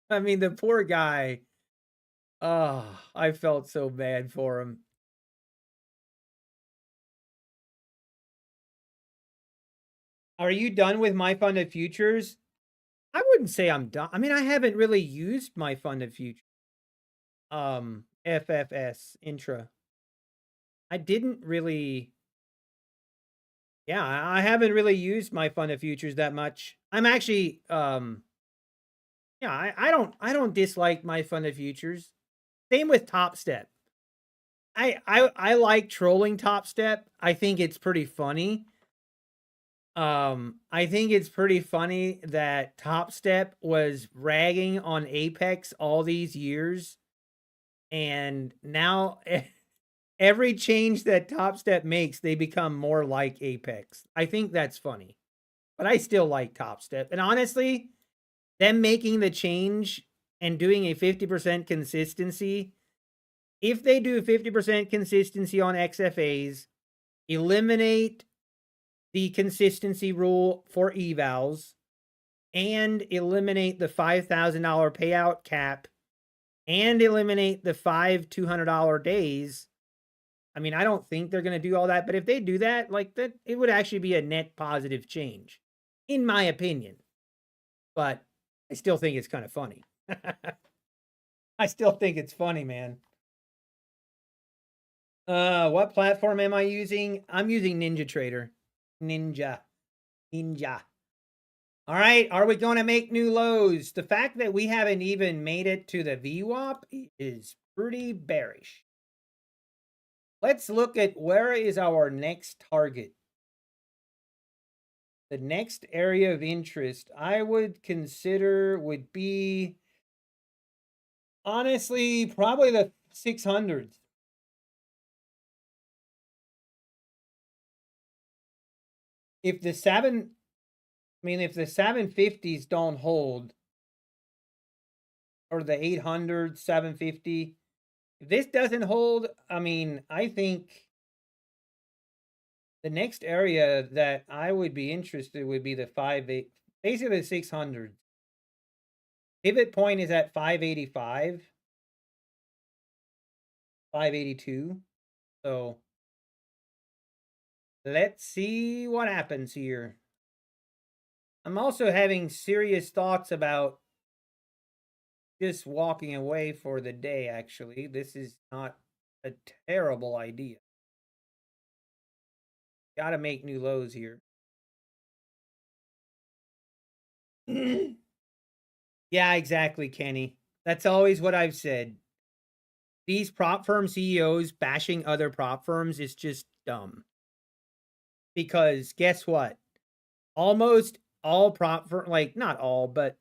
I mean, the poor guy. Oh, I felt so bad for him. Are you done with my fund of futures? I wouldn't say I'm done. I mean, I haven't really used my fund of futures. FFS intra. I didn't really. Yeah, I haven't really used my fund of futures that much. I'm actually yeah, I don't dislike my fund of futures. Same with Top Step. I like trolling Top Step. I think it's pretty funny. I think it's pretty funny that Top Step was ragging on Apex all these years, and now every change that Top Step makes, they become more like Apex. I think that's funny, but I still like Top Step. And honestly, them making the change and doing a 50% consistency, if they do 50% consistency on XFAs, eliminate the consistency rule for evals, and eliminate the $5,000 payout cap, and eliminate the 5 $200 days. I mean, I don't think they're going to do all that, but if they do that, like that, it would actually be a net positive change, in my opinion. But I still think it's kind of funny. I still think it's funny, man. What platform am I using? I'm using Ninja Trader. Ninja. All right, are we going to make new lows? The fact that we haven't even made it to the VWAP is pretty bearish. Let's look at where is our next target. The next area of interest I would consider would be, honestly, probably the 600s. If the 750s don't hold, or the 800, 750, if this doesn't hold, I mean, I think the next area that I would be interested would be the 58, basically the 600. Pivot point is at 585, 582. So let's see what happens here. I'm also having serious thoughts about just walking away for the day, actually. This is not a terrible idea. Got to make new lows here. Yeah, exactly, Kenny. That's always what I've said. These prop firm CEOs bashing other prop firms is just dumb. Because guess what? Almost all prop firm, like not all, but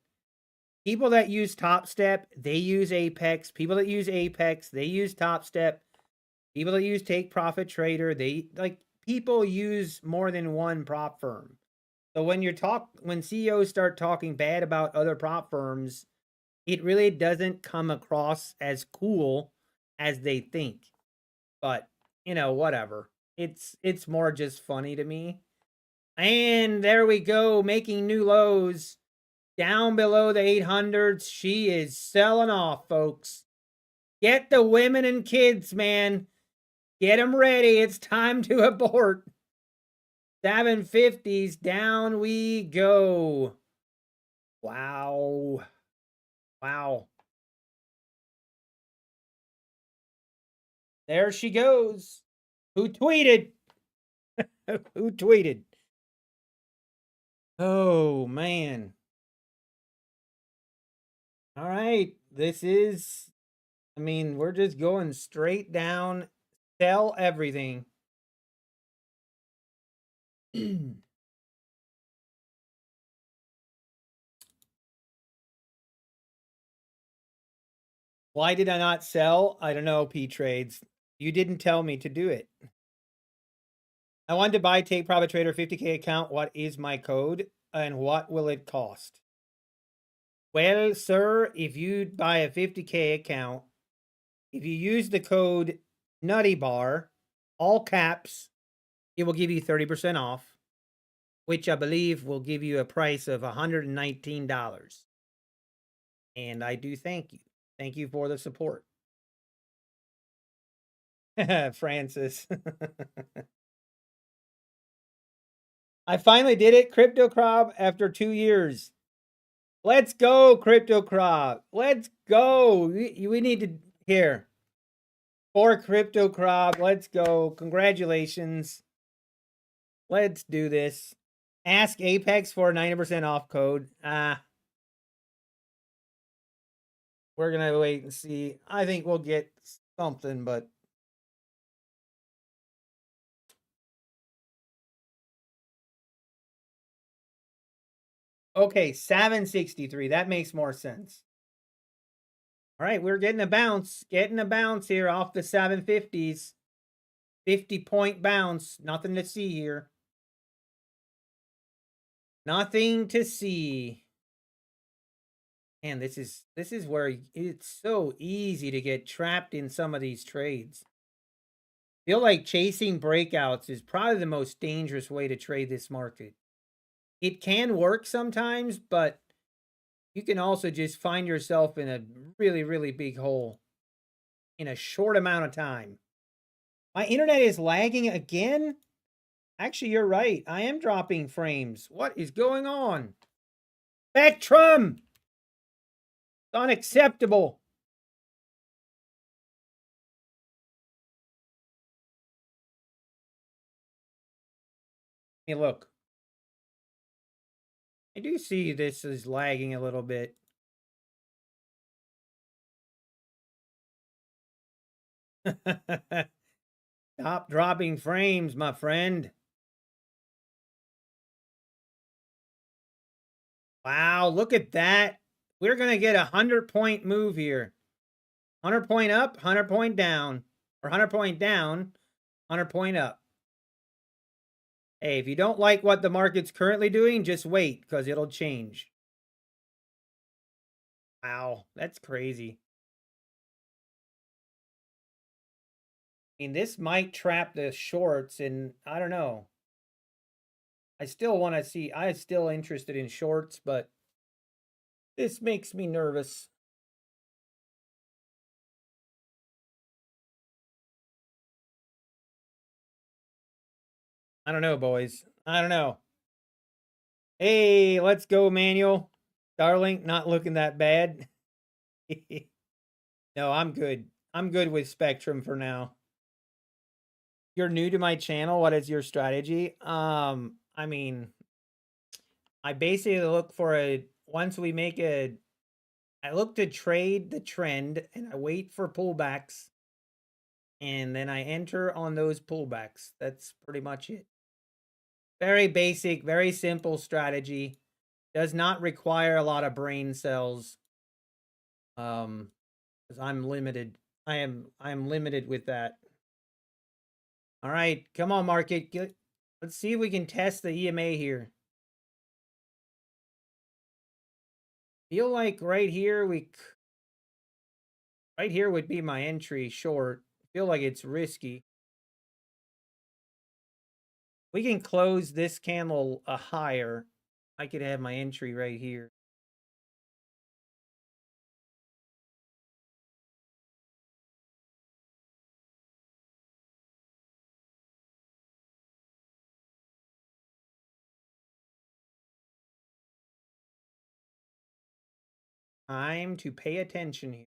People that use Top Step, they use Apex. People that use Apex, they use Top Step. People that use Take Profit Trader, they like people use more than one prop firm. So when CEOs start talking bad about other prop firms, it really doesn't come across as cool as they think. But, whatever. It's more just funny to me. And there we go, making new lows down below the 800s. She is selling off, folks. Get the women and kids, man. Get them ready. It's time to abort. 750s, down we go. Wow. Wow. There she goes. Who tweeted? Who tweeted? Oh, man. All right. We're just going straight down. Sell everything. Why did I not sell? I don't know, P-Trades. You didn't tell me to do it. I wanted to buy Take Profit Trader 50K account. What is my code and what will it cost? Well, sir, if you buy a 50K account, if you use the code Nutty Bar, all caps, it will give you 30% off, which I believe will give you a price of $119. And I do thank you. Thank you for the support. Francis. I finally did it, Crypto Crop, after 2 years. Let's go, Crypto Crop. Let's go. We need to here. For Crypto Crop, let's go. Congratulations. Let's do this. Ask Apex for a 90% off code. We're going to wait and see. I think we'll get something, but okay, 763. That makes more sense. All right, we're getting a bounce. Getting a bounce here off the 750s. 50-point bounce. Nothing to see here. Nothing to see. Man, this is where it's so easy to get trapped in some of these trades. I feel like chasing breakouts is probably the most dangerous way to trade this market. It can work sometimes, but you can also just find yourself in a really, really big hole in a short amount of time. My internet is lagging again? Actually, you're right. I am dropping frames. What is going on? Spectrum! It's unacceptable. Hey, look. I do see this is lagging a little bit. Stop dropping frames, my friend. Wow, look at that. We're going to get a 100-point move here. 100 point up, 100 point down. Or 100 point down, 100 point up. Hey, if you don't like what the market's currently doing, just wait, because it'll change. Wow, that's crazy. I mean, this might trap the shorts, and I don't know. I still want to see, I'm still interested in shorts, but this makes me nervous. I don't know, boys. I don't know. Hey, let's go, Manuel. Darling, not looking that bad. No, I'm good. I'm good with Spectrum for now. You're new to my channel. What is your strategy? I mean, I basically look for once we make I look to trade the trend and I wait for pullbacks. And then I enter on those pullbacks. That's pretty much it. Very basic, very simple strategy. Does not require a lot of brain cells. Because I'm limited. I'm limited with that. All right, come on, market. Let's see if we can test the EMA here. Feel like right here right here would be my entry short. Feel like it's risky. We can close this candle higher. I could have my entry right here. Time to pay attention here.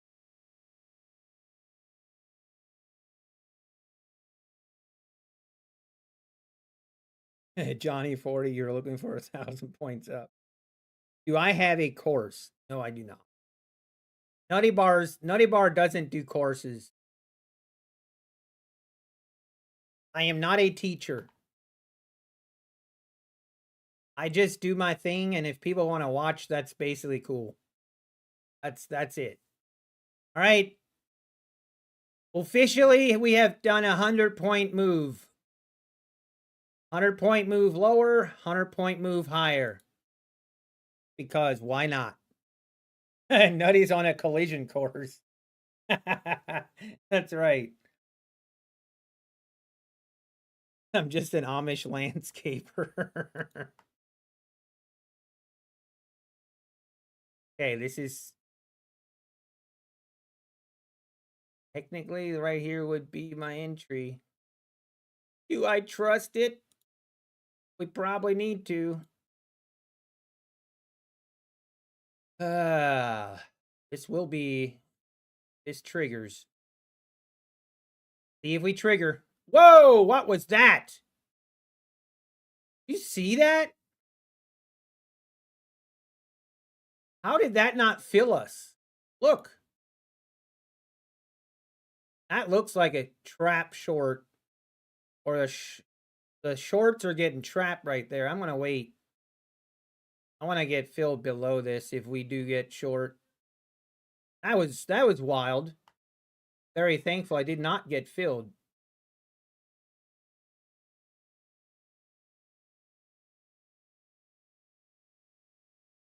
Johnny 40, you're looking for 1,000 points up. Do I have a course? No, I do not. Nutty Bar doesn't do courses. I am not a teacher. I just do my thing, and if people want to watch, that's basically cool. That's it. All right. Officially, we have done a 100-point move. 100-point move lower, 100-point move higher. Because why not? Nutty's on a collision course. That's right. I'm just an Amish landscaper. Okay, this is technically right here would be my entry. Do I trust it? We probably need to. This triggers. See if we trigger. Whoa, what was that? You see that? How did that not fill us? Look. That looks like a trap short. Or the shorts are getting trapped right there. I'm going to wait. I want to get filled below this if we do get short. That was wild. Very thankful I did not get filled.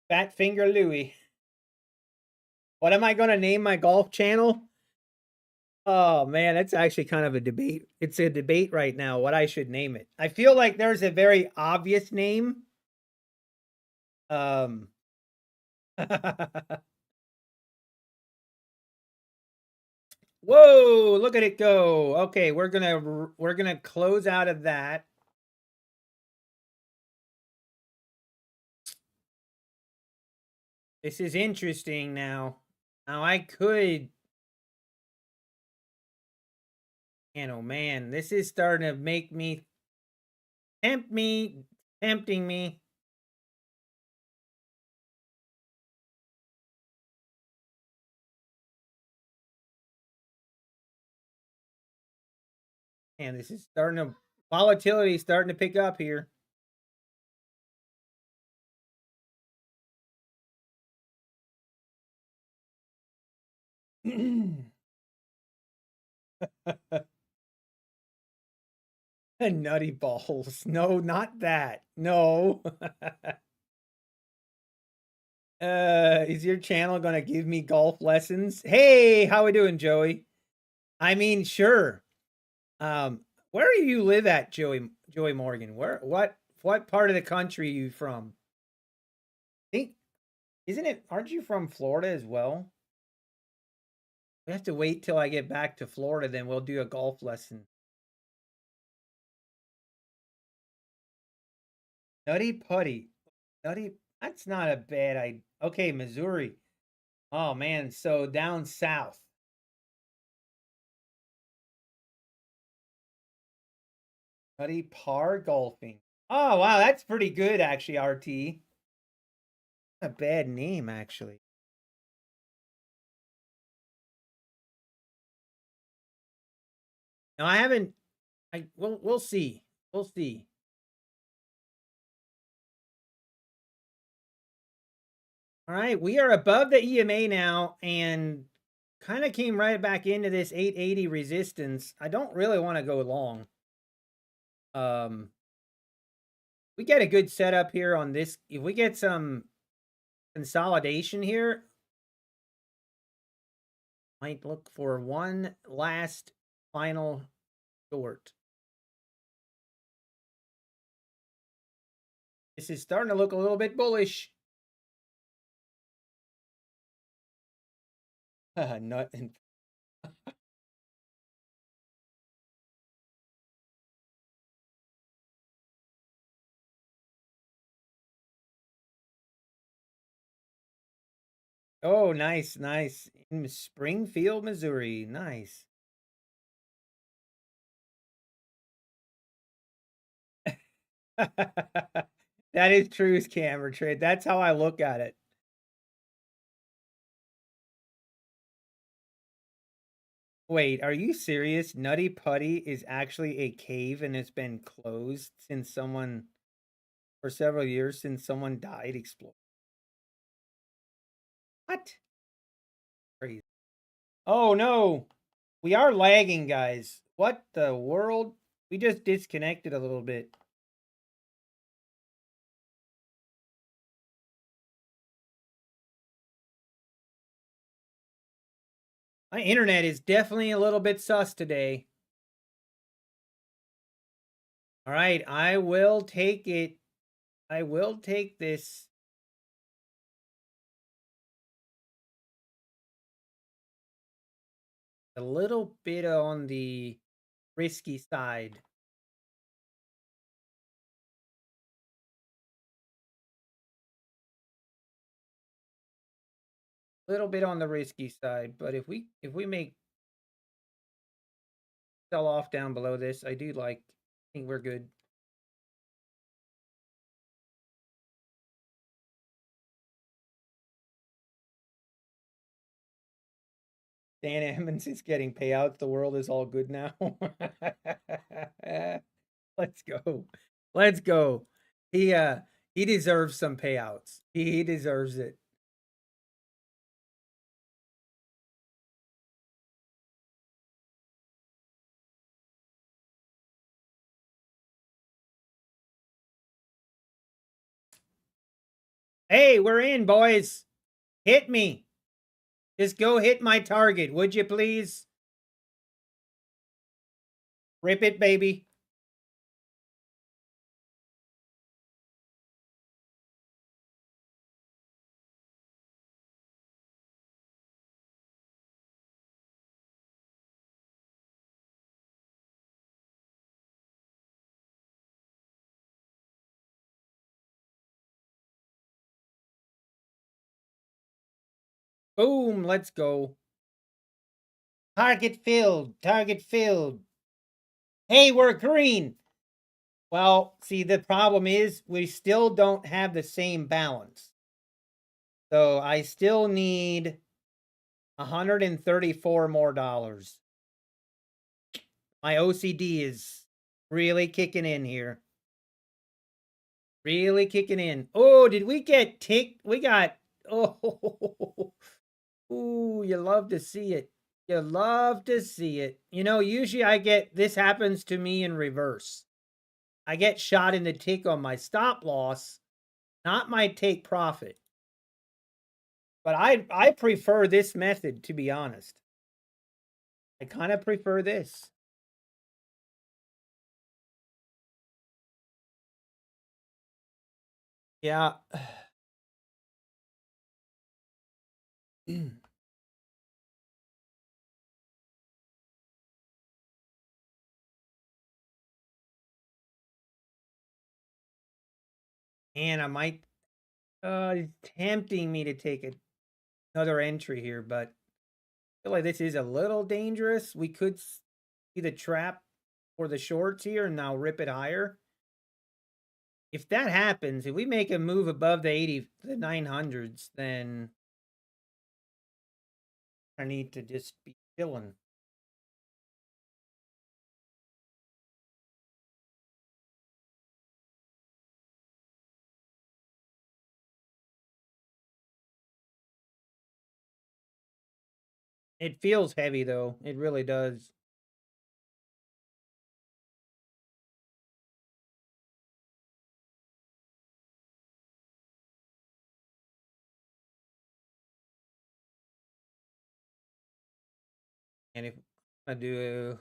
Fat Finger Louie. What am I going to name my golf channel? Oh, man, that's actually kind of a debate. It's a debate right now what I should name it. I feel like there's a very obvious name. Whoa, look at it go. Okay, we're going to close out of that. This is interesting now. Now I could. And oh man, this is starting to make me tempting me. And this is volatility starting to pick up here. Nutty balls. No, not that. No. Is your channel going to give me golf lessons? Hey, how we doing, Joey? I mean, sure. Where do you live at, Joey Morgan? What part of the country are you from? Aren't you from Florida as well? We have to wait till I get back to Florida, then we'll do a golf lesson. Nutty Putty. That's not a bad idea. Okay, Missouri. Oh, man, so down south. Nutty Par Golfing. Oh, wow, that's pretty good, actually, RT. A bad name, actually. No, I haven't. We'll see. We'll see. All right, we are above the EMA now and kind of came right back into this 880 resistance. I don't really want to go long. We get a good setup here on this. If we get some consolidation here, might look for one last final short. This is starting to look a little bit bullish. Nothing. Oh, nice, nice. In Springfield, Missouri. Nice. That is true, scammer trade. That's how I look at it. Wait, are you serious? Nutty Putty is actually a cave and it's been closed since someone, for several years since someone died exploded. What? Crazy. Oh no. We are lagging, guys. What the world? We just disconnected a little bit. My internet is definitely a little bit sus today. All right, I will take it. I will take this. A little bit on the risky side. Little bit on the risky side, but if we make sell off down below this, I think we're good. Dan Emmons is getting payouts. The world is all good now. Let's go. Let's go. He deserves some payouts. He deserves it. Hey, we're in, boys. Hit me. Just go hit my target, would you please? Rip it, baby. Boom, let's go. Target filled. Target filled. Hey, we're green. Well, see, the problem is we still don't have the same balance. So I still need $134 more dollars. My OCD is really kicking in here. Really kicking in. Oh, did we get ticked? We got, oh, ooh, you love to see it. You love to see it. You know, usually this happens to me in reverse. I get shot in the tick on my stop loss, not my take profit. But I prefer this method, to be honest. I kind of prefer this. Yeah. And I might it's tempting me to take another entry here, but I feel like this is a little dangerous. We could see the trap for the shorts here and now rip it higher. If that happens, if we make a move above the 900s, then I need to just be chilling. It feels heavy, though. It really does. And if I do...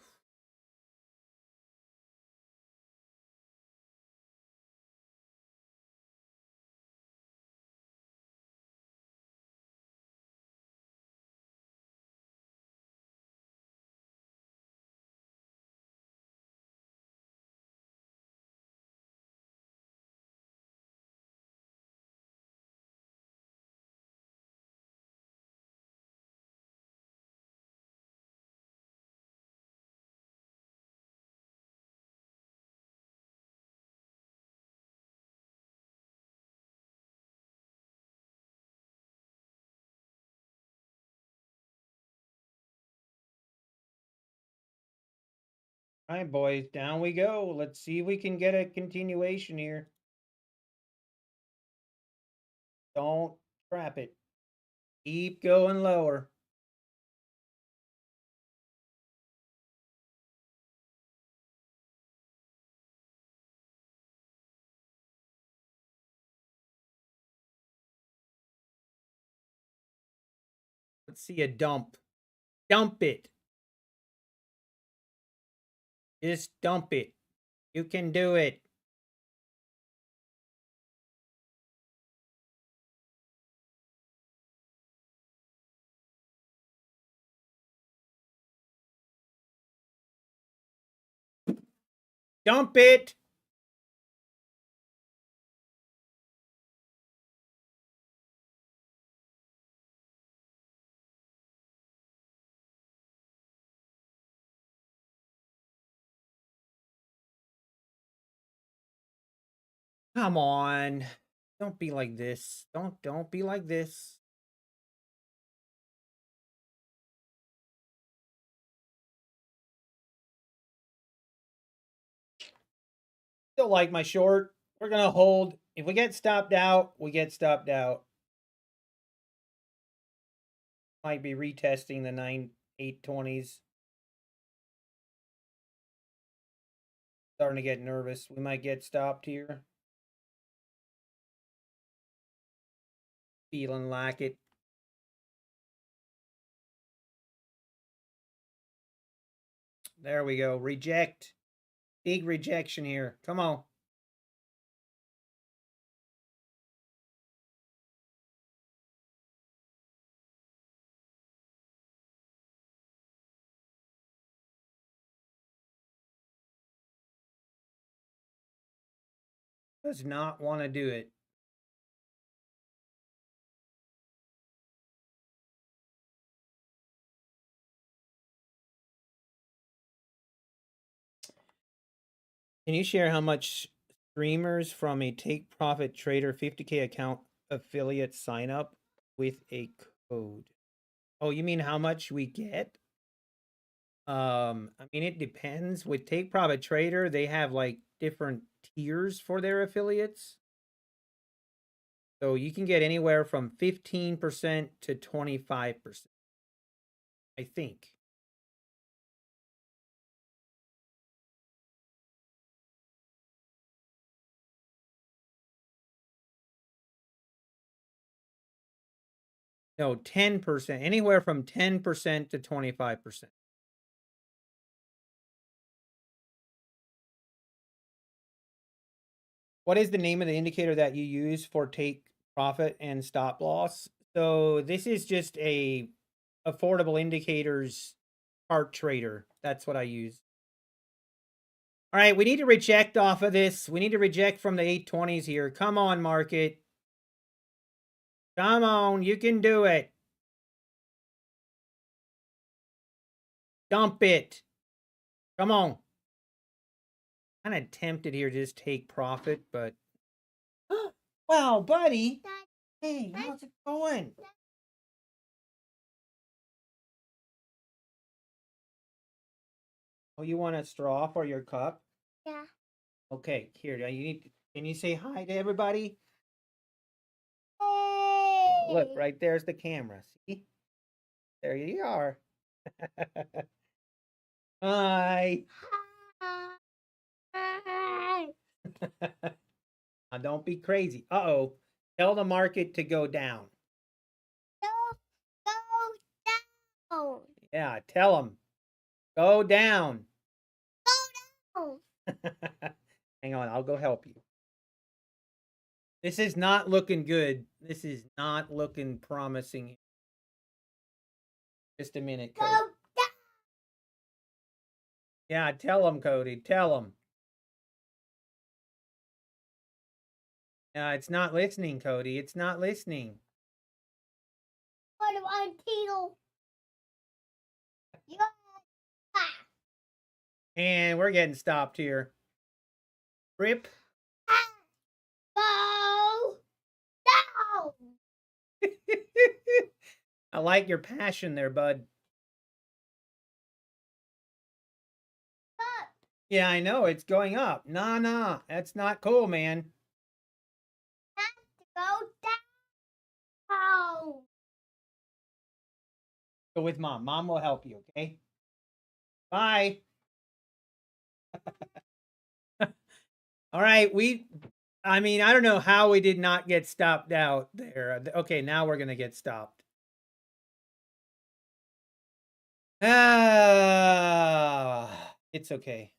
All right, boys, down we go. Let's see if we can get a continuation here. Don't trap it. Keep going lower. Let's see a dump. Dump it. Just dump it. You can do it. Dump it. Come on. Don't be like this. Don't be like this. Still like my short. We're going to hold. If we get stopped out, we get stopped out. Might be retesting the 820s. Starting to get nervous. We might get stopped here. Feeling like it. There we go. Reject. Big rejection here. Come on. Does not want to do it. Can you share how much streamers from a take profit trader 50K account affiliate sign up with a code? Oh, you mean how much we get? I mean, it depends. With Take Profit Trader, they have like different tiers for their affiliates. So you can get anywhere from 15% to 25%, I think. No, 10%, anywhere from 10% to 25%. What is the name of the indicator that you use for take profit and stop loss? So this is just a affordable indicators chart trader. That's what I use. All right, we need to reject off of this. We need to reject from the 820s here. Come on, market. Come on, you can do it. Dump it. Come on. Kind of tempted here to just take profit, but... Wow, buddy. Hey, how's it going? Oh, you want a straw for your cup? Yeah. Okay, here, you need... Can you say hi to everybody? Hey. Look, right there's the camera. See? There you are. Hi. Now don't be crazy. Uh-oh. Tell the market to go down. Go down. Yeah, tell them. Go down. Go down. Hang on, I'll go help you. This is not looking good. This is not looking promising. Just a minute, Cody. Go down. Yeah, tell them, Cody. Tell them. It's not listening, Cody. It's not listening. What do I tell? And we're getting stopped here. Rip. Go down. I like your passion there, bud. Up. Yeah, I know. It's going up. Nah. That's not cool, man. Have to go down. Go with Mom. Mom will help you, okay? Bye. All right, I mean, I don't know how we did not get stopped out there. Okay, now we're going to get stopped. It's okay.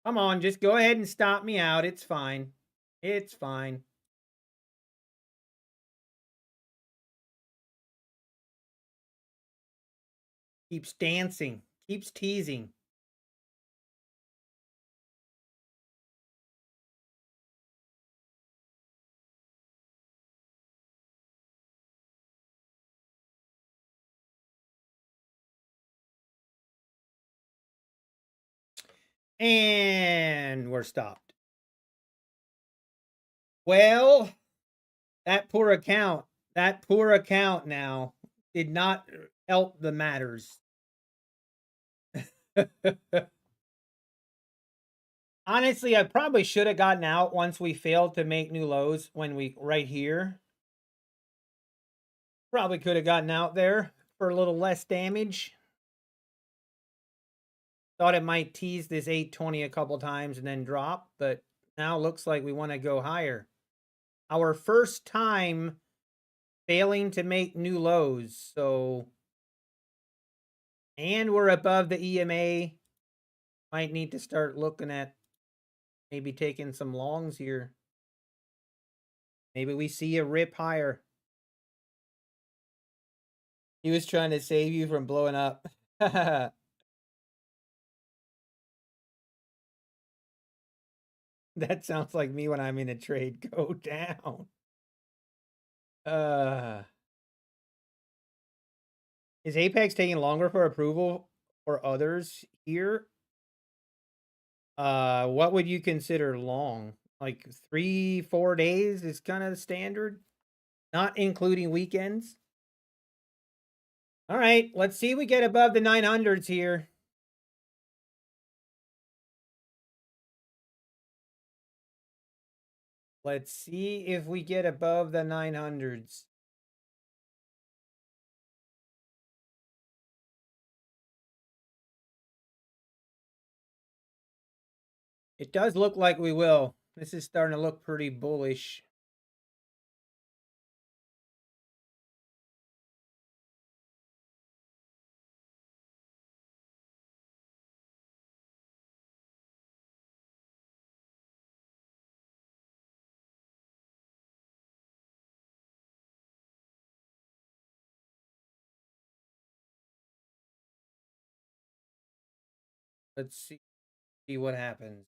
Come on, just go ahead and stop me out. It's fine. It's fine. Keeps dancing. Keeps teasing. And we're stopped. Well, that poor account now did not help the matters. Honestly, I probably should have gotten out once we failed to make new lows when we right here. Probably could have gotten out there for a little less damage. Thought it might tease this 820 a couple times and then drop, but now looks like we want to go higher. Our first time failing to make new lows, so and we're above the EMA. Might need to start looking at maybe taking some longs here. Maybe we see a rip higher. He was trying to save you from blowing up. That sounds like me when I'm in a trade. Go down. Is Apex taking longer for approval for others here? What would you consider long? Like 3-4 days is kind of the standard, not including weekends. All right, let's see if we get above the 900s here. Let's see if we get above the 900s. It does look like we will. This is starting to look pretty bullish. Let's see what happens.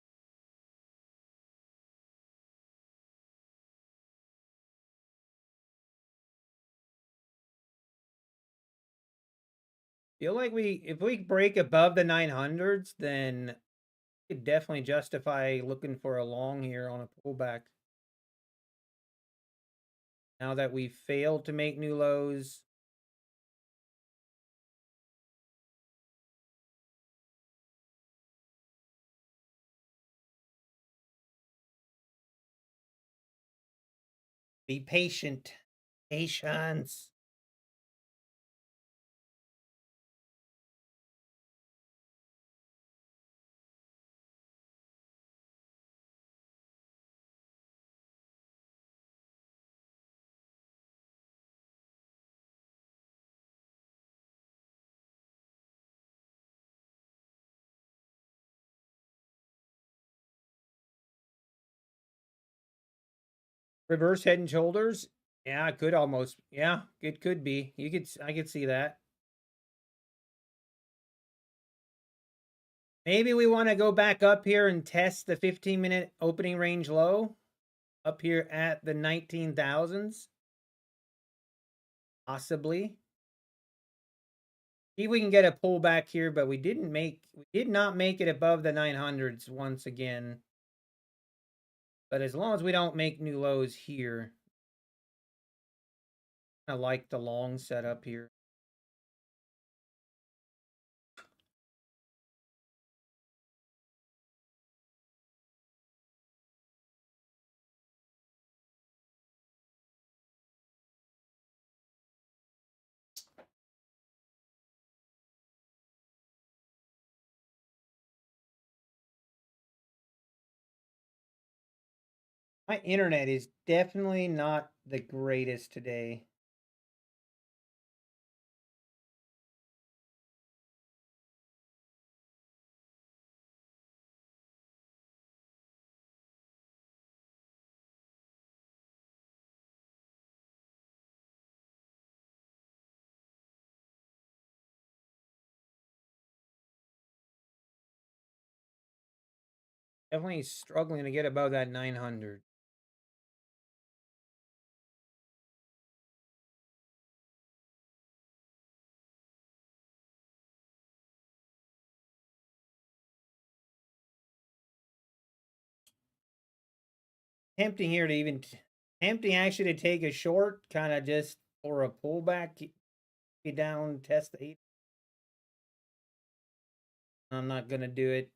Feel like if we break above the 900s, then we could definitely justify looking for a long here on a pullback. Now that we failed to make new lows. Be patient. Patience. Reverse head and shoulders. Yeah, it could almost. Yeah, it could be. I could see that. Maybe we want to go back up here and test the 15-minute opening range low up here at the 19,000s. Possibly. See if we can get a pullback here, but we did not make it above the 900s once again. But as long as we don't make new lows here, I like the long setup here. My internet is definitely not the greatest today. Definitely struggling to get above that 900. Tempting here to even tempting actually to take a short, kind of just for a pullback, get down, test the 8. I'm not gonna do it.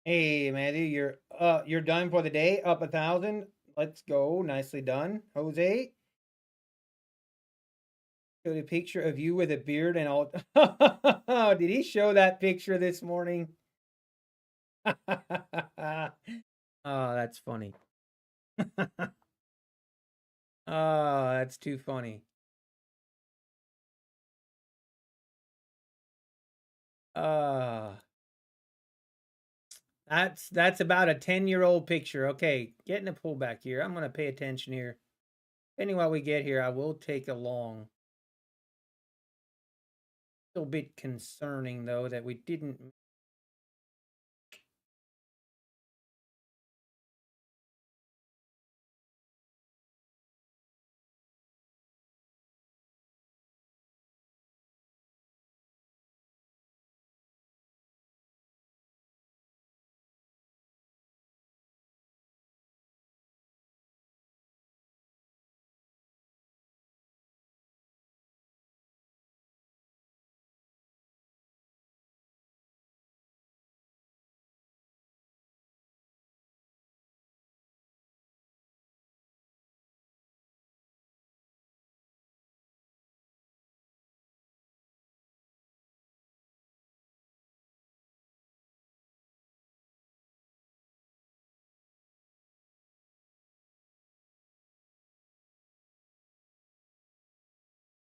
Hey, Matthew, you're done for the day. Up 1,000. Let's go. Nicely done, Jose. Showed a picture of you with a beard and all. Did he show that picture this morning? Oh, that's funny. Oh, that's too funny. That's about a 10-year-old picture. Okay, getting a pullback here. I'm gonna pay attention here. Depending what we get here, I will take a long. Still a bit concerning though that we didn't.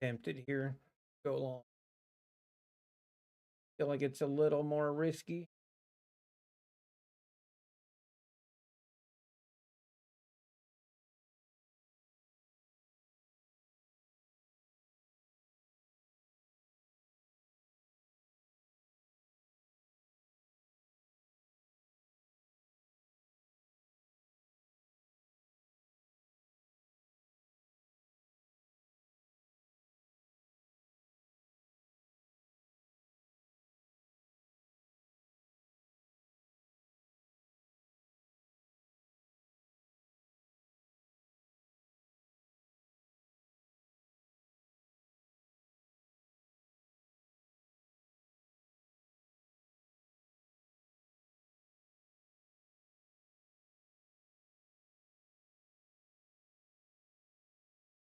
Tempted here. Go long. Feel like it's a little more risky.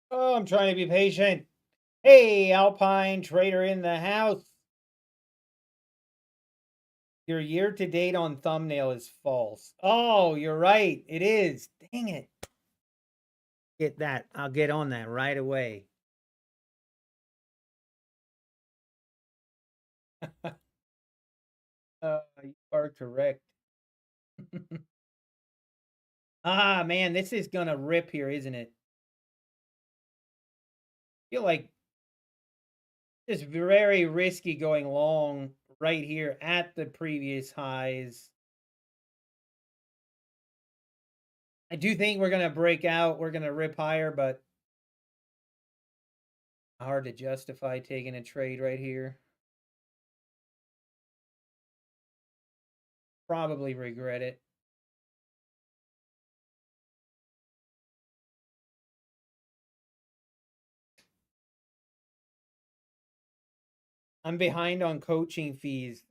Oh, I'm trying to be patient. Hey, Alpine Trader in the house. Your year to date on thumbnail is false. Oh, you're right. It is. Dang it. Get that. I'll get on that right away. You are correct. Ah, man, this is gonna rip here, isn't it? I feel like it's very risky going long right here at the previous highs. I do think we're gonna break out. We're gonna rip higher, but hard to justify taking a trade right here. Probably regret it. I'm behind on coaching fees.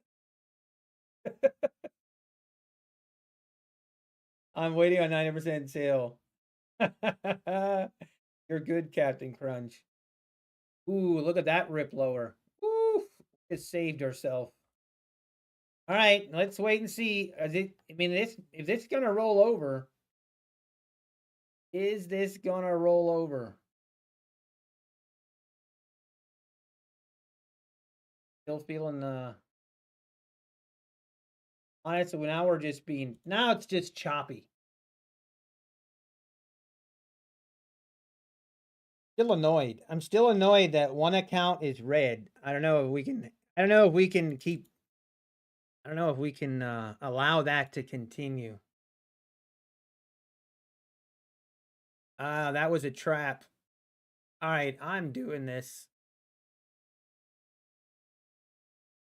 I'm waiting on 90% sale. You're good, Captain Crunch. Ooh, look at that rip lower. Ooh, just saved herself. All right, let's wait and see. Is it? I mean, if this gonna roll over, is this gonna roll over? Still feeling honestly, now we're just being now it's just choppy. Still annoyed. I'm still annoyed that one account is red. I don't know if we can. I don't know if we can keep. I don't know if we can allow that to continue. Ah, that was a trap. All right, I'm doing this.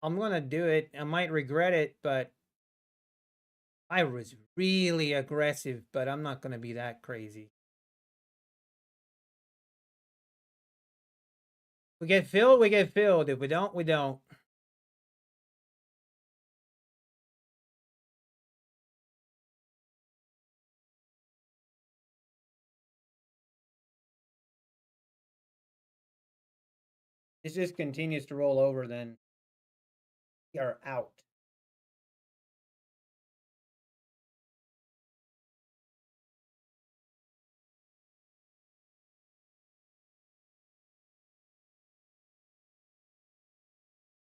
I'm gonna do it. I might regret it, but I was really aggressive. But I'm not gonna be that crazy. We get filled. We get filled. If we don't, we don't. This just continues to roll over, then we are out.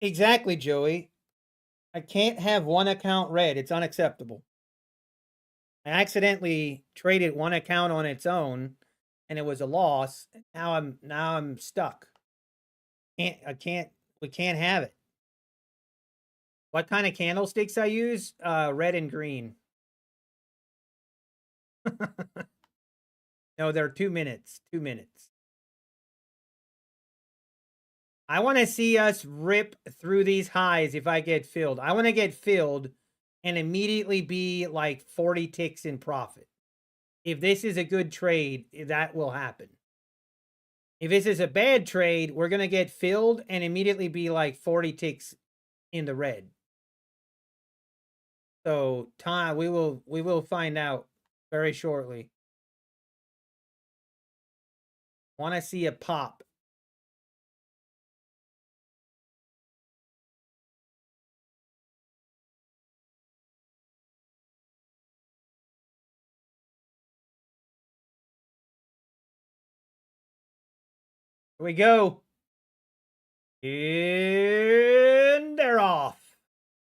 Exactly, Joey. I can't have one account red. It's unacceptable. I accidentally traded one account on its own, and it was a loss. Now I'm stuck. We can't have it. What kind of candlesticks I use? Red and green. No, they're 2 minutes. 2 minutes. I want to see us rip through these highs if I get filled. I want to get filled and immediately be like 40 ticks in profit. If this is a good trade, that will happen. If this is a bad trade, we're going to get filled and immediately be like 40 ticks in the red. So, time we will find out very shortly. Want to see a pop. Here we go. And they're off.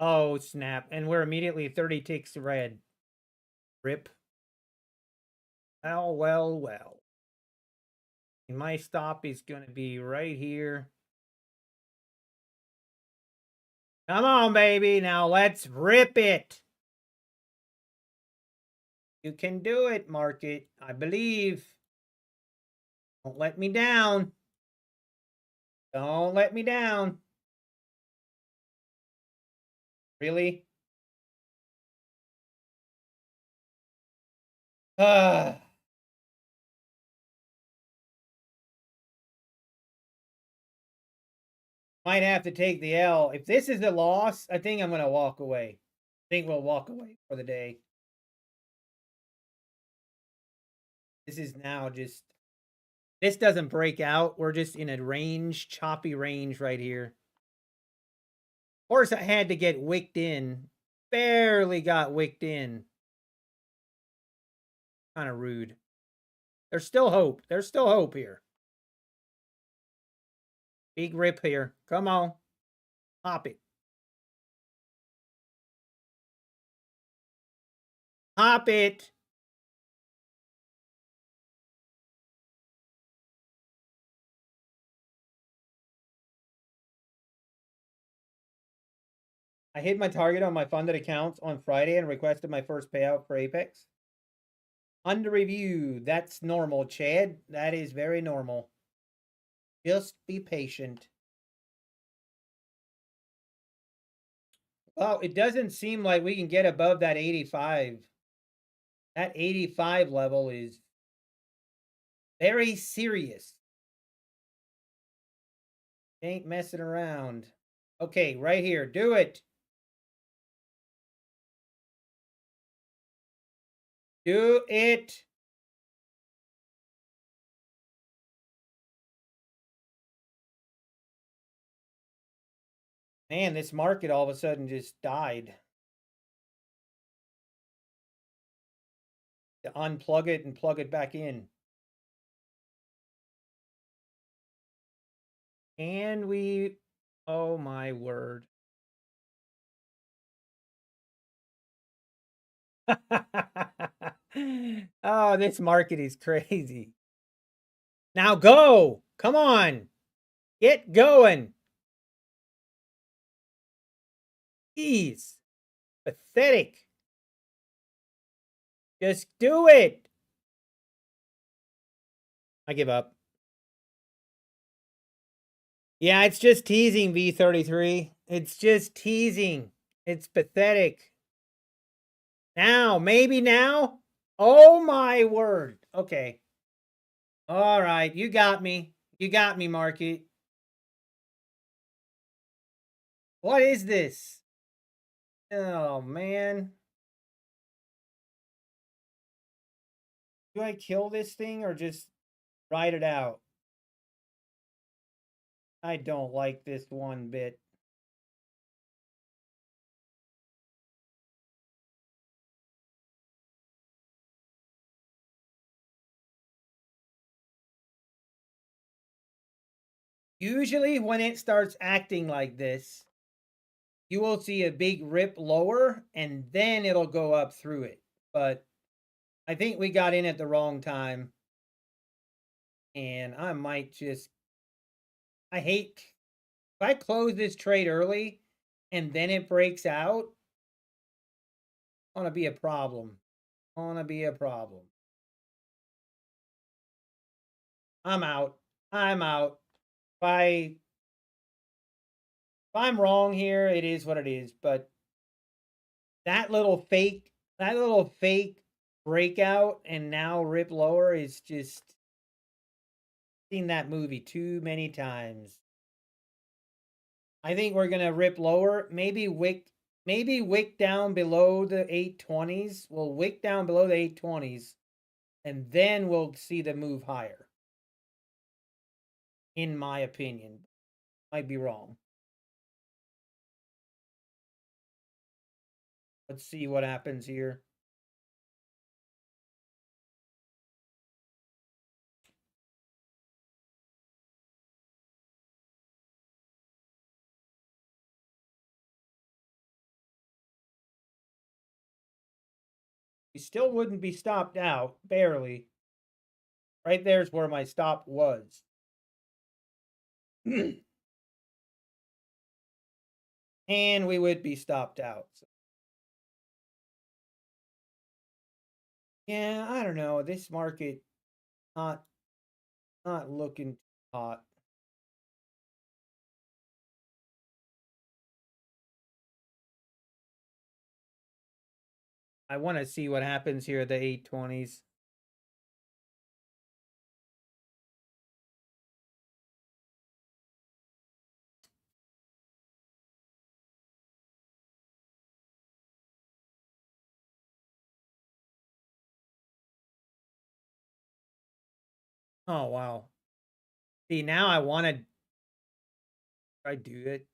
Oh, snap. And we're immediately 30 ticks red. Rip. Well, well, well. And my stop is going to be right here. Come on, baby. Now let's rip it. You can do it, market. I believe. Don't let me down. Don't let me down. Really? Might have to take the L. If this is a loss, I think I'm going to walk away. I think we'll walk away for the day. This is now just This doesn't break out. We're just in a range, choppy range right here. Of course, I had to get wicked in. Barely got wicked in. Kind of rude. There's still hope. There's still hope here. Big rip here. Come on. Pop it. Pop it. I hit my target on my funded accounts on Friday and requested my first payout for Apex. Under review. That's normal, Chad. That is very normal. Just be patient. Well, it doesn't seem like we can get above that 85. That 85 level is very serious. Ain't messing around. Okay, right here. Do it. Do it. Man, this market all of a sudden just died. To unplug it and plug it back in. And we, oh my word. Oh, this market is crazy. Now go. Come on. Get going. Jeez. Pathetic. Just do it. I give up. Yeah, it's just teasing, V33. It's just teasing. It's pathetic. Now, maybe now? Oh my word. Okay. All right, you got me. You got me, market. What is this? Oh, man. Do I kill this thing or just ride it out? I don't like this one bit. Usually when it starts acting like this, you will see a big rip lower and then it'll go up through it. But I think we got in at the wrong time. And I might just, I hate, if I close this trade early and then it breaks out, it's gonna be a problem. Gonna be a problem. I'm out. I'm out. If I'm wrong here, it is what it is. But that little fake breakout and now rip lower is just seen that movie too many times. I think we're gonna rip lower. Maybe wick down below the 820s. We'll wick down below the 820s, and then we'll see the move higher. In my opinion. Might be wrong. Let's see what happens here. He still wouldn't be stopped out, barely. Right there's where my stop was. And we would be stopped out. So. Yeah, I don't know. This market not looking hot. I want to see what happens here at the 820s. Oh, wow. See, now I want to try do it.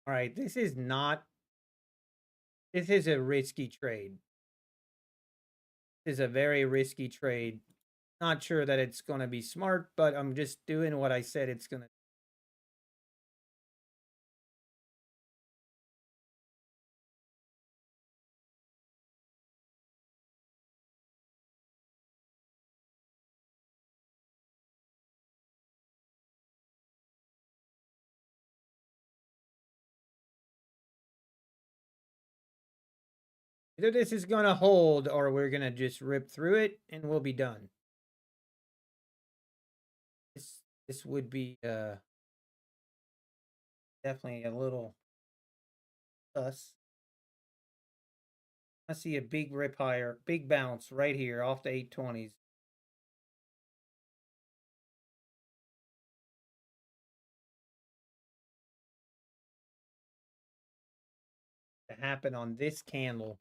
All right, this is a risky trade. This is a very risky trade. Not sure that it's going to be smart, but I'm just doing what I said it's going to. Either this is going to hold or we're going to just rip through it and we'll be done. This would be definitely a little sus. I see a big rip higher, big bounce right here off the 820s. To happen on this candle.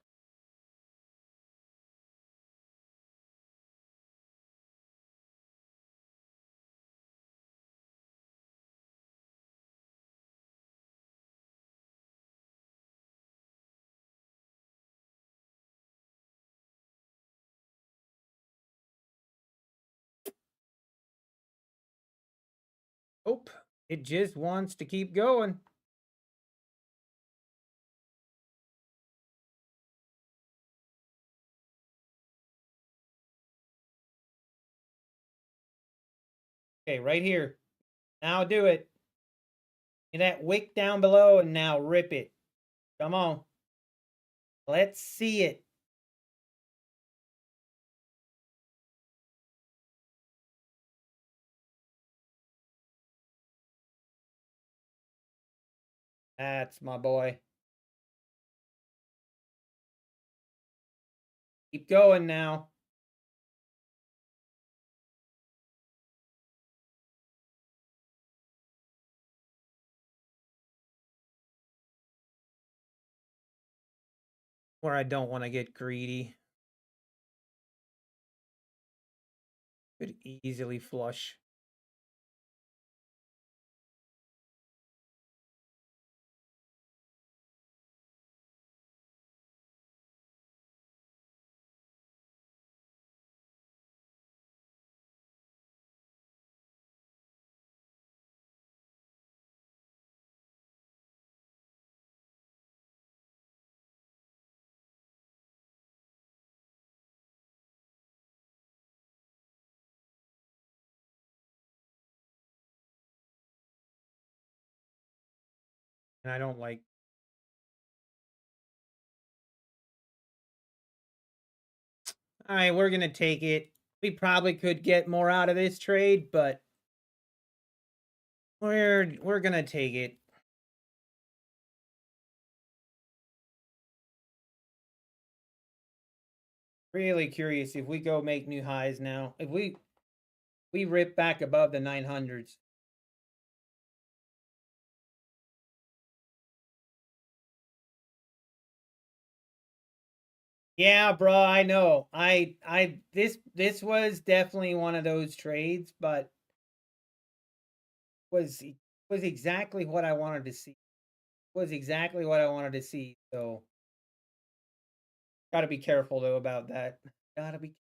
Oh, it just wants to keep going. Okay, right here. Now do it. And that wick down below and now rip it. Come on. Let's see it. That's my boy. Keep going now. Where I don't want to get greedy. Could easily flush. And I don't like. All right, we're going to take it. We probably could get more out of this trade, but we're going to take it. Really curious if we go make new highs now. If we rip back above the 900s. Yeah, bro, I know. This was definitely one of those trades, but was exactly what I wanted to see. Was exactly what I wanted to see. So got to be careful though about that. Got to be.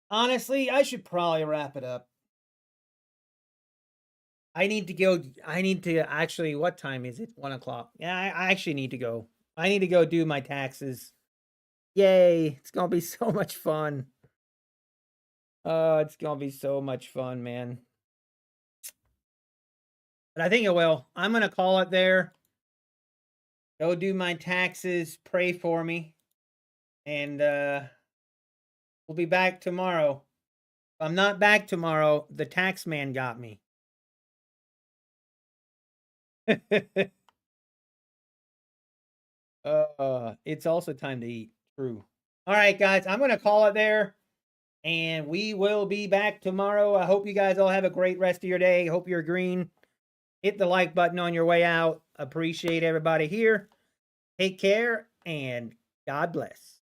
Honestly, I should probably wrap it up. I need to go. I need to actually. What time is it? 1 o'clock. Yeah, I actually need to go. I need to go do my taxes. Yay! It's gonna be so much fun. Oh, it's gonna be so much fun, man. But I think it will. I'm gonna call it there. Go do my taxes. Pray for me, and we'll be back tomorrow. If I'm not back tomorrow, the tax man got me. It's also time to eat. True. All right, guys, I'm going to call it there, and we will be back tomorrow. I hope you guys all have a great rest of your day. Hope you're green. Hit the like button on your way out. Appreciate everybody here. Take care and God bless.